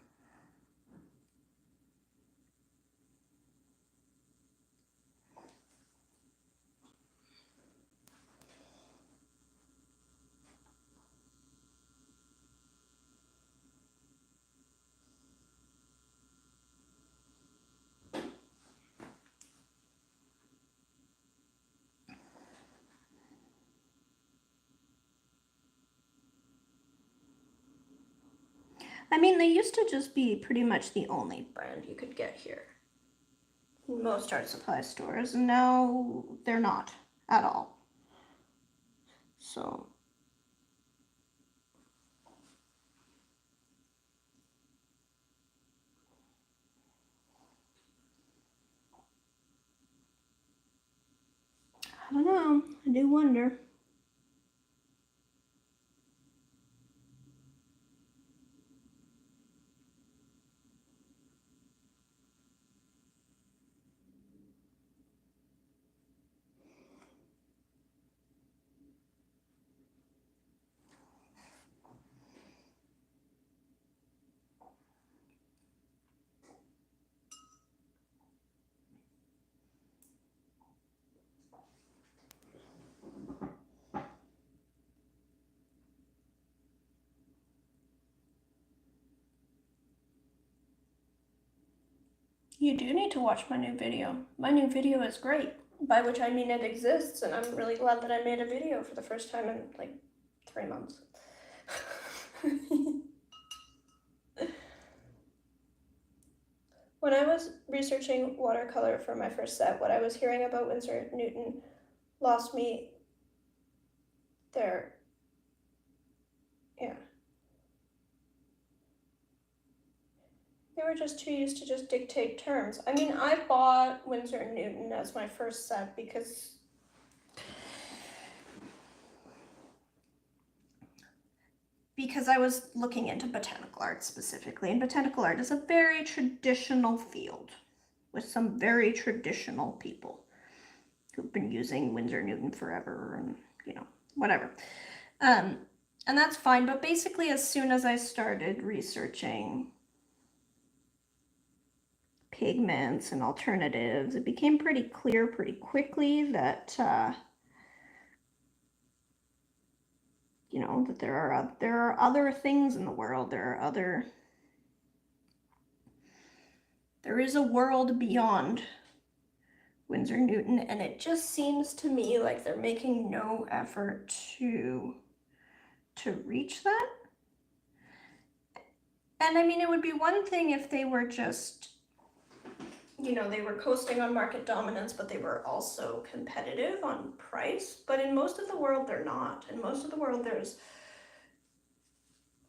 I mean, they used to just be pretty much the only brand you could get here in most art supply stores, and now they're not at all. So, I don't know. I do wonder. You do need to watch my new video. My new video is great, by which I mean it exists, and I'm really glad that I made a video for the first time in like 3 months. When I was researching watercolor for my first set, what I was hearing about Winsor Newton lost me there. Yeah. They were just too used to just dictate terms. I mean, I bought Winsor Newton as my first set because I was looking into botanical art specifically, and botanical art is a very traditional field with some very traditional people who've been using Winsor Newton forever and, you know, whatever. And that's fine, but basically as soon as I started researching pigments and alternatives, it became pretty clear pretty quickly that you know, that there are other things in the world. There is a world beyond Winsor Newton, and it just seems to me like they're making no effort to reach that. And I mean, it would be one thing if they were just, you know, they were coasting on market dominance, but they were also competitive on price. But in most of the world, they're not. In most of the world, there's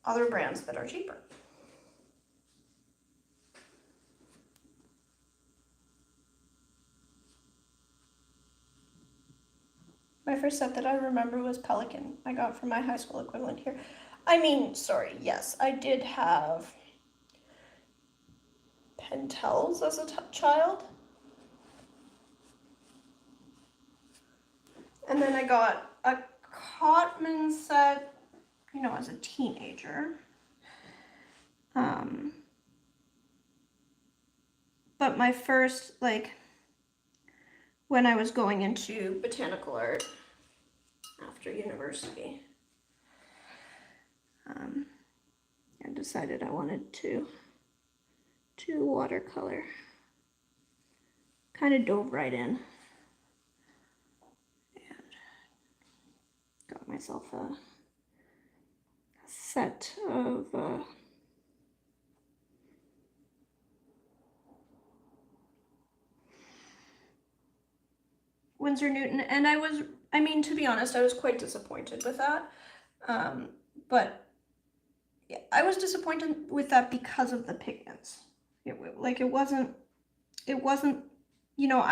other brands that are cheaper. My first set that I remember was Pelican. I got from my high school equivalent here. I mean, sorry, yes, I did have Pentels as a child. And then I got a Cotman set, you know, as a teenager. But my first, like, when I was going into botanical art after university, I decided I wanted to watercolor. Kind of dove right in and got myself a set of Winsor Newton, and I mean, to be honest, I was quite disappointed with that. But yeah, I was disappointed with that because of the pigments. It wasn't, you know,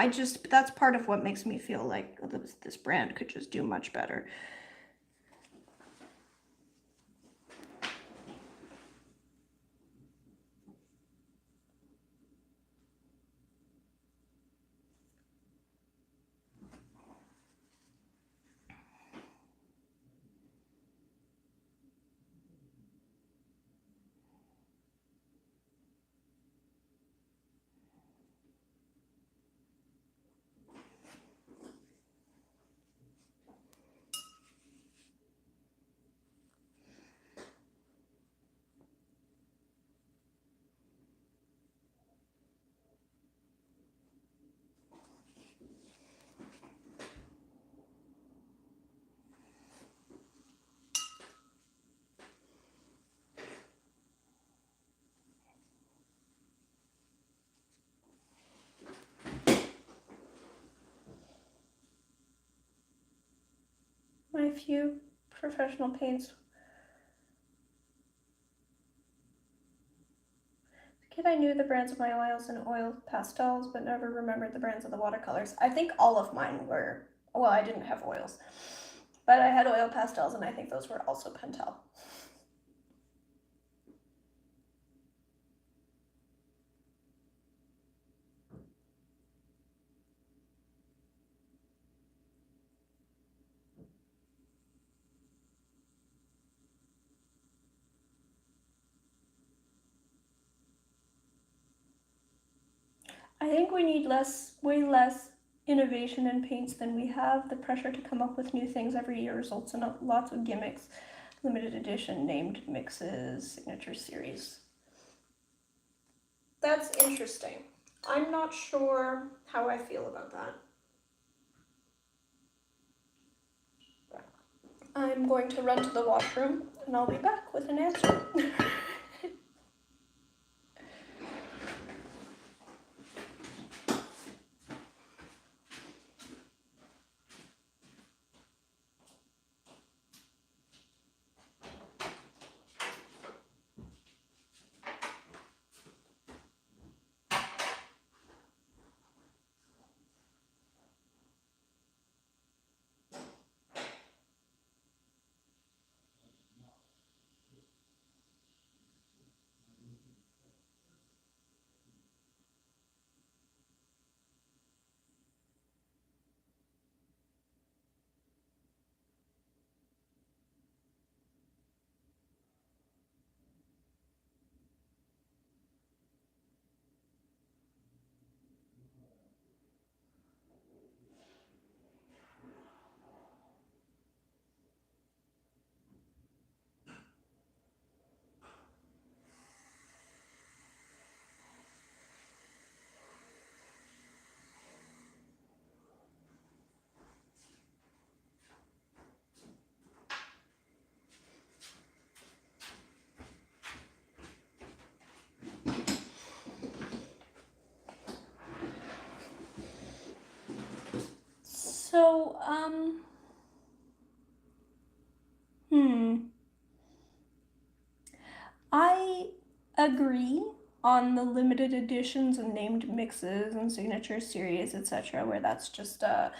that's part of what makes me feel like this brand could just do much better. My few professional paints. As a kid, I knew the brands of my oils and oil pastels, but never remembered the brands of the watercolors. I think all of mine were, well, I didn't have oils, but I had oil pastels, and I think those were also Pentel. I think we need way less innovation in paints than we have. The pressure to come up with new things every year results in lots of gimmicks, limited edition, named mixes, signature series. That's interesting. I'm not sure how I feel about that. I'm going to run to the washroom and I'll be back with an answer. So, I agree on the limited editions and named mixes and signature series, etc., where that's just a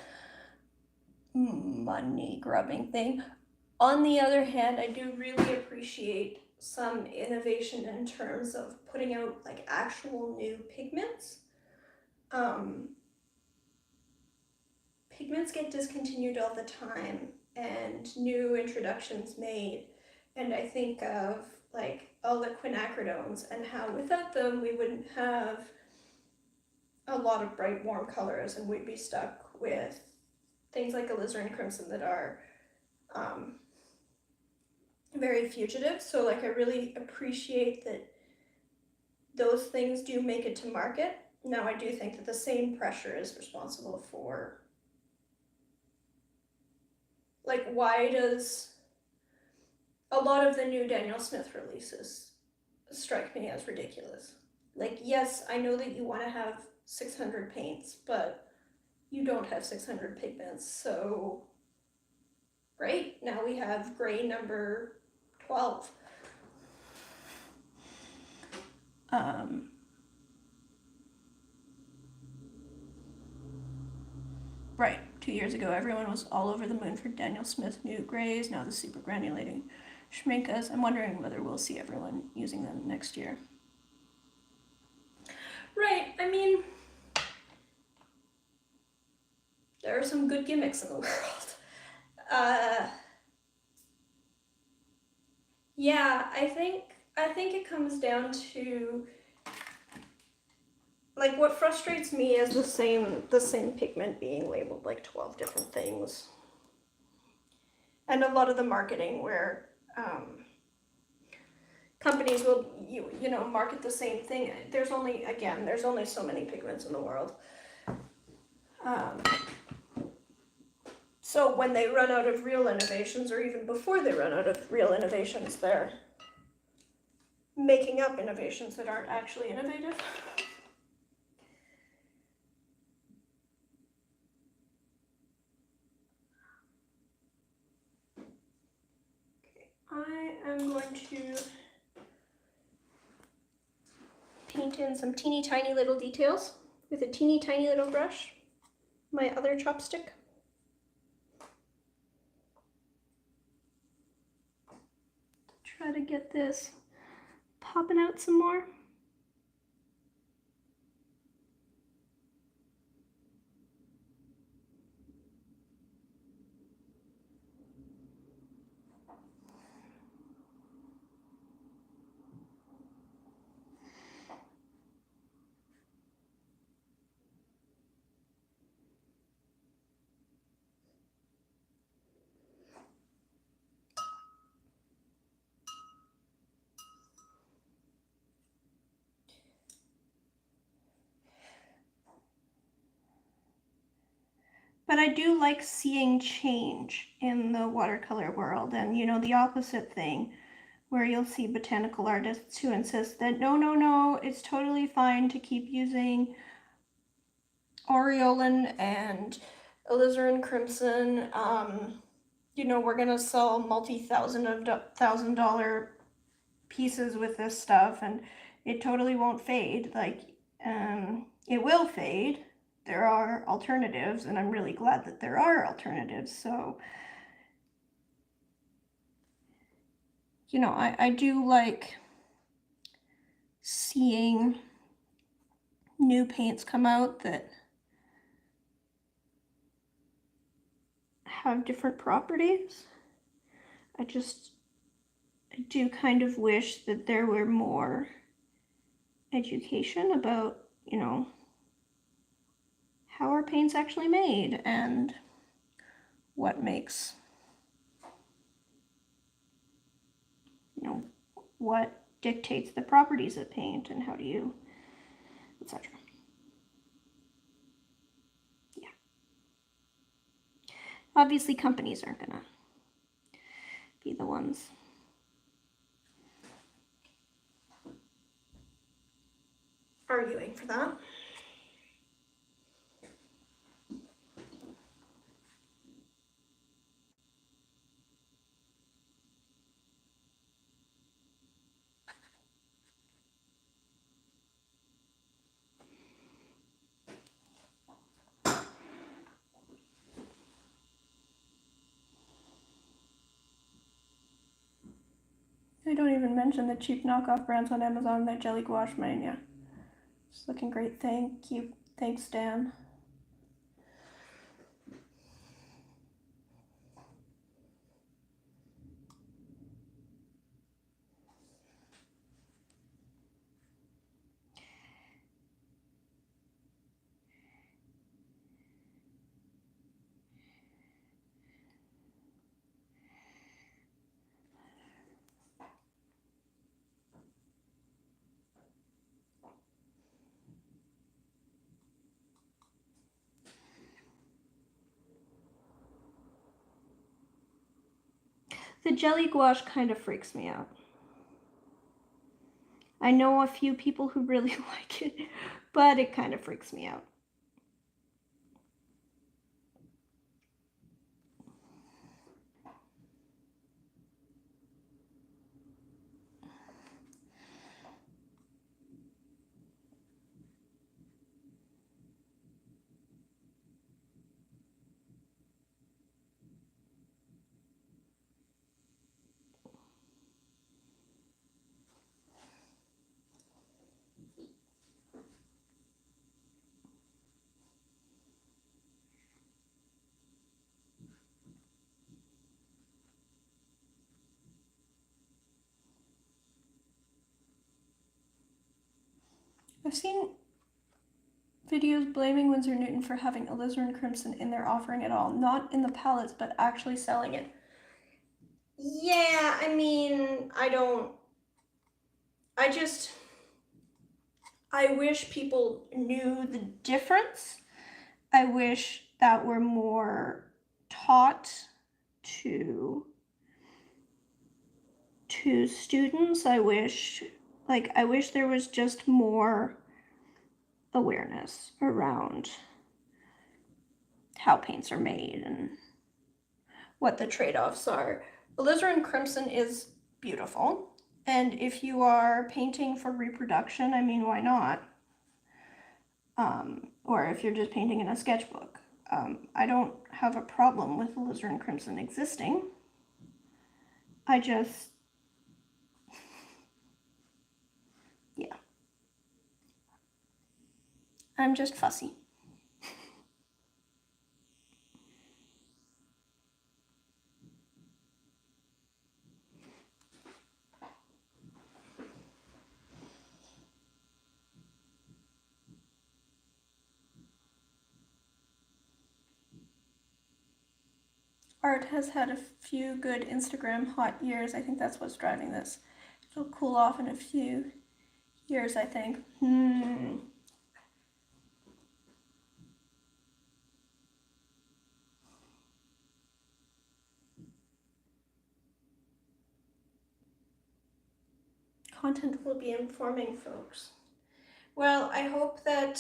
money grubbing thing. On the other hand, I do really appreciate some innovation in terms of putting out like actual new pigments. Pigments get discontinued all the time and new introductions made, and I think of like all the quinacridones and how without them we wouldn't have a lot of bright warm colors and we'd be stuck with things like alizarin crimson that are very fugitive. So like I really appreciate that those things do make it to market. Now I do think that the same pressure is responsible for, like, why does a lot of the new Daniel Smith releases strike me as ridiculous? Like, yes, I know that you want to have 600 paints, but you don't have 600 pigments, so right now we have gray number 12. Right, 2 years ago everyone was all over the moon for Daniel Smith new grays, now the super granulating Schminkas. I'm wondering whether we'll see everyone using them next year. Right, I mean, there are some good gimmicks in the world. Yeah, I think it comes down to, like, what frustrates me is the same pigment being labeled like 12 different things. And a lot of the marketing where companies will you know market the same thing. There's only so many pigments in the world. So when they run out of real innovations, or even before they run out of real innovations, they're making up innovations that aren't actually innovative. I am going to paint in some teeny tiny little details with a teeny tiny little brush, my other chopstick. Try to get this popping out some more. But I do like seeing change in the watercolor world, and you know, the opposite thing, where you'll see botanical artists who insist that no, it's totally fine to keep using aureolin and alizarin crimson. You know, we're gonna sell $multi-thousand pieces with this stuff, and it totally won't fade. Like, it will fade. There are alternatives, and I'm really glad that there are alternatives. So, you know, I do like seeing new paints come out that have different properties. I do kind of wish that there were more education about, you know, how are paints actually made and what makes, you know, what dictates the properties of paint and how do you, etc. Yeah. Obviously, companies aren't gonna be the ones arguing for that. I don't even mention the cheap knockoff brands on Amazon. That jelly gouache mine, yeah. It's looking great. Thank you. Thanks, Dan. The jelly gouache kind of freaks me out. I know a few people who really like it, but it kind of freaks me out. I've seen videos blaming Winsor Newton for having alizarin crimson in their offering at all. Not in the palettes, but actually selling it. Yeah, I mean, I wish people knew the difference. I wish that were more taught to students. I wish there was just more awareness around how paints are made and what the trade-offs are. Alizarin crimson is beautiful, and if you are painting for reproduction, I mean, why not? Or if you're just painting in a sketchbook. I don't have a problem with alizarin crimson existing. I just, yeah. I'm just fussy. Art has had a few good Instagram hot years. I think that's what's driving this. It'll cool off in a few years, I think. Content will be informing folks. Well, I hope that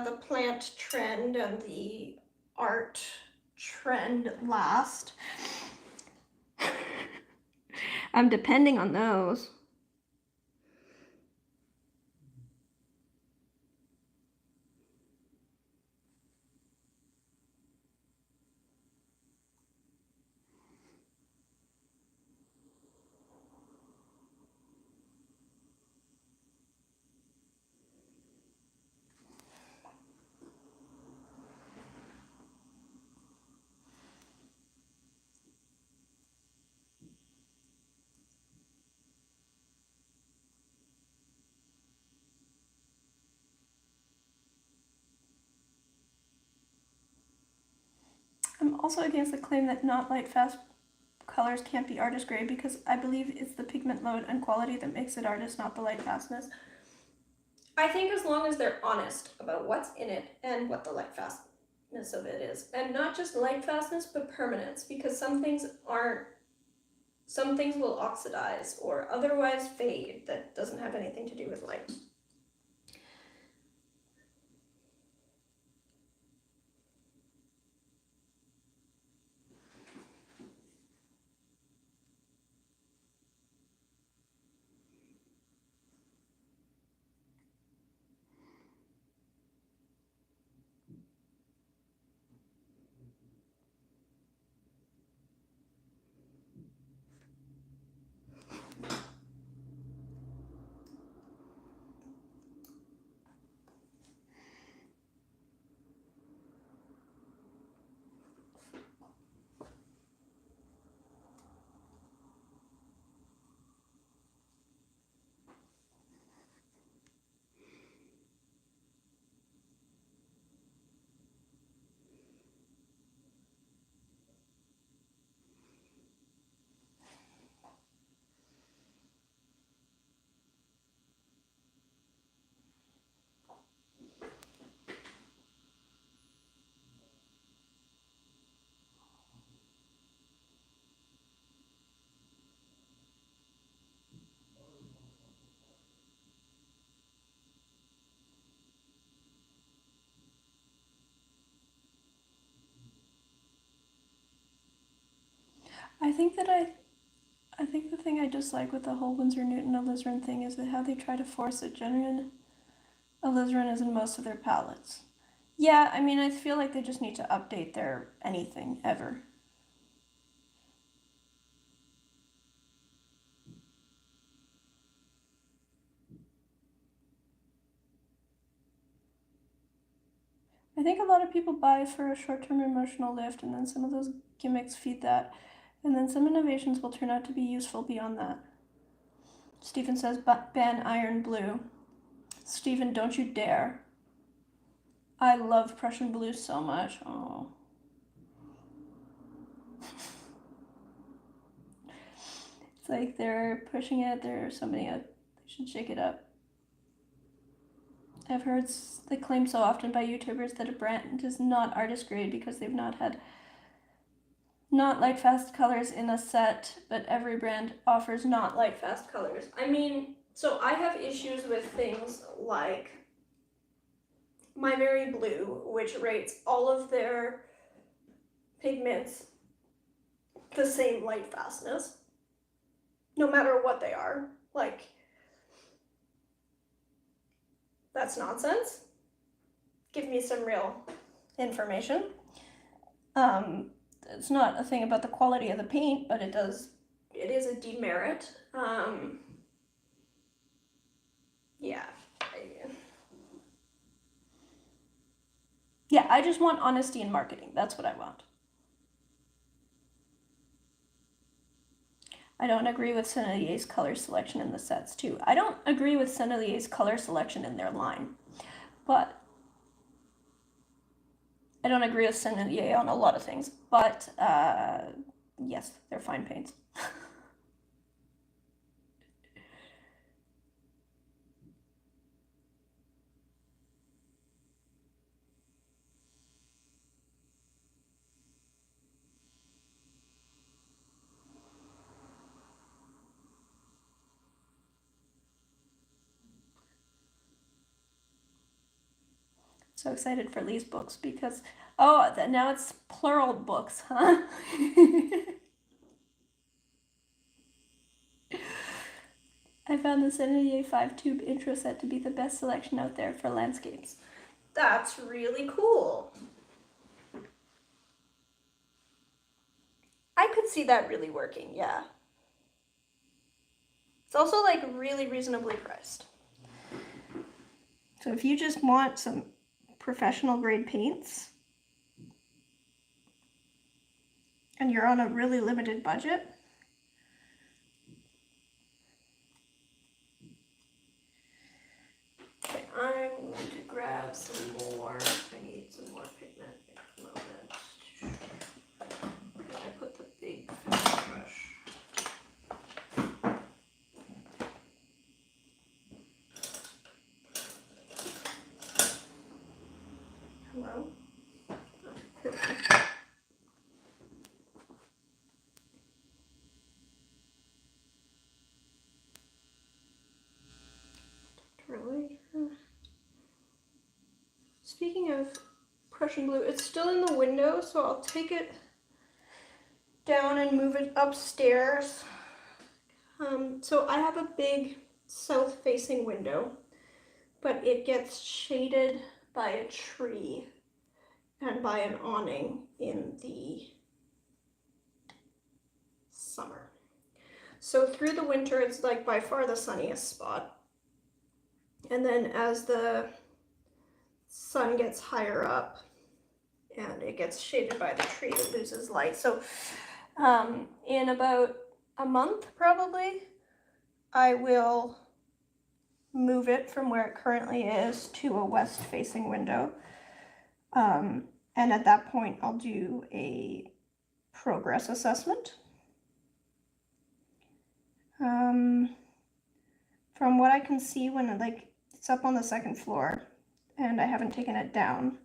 the plant trend and the art trend last. I'm depending on those. I'm also against the claim that not light fast colors can't be artist grade, because I believe it's the pigment load and quality that makes it artist, not the light fastness. I think as long as they're honest about what's in it and what the light fastness of it is, and not just light fastness but permanence, because some things will oxidize or otherwise fade that doesn't have anything to do with light. I think the thing I dislike with the whole Winsor Newton alizarin thing is that how they try to force a genuine alizarin is in most of their palettes. Yeah, I mean, I feel like they just need to update their anything ever. I think a lot of people buy for a short-term emotional lift, and then some of those gimmicks feed that, and then some innovations will turn out to be useful beyond that. Stephen says, ban iron blue. Stephen, don't you dare. I love Prussian blue so much. Oh. It's like they're pushing it. There's somebody they should shake it up. I've heard the claim so often by YouTubers that a brand is not artist grade because they've not had not light fast colors in a set, but every brand offers not light fast colors. I mean, so I have issues with things like My Very Blue, which rates all of their pigments the same light fastness, no matter what they are. Like, that's nonsense. Give me some real information. It's not a thing about the quality of the paint, but it is a demerit. Yeah. Yeah, I just want honesty in marketing. That's what I want. I don't agree with Sennelier's color selection in the sets, too. I don't agree with Sennelier's color selection in their line, but I don't agree with Sennelier on a lot of things, but yes, they're fine paints. So excited for Lee's books because, oh, now it's plural books, huh? I found the Sennelier 5-tube intro set to be the best selection out there for landscapes. That's really cool. I could see that really working, yeah. It's also like really reasonably priced. So if you just want some professional grade paints and you're on a really limited budget, okay, I'm going to grab some more. I need some more pigment at the moment. I put the big brush. Hello? Really? Speaking of Prussian blue, it's still in the window, so I'll take it down and move it upstairs. So I have a big south-facing window, but it gets shaded by a tree and by an awning in the summer. So through the winter, it's like by far the sunniest spot. And then as the sun gets higher up and it gets shaded by the tree, it loses light. So in about a month, probably, I will move it from where it currently is to a west-facing window. And at that point, I'll do a progress assessment. From what I can see, when it's up on the second floor, and I haven't taken it down,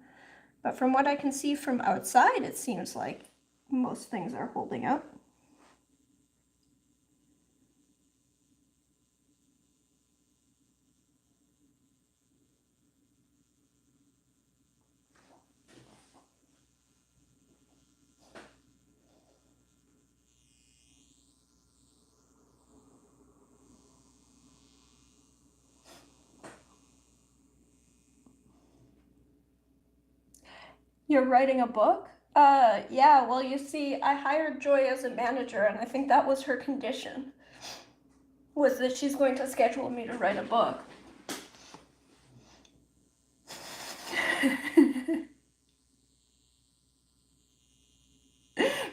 but from what I can see from outside, it seems like most things are holding up. You're writing a book? Yeah, well, you see, I hired Joy as a manager, and I think that was her condition, was that she's going to schedule me to write a book.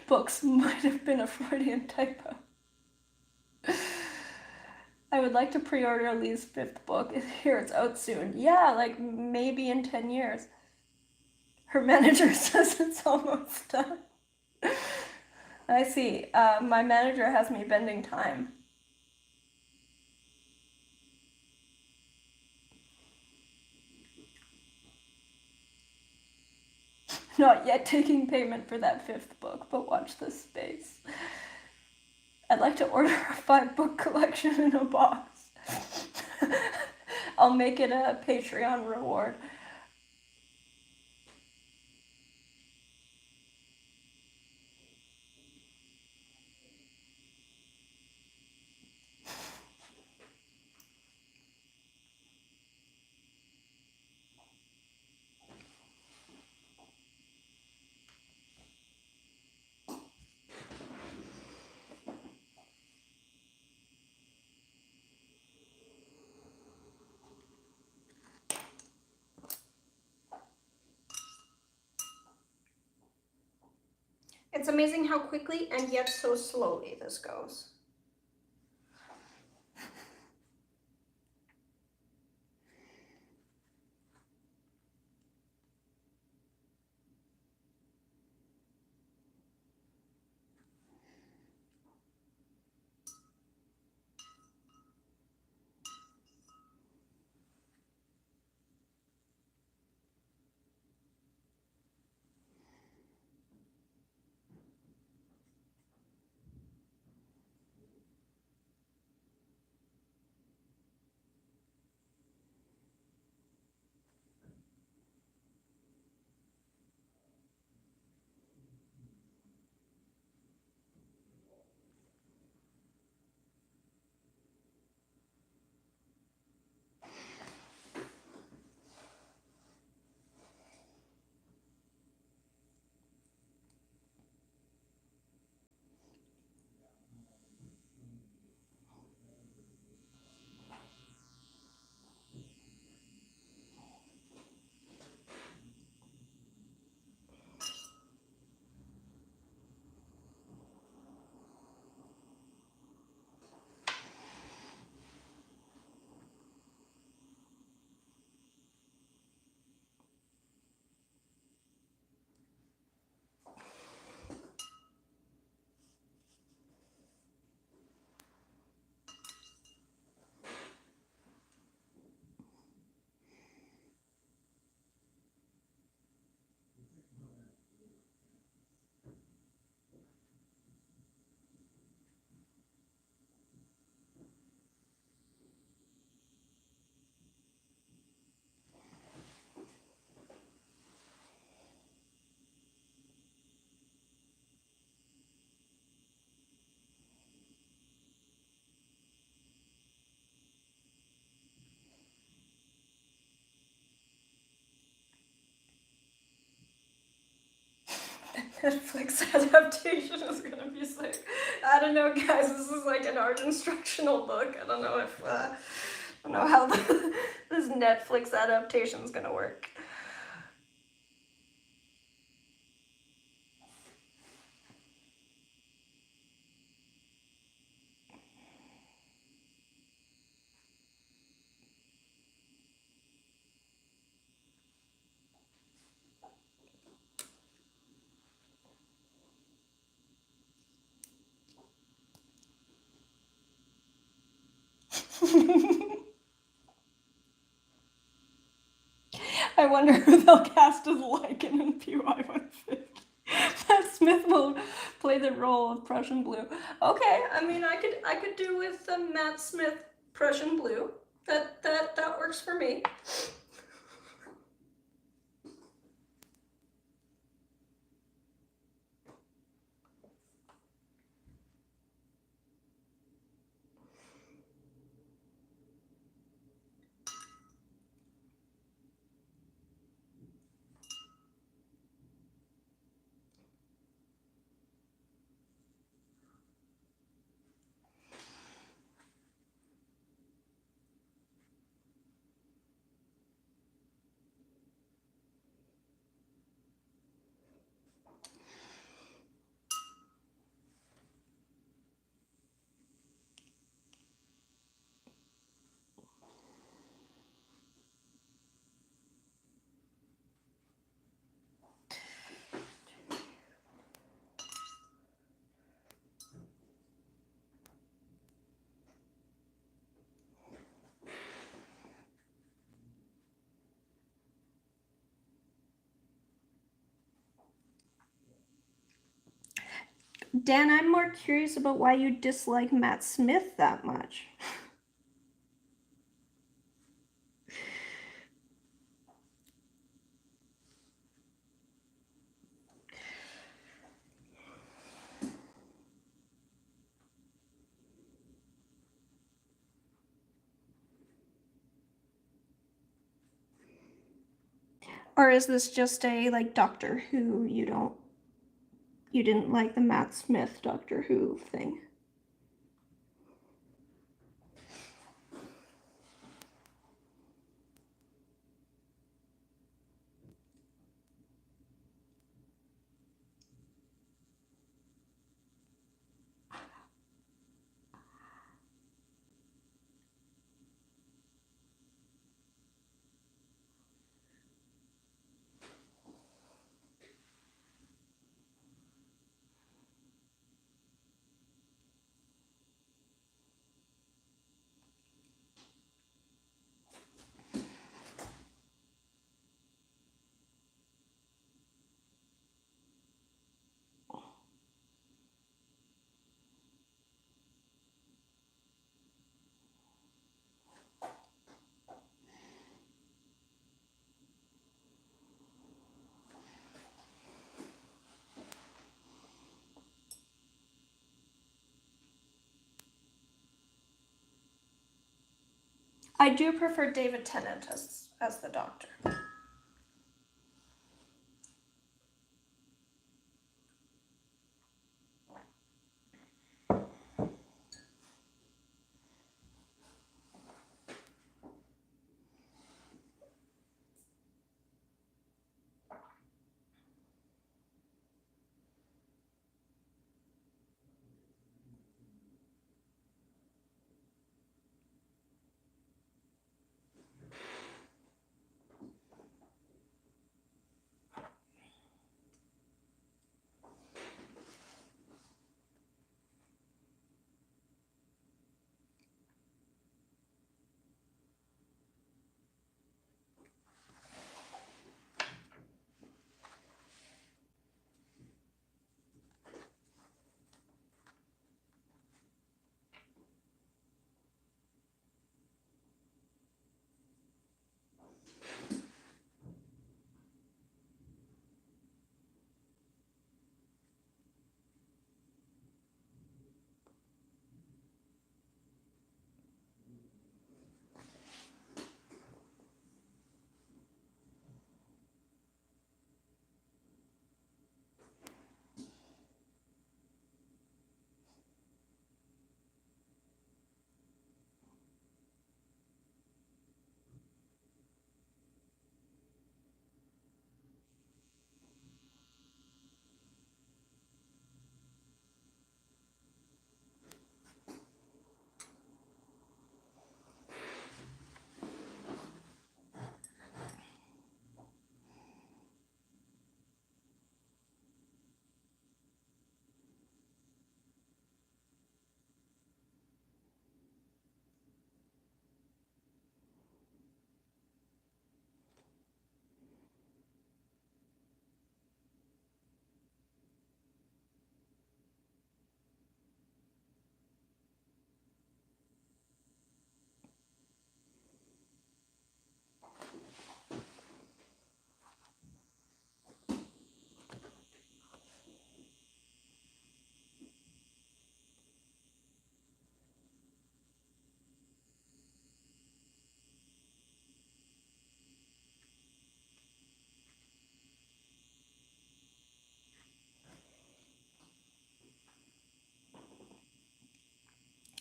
Books might have been a Freudian typo. I would like to pre-order Lee's 5th book. Here, it's out soon. Yeah, like maybe in 10 years. Her manager says it's almost done. I see. My manager has me bending time. Not yet taking payment for that 5th book, but watch this space. I'd like to order a 5-book collection in a box. I'll make it a Patreon reward. It's amazing how quickly and yet so slowly this goes. Netflix adaptation is gonna be sick. I don't know, guys. This is like an art instructional book. I don't know if I don't know how this Netflix adaptation is gonna work. I wonder who they'll cast as Lichen in PY 150. Matt Smith will play the role of Prussian Blue. Okay, I mean, I could do with Matt Smith Prussian Blue. That works for me. Dan, I'm more curious about why you dislike Matt Smith that much. Or is this just a, like, Doctor Who, you didn't like the Matt Smith Doctor Who thing? I do prefer David Tennant as the Doctor.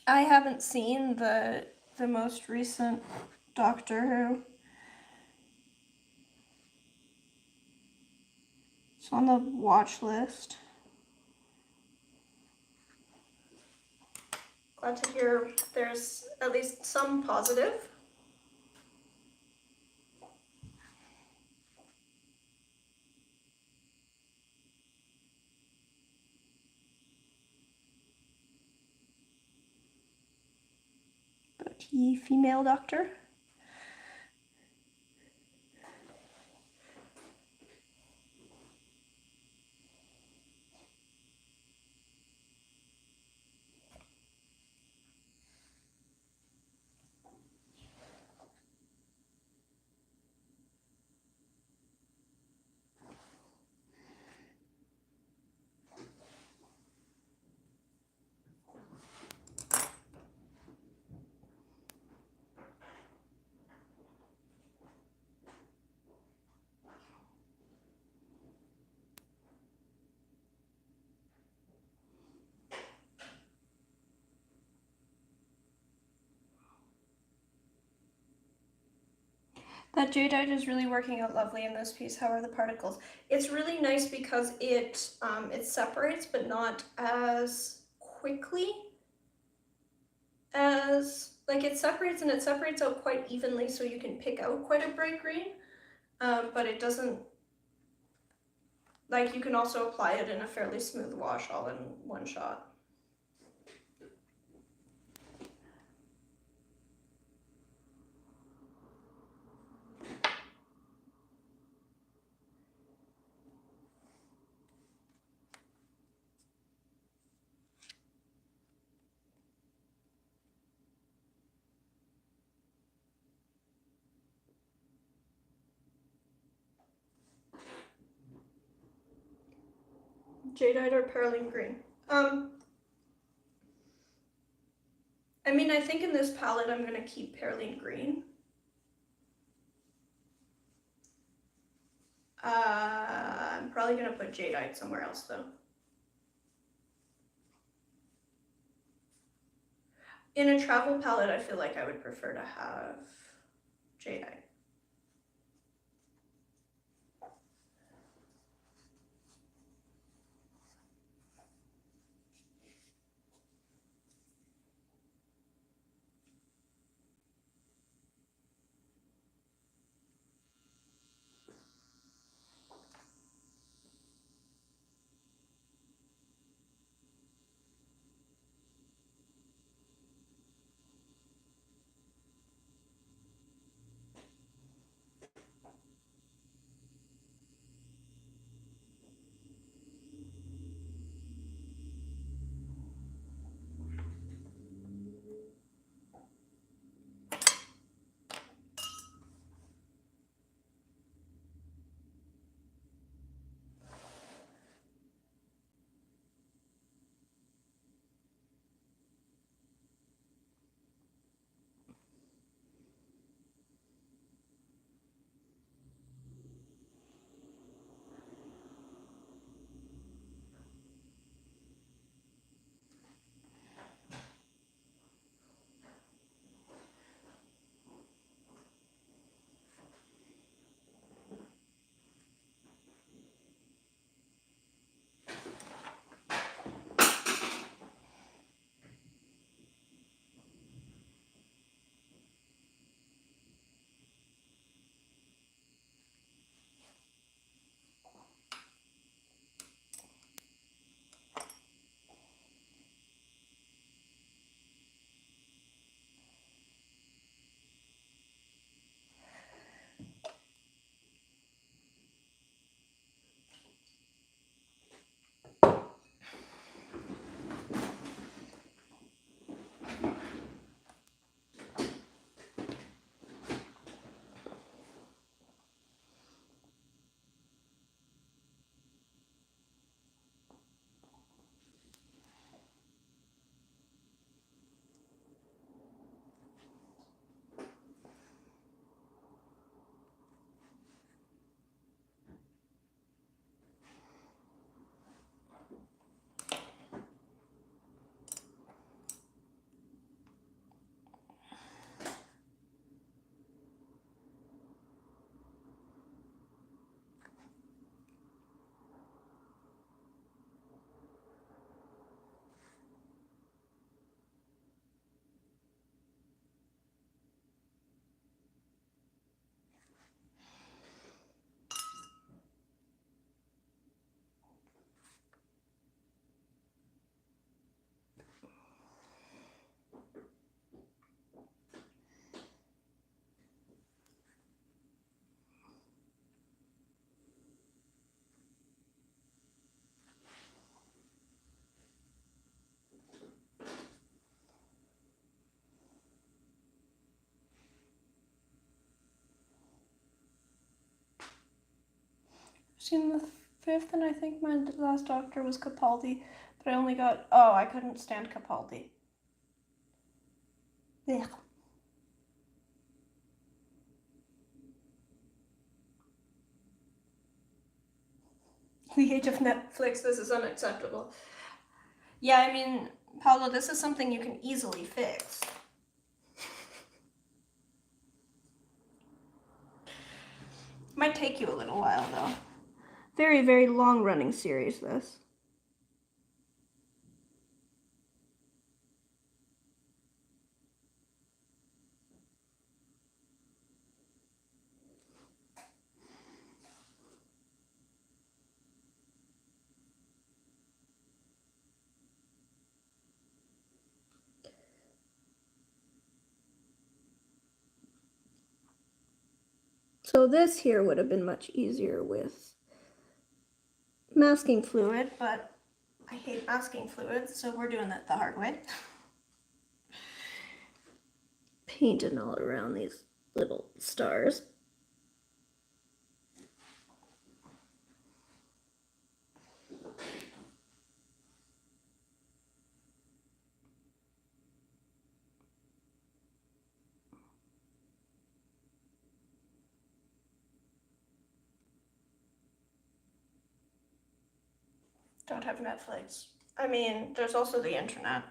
I haven't seen the most recent Doctor Who. It's on the watch list. Glad to hear there's at least some positive. But ye female Doctor. That jadeite is really working out lovely in this piece. How are the particles? It's really nice because it separates, but not as quickly as, like, it separates, and it separates out quite evenly, so you can pick out quite a bright green, but it doesn't, like, you can also apply it in a fairly smooth wash all in one shot. Jadeite or perylene green? I mean, I think in this palette I'm going to keep perylene green. I'm probably going to put jadeite somewhere else though. In a travel palette, I feel like I would prefer to have jadeite. I've seen the 5th, and I think my last doctor was Capaldi, but I only got, oh, I couldn't stand Capaldi. Ugh. The age of Netflix, this is unacceptable. Yeah, I mean, Paolo, this is something you can easily fix. Might take you a little while though. Very, very long running series, this. So this here would have been much easier with masking fluid, but I hate masking fluid, so we're doing it the hard way. Painting all around these little stars. Don't have Netflix. I mean, there's also the internet.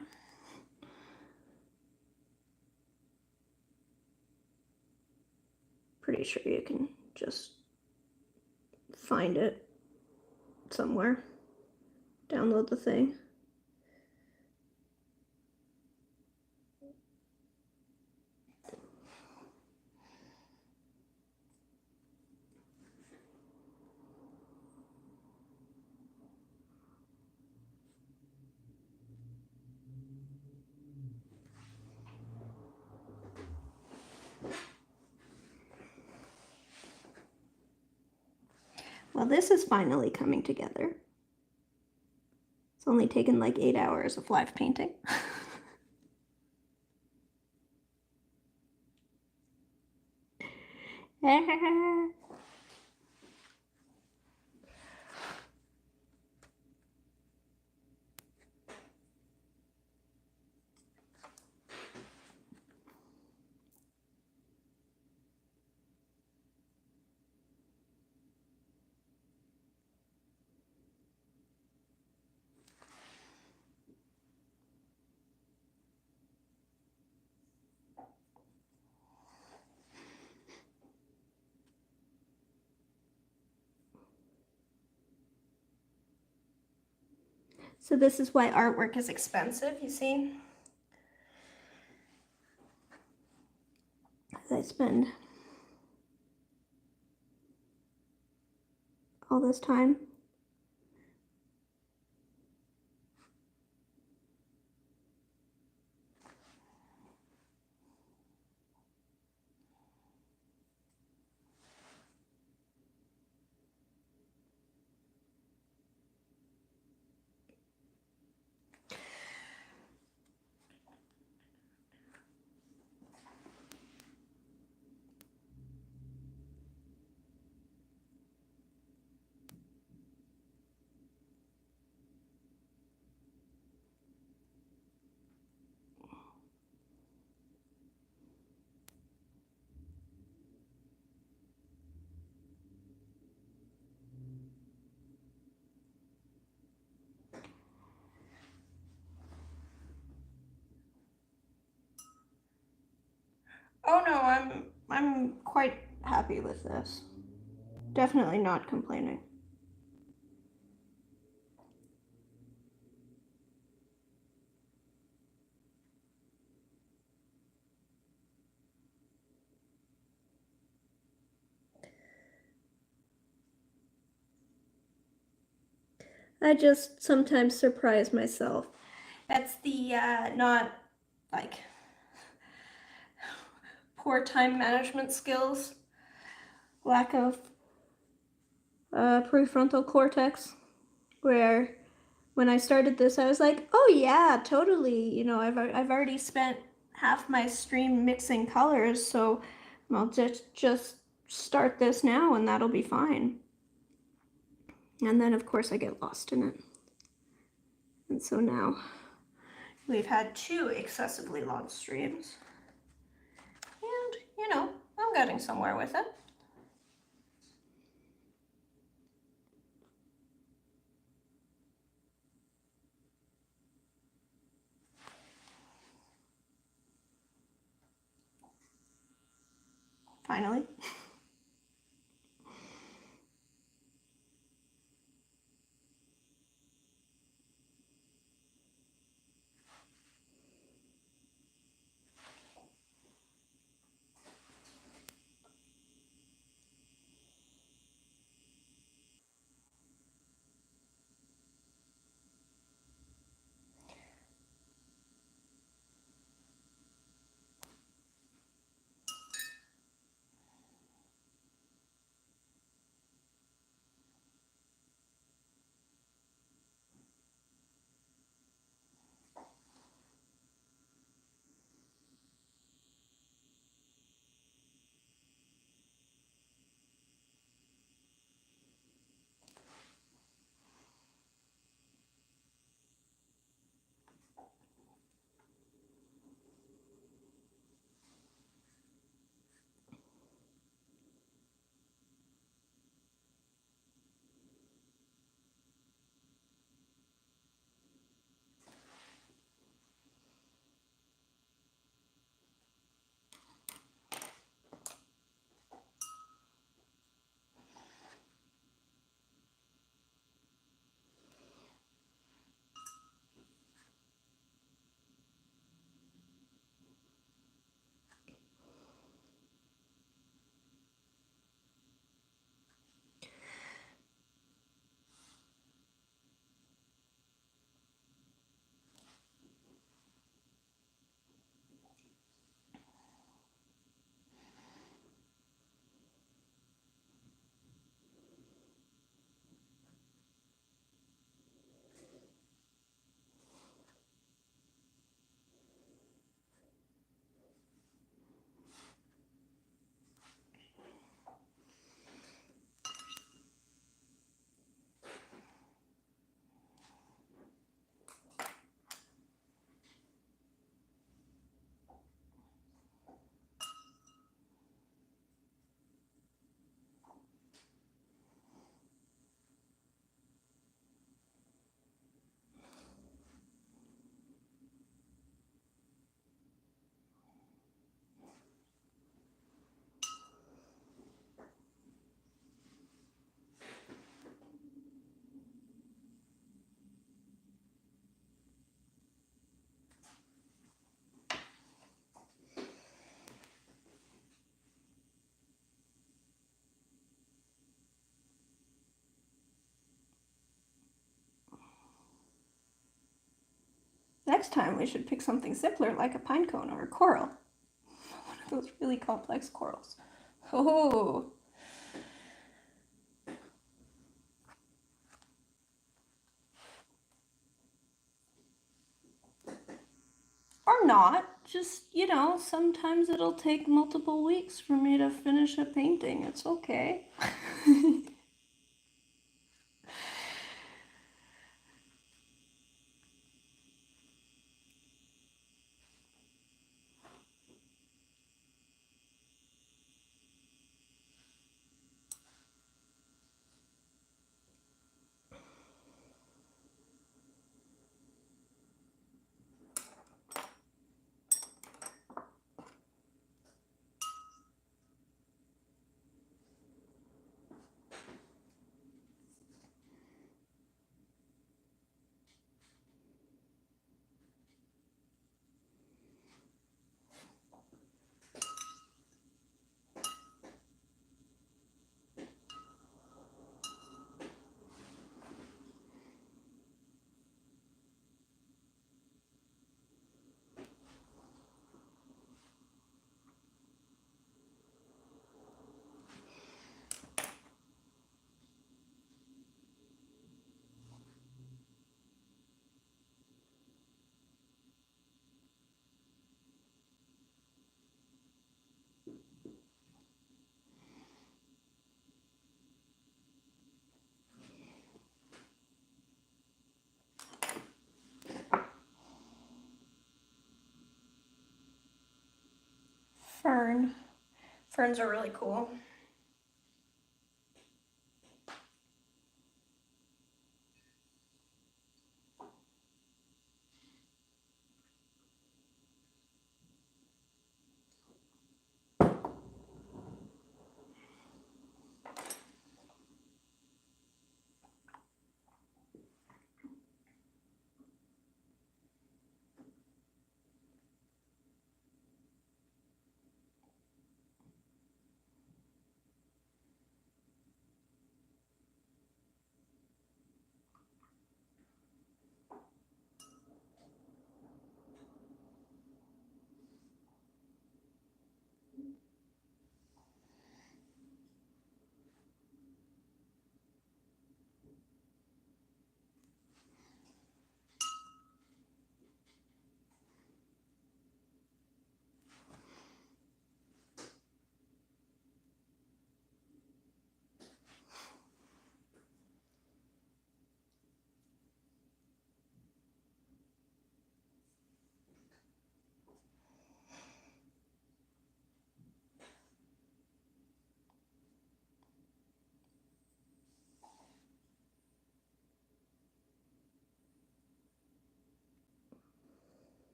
Pretty sure you can just find it somewhere. Download the thing. Well, this is finally coming together. It's only taken like 8 hours of live painting. So this is why artwork is expensive, you see? I spend all this time. Oh no, I'm quite happy with this. Definitely not complaining. I just sometimes surprise myself. That's the not like poor time management skills, lack of prefrontal cortex, where when I started this I was like, oh yeah, totally, you know, I've already spent half my stream mixing colors, so I'll just start this now and that'll be fine. And then of course I get lost in it. And so now we've had 2 excessively long streams. And, you know, I'm getting somewhere with it. Finally. Next time we should pick something simpler like a pine cone or a coral. One of those really complex corals. Oh. Or not. Just, you know, sometimes it'll take multiple weeks for me to finish a painting. It's okay. Fern. Ferns are really cool.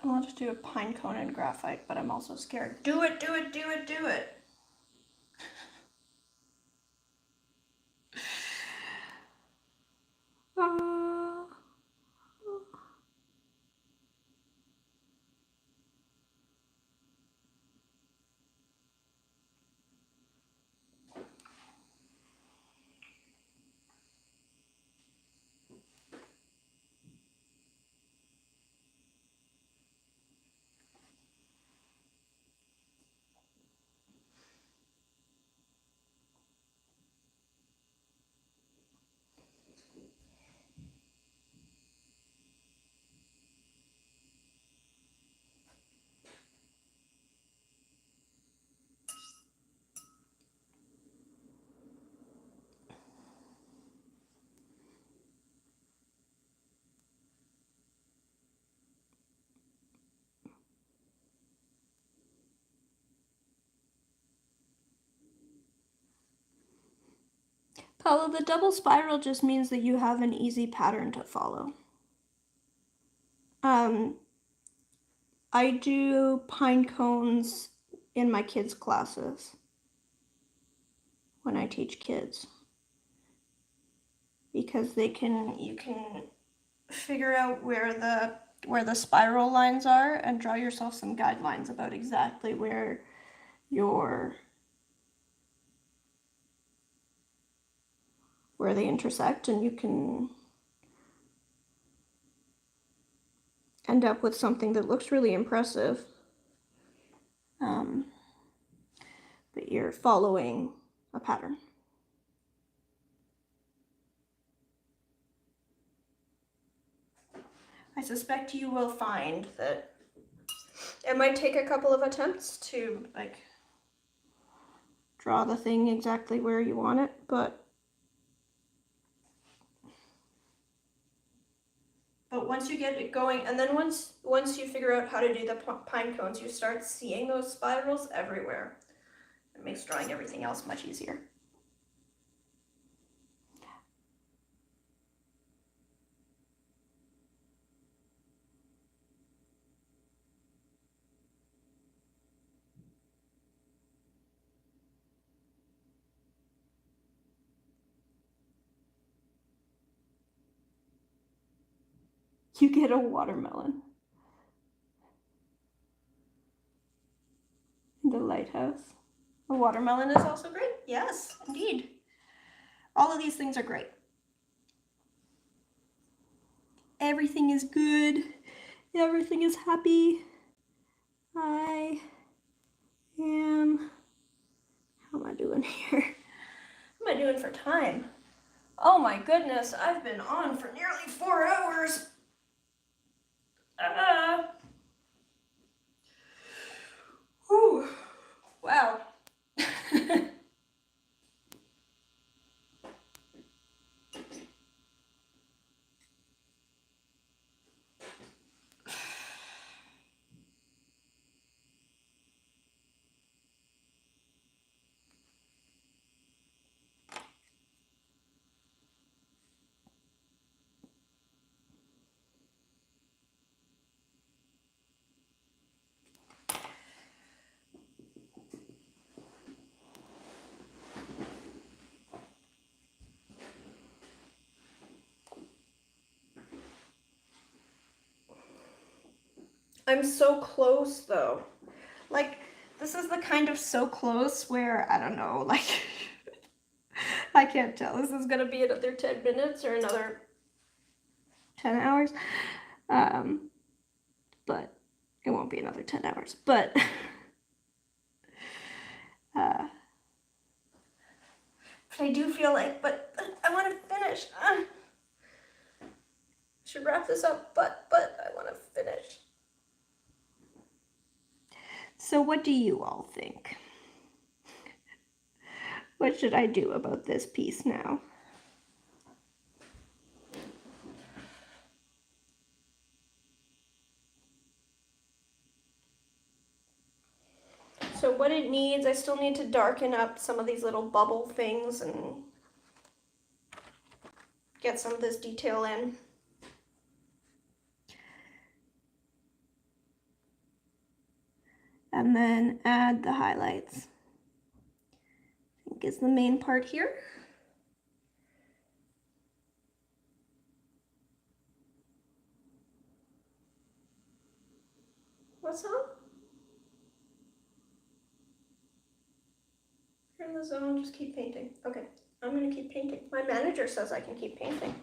I want to do a pine cone and graphite, but I'm also scared. Do it, do it, do it, do it. Follow the double spiral just means that you have an easy pattern to follow. I do pine cones in my kids' classes when I teach kids, because you can figure out where the spiral lines are and draw yourself some guidelines about exactly where they intersect, and you can end up with something that looks really impressive. But you're following a pattern. I suspect you will find that it might take a couple of attempts to like draw the thing exactly where you want it, but once you get it going, and then once you figure out how to do the pine cones, you start seeing those spirals everywhere. It makes drawing everything else much easier. You get a watermelon. The lighthouse. A watermelon is also great. Yes, indeed. All of these things are great. Everything is good. Everything is happy. I am... How am I doing here? How am I doing for time? Oh my goodness, I've been on for nearly 4 hours. Whew. Wow. I'm so close though. Like, this is the kind of so close where, I don't know, like, I can't tell. This is gonna be another 10 minutes or another 10 hours. But it won't be another 10 hours. But, I do feel like, but I want to finish. Should wrap this up, but I want to finish. So what do you all think? What should I do about this piece now? So what it needs, I still need to darken up some of these little bubble things and get some of this detail in. And then add the highlights. I think is the main part here. What's up? You're in the zone, just keep painting. Okay, I'm gonna keep painting. My manager says I can keep painting.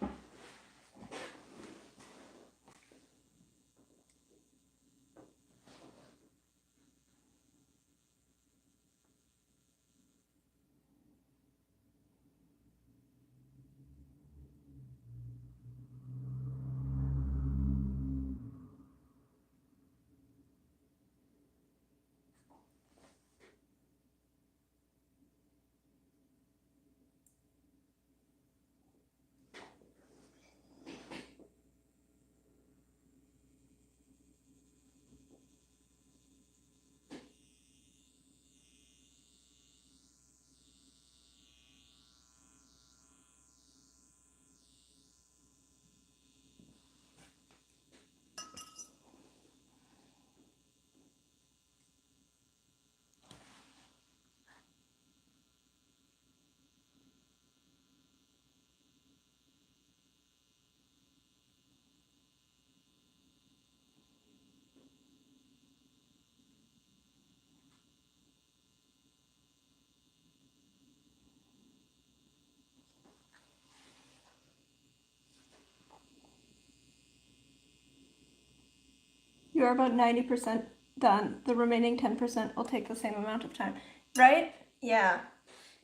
You're about 90% done. The remaining 10% will take the same amount of time. Right? Yeah.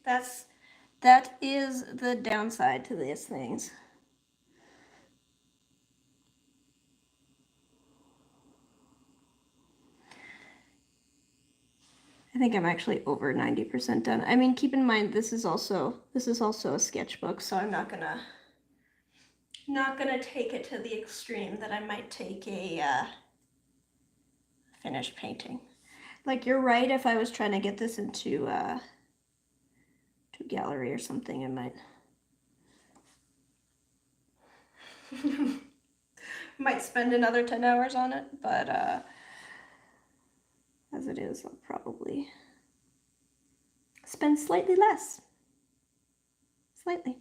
That is the downside to these things. I think I'm actually over 90% done. I mean, keep in mind this is also a sketchbook, so I'm not gonna take it to the extreme that I might take a finished painting. Like, you're right, if I was trying to get this into to a gallery or something, I might might spend another 10 hours on it, but as it is, I'll probably spend slightly less. Slightly.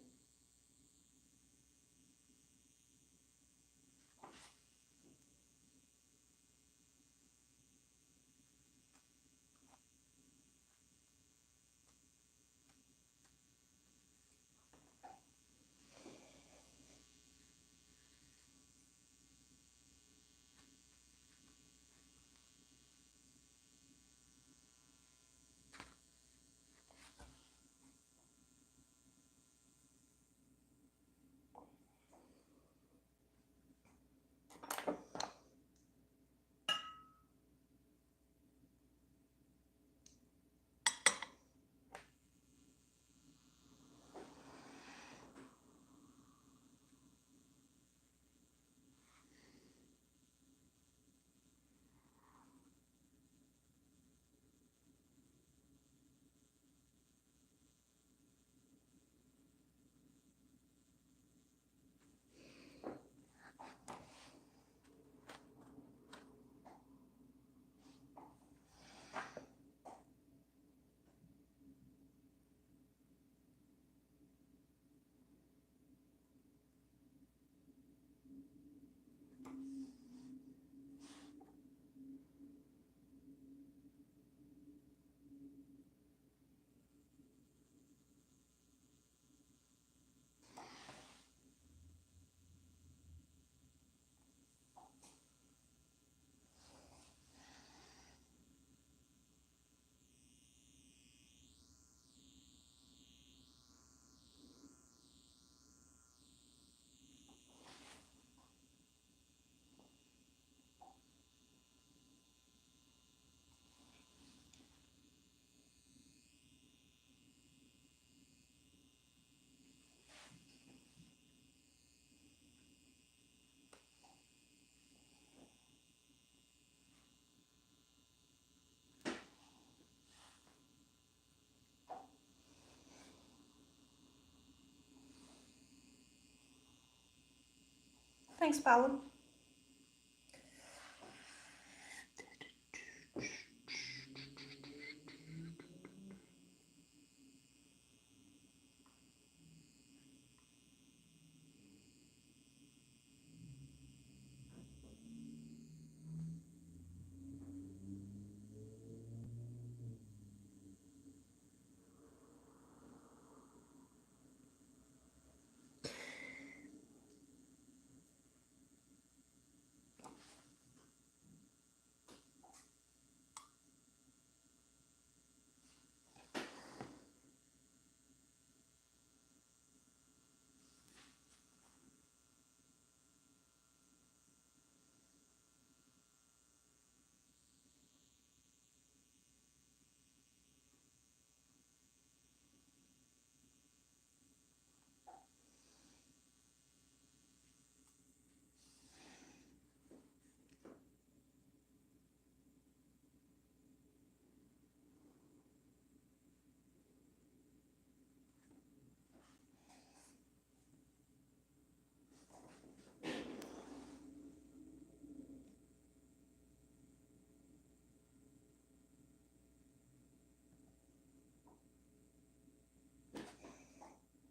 Thanks, Paolo.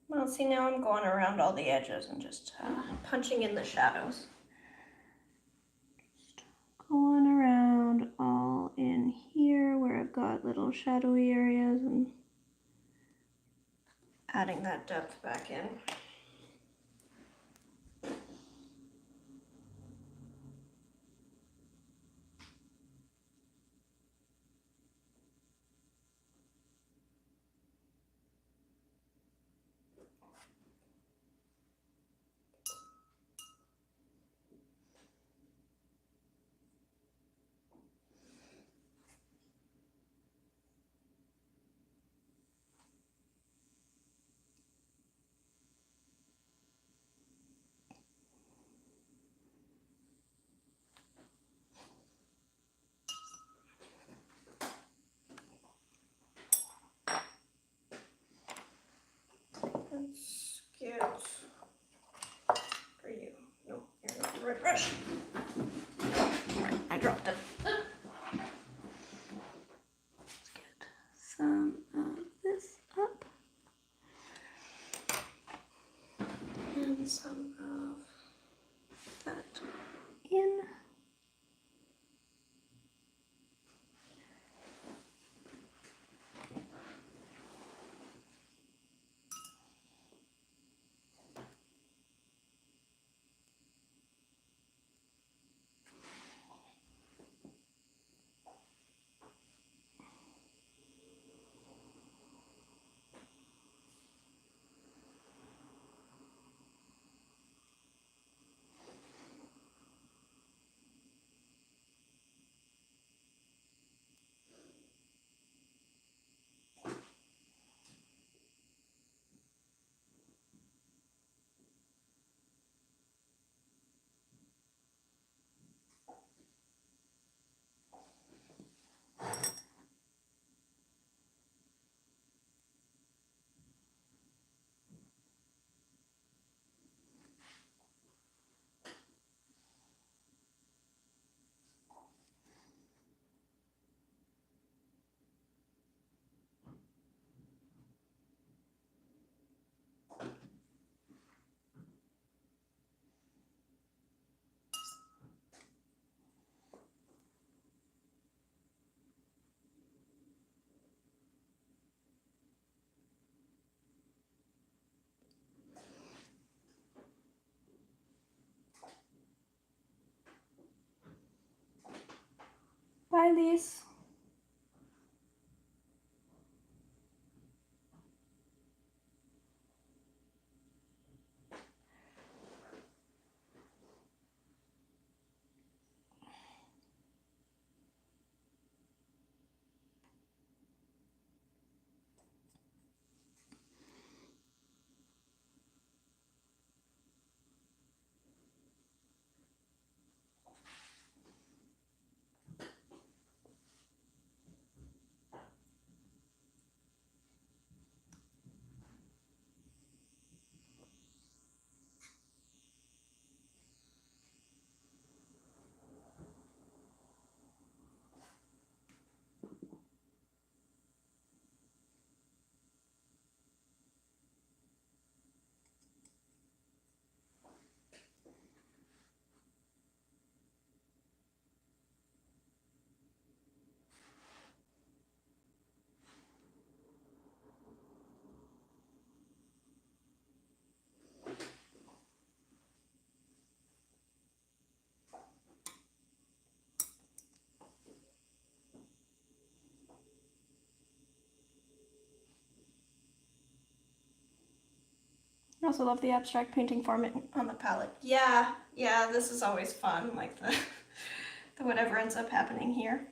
Well, see, now I'm going around all the edges and just punching in the shadows. Just going around all in here where I've got little shadowy areas and adding that depth back in. I dropped it. Let's get some of this up. And some of that in. Bye, Lise. I also love the abstract painting format on the palette. Yeah, this is always fun, like the whatever ends up happening here.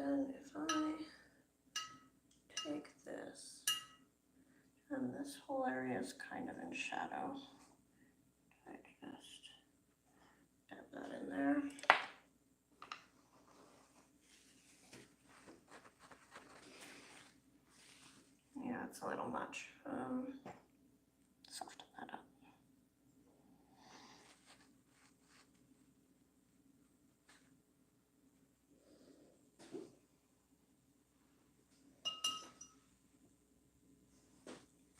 then if I take this, and this whole area is kind of in shadow, I just dab that in there. Yeah, it's a little much. Soften that up.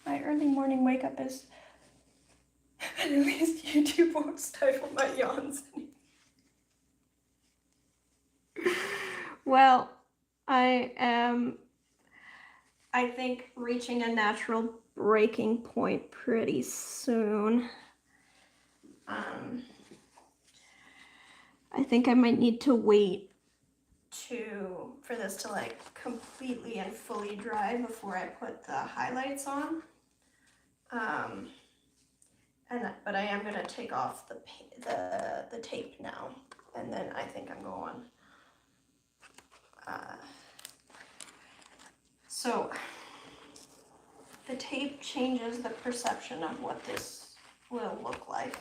My early morning wake up is, at least YouTube won't stifle my yawns. Well, I am, I think, reaching a natural breaking point pretty soon. I think I might need to wait for this to like completely and fully dry before I put the highlights on. But I am gonna take off the tape now, and then I think I'm going. So the tape changes the perception of what this will look like.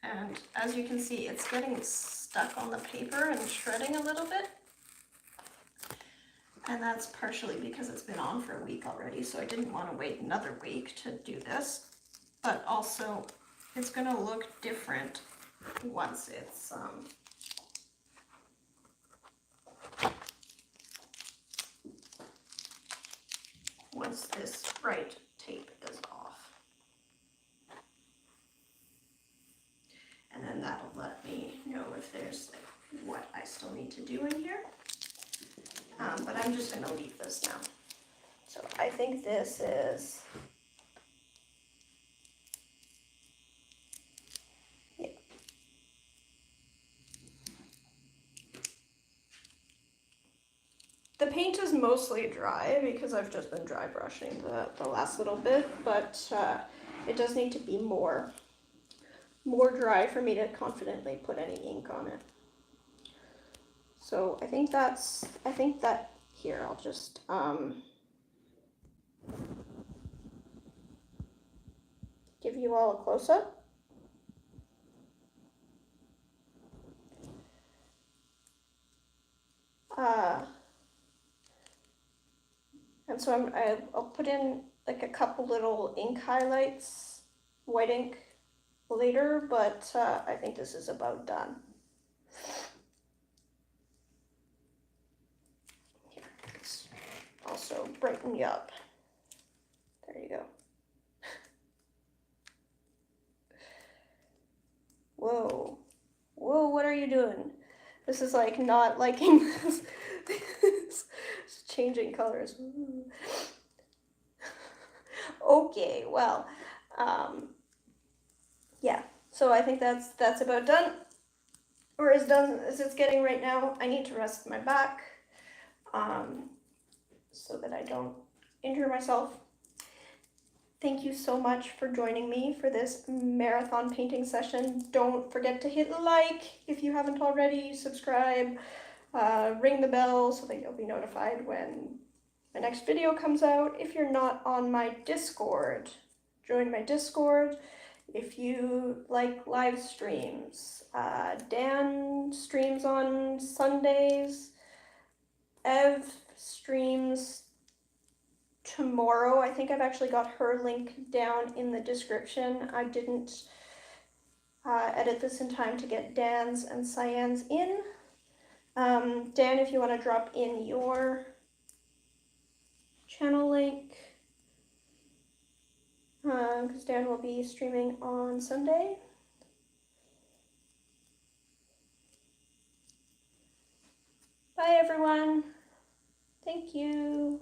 And as you can see, it's getting stuck on the paper and shredding a little bit. And that's partially because it's been on for a week already, so I didn't want to wait another week to do this. But also, it's going to look different once it's once this bright tape is off. And then that'll let me know if there's like, what I still need to do in here. But I'm just going to leave this now. So I think this is, yeah. The paint is mostly dry because I've just been dry brushing the last little bit, but it does need to be more dry for me to confidently put any ink on it. So I think that here, I'll just, give you all a close-up. And so I'll put in like a couple little ink highlights, white ink later, but I think this is about done. Here, let's also brighten you up. There you go. Whoa. Whoa, what are you doing? This is like not liking this. It's changing colors. Okay, well, yeah. So I think that's about done, or as done as it's getting right now. I need to rest my back, so that I don't injure myself. Thank you so much for joining me for this marathon painting session. Don't forget to hit like if you haven't already, subscribe, ring the bell so that you'll be notified when my next video comes out. If you're not on my Discord, join my Discord. If you like live streams, Dan streams on Sundays, Ev streams tomorrow. I think I've actually got her link down in the description. I didn't edit this in time to get Dan's and Cyan's in. Dan, if you want to drop in your channel link, because Dan will be streaming on Sunday. Bye everyone. Thank you.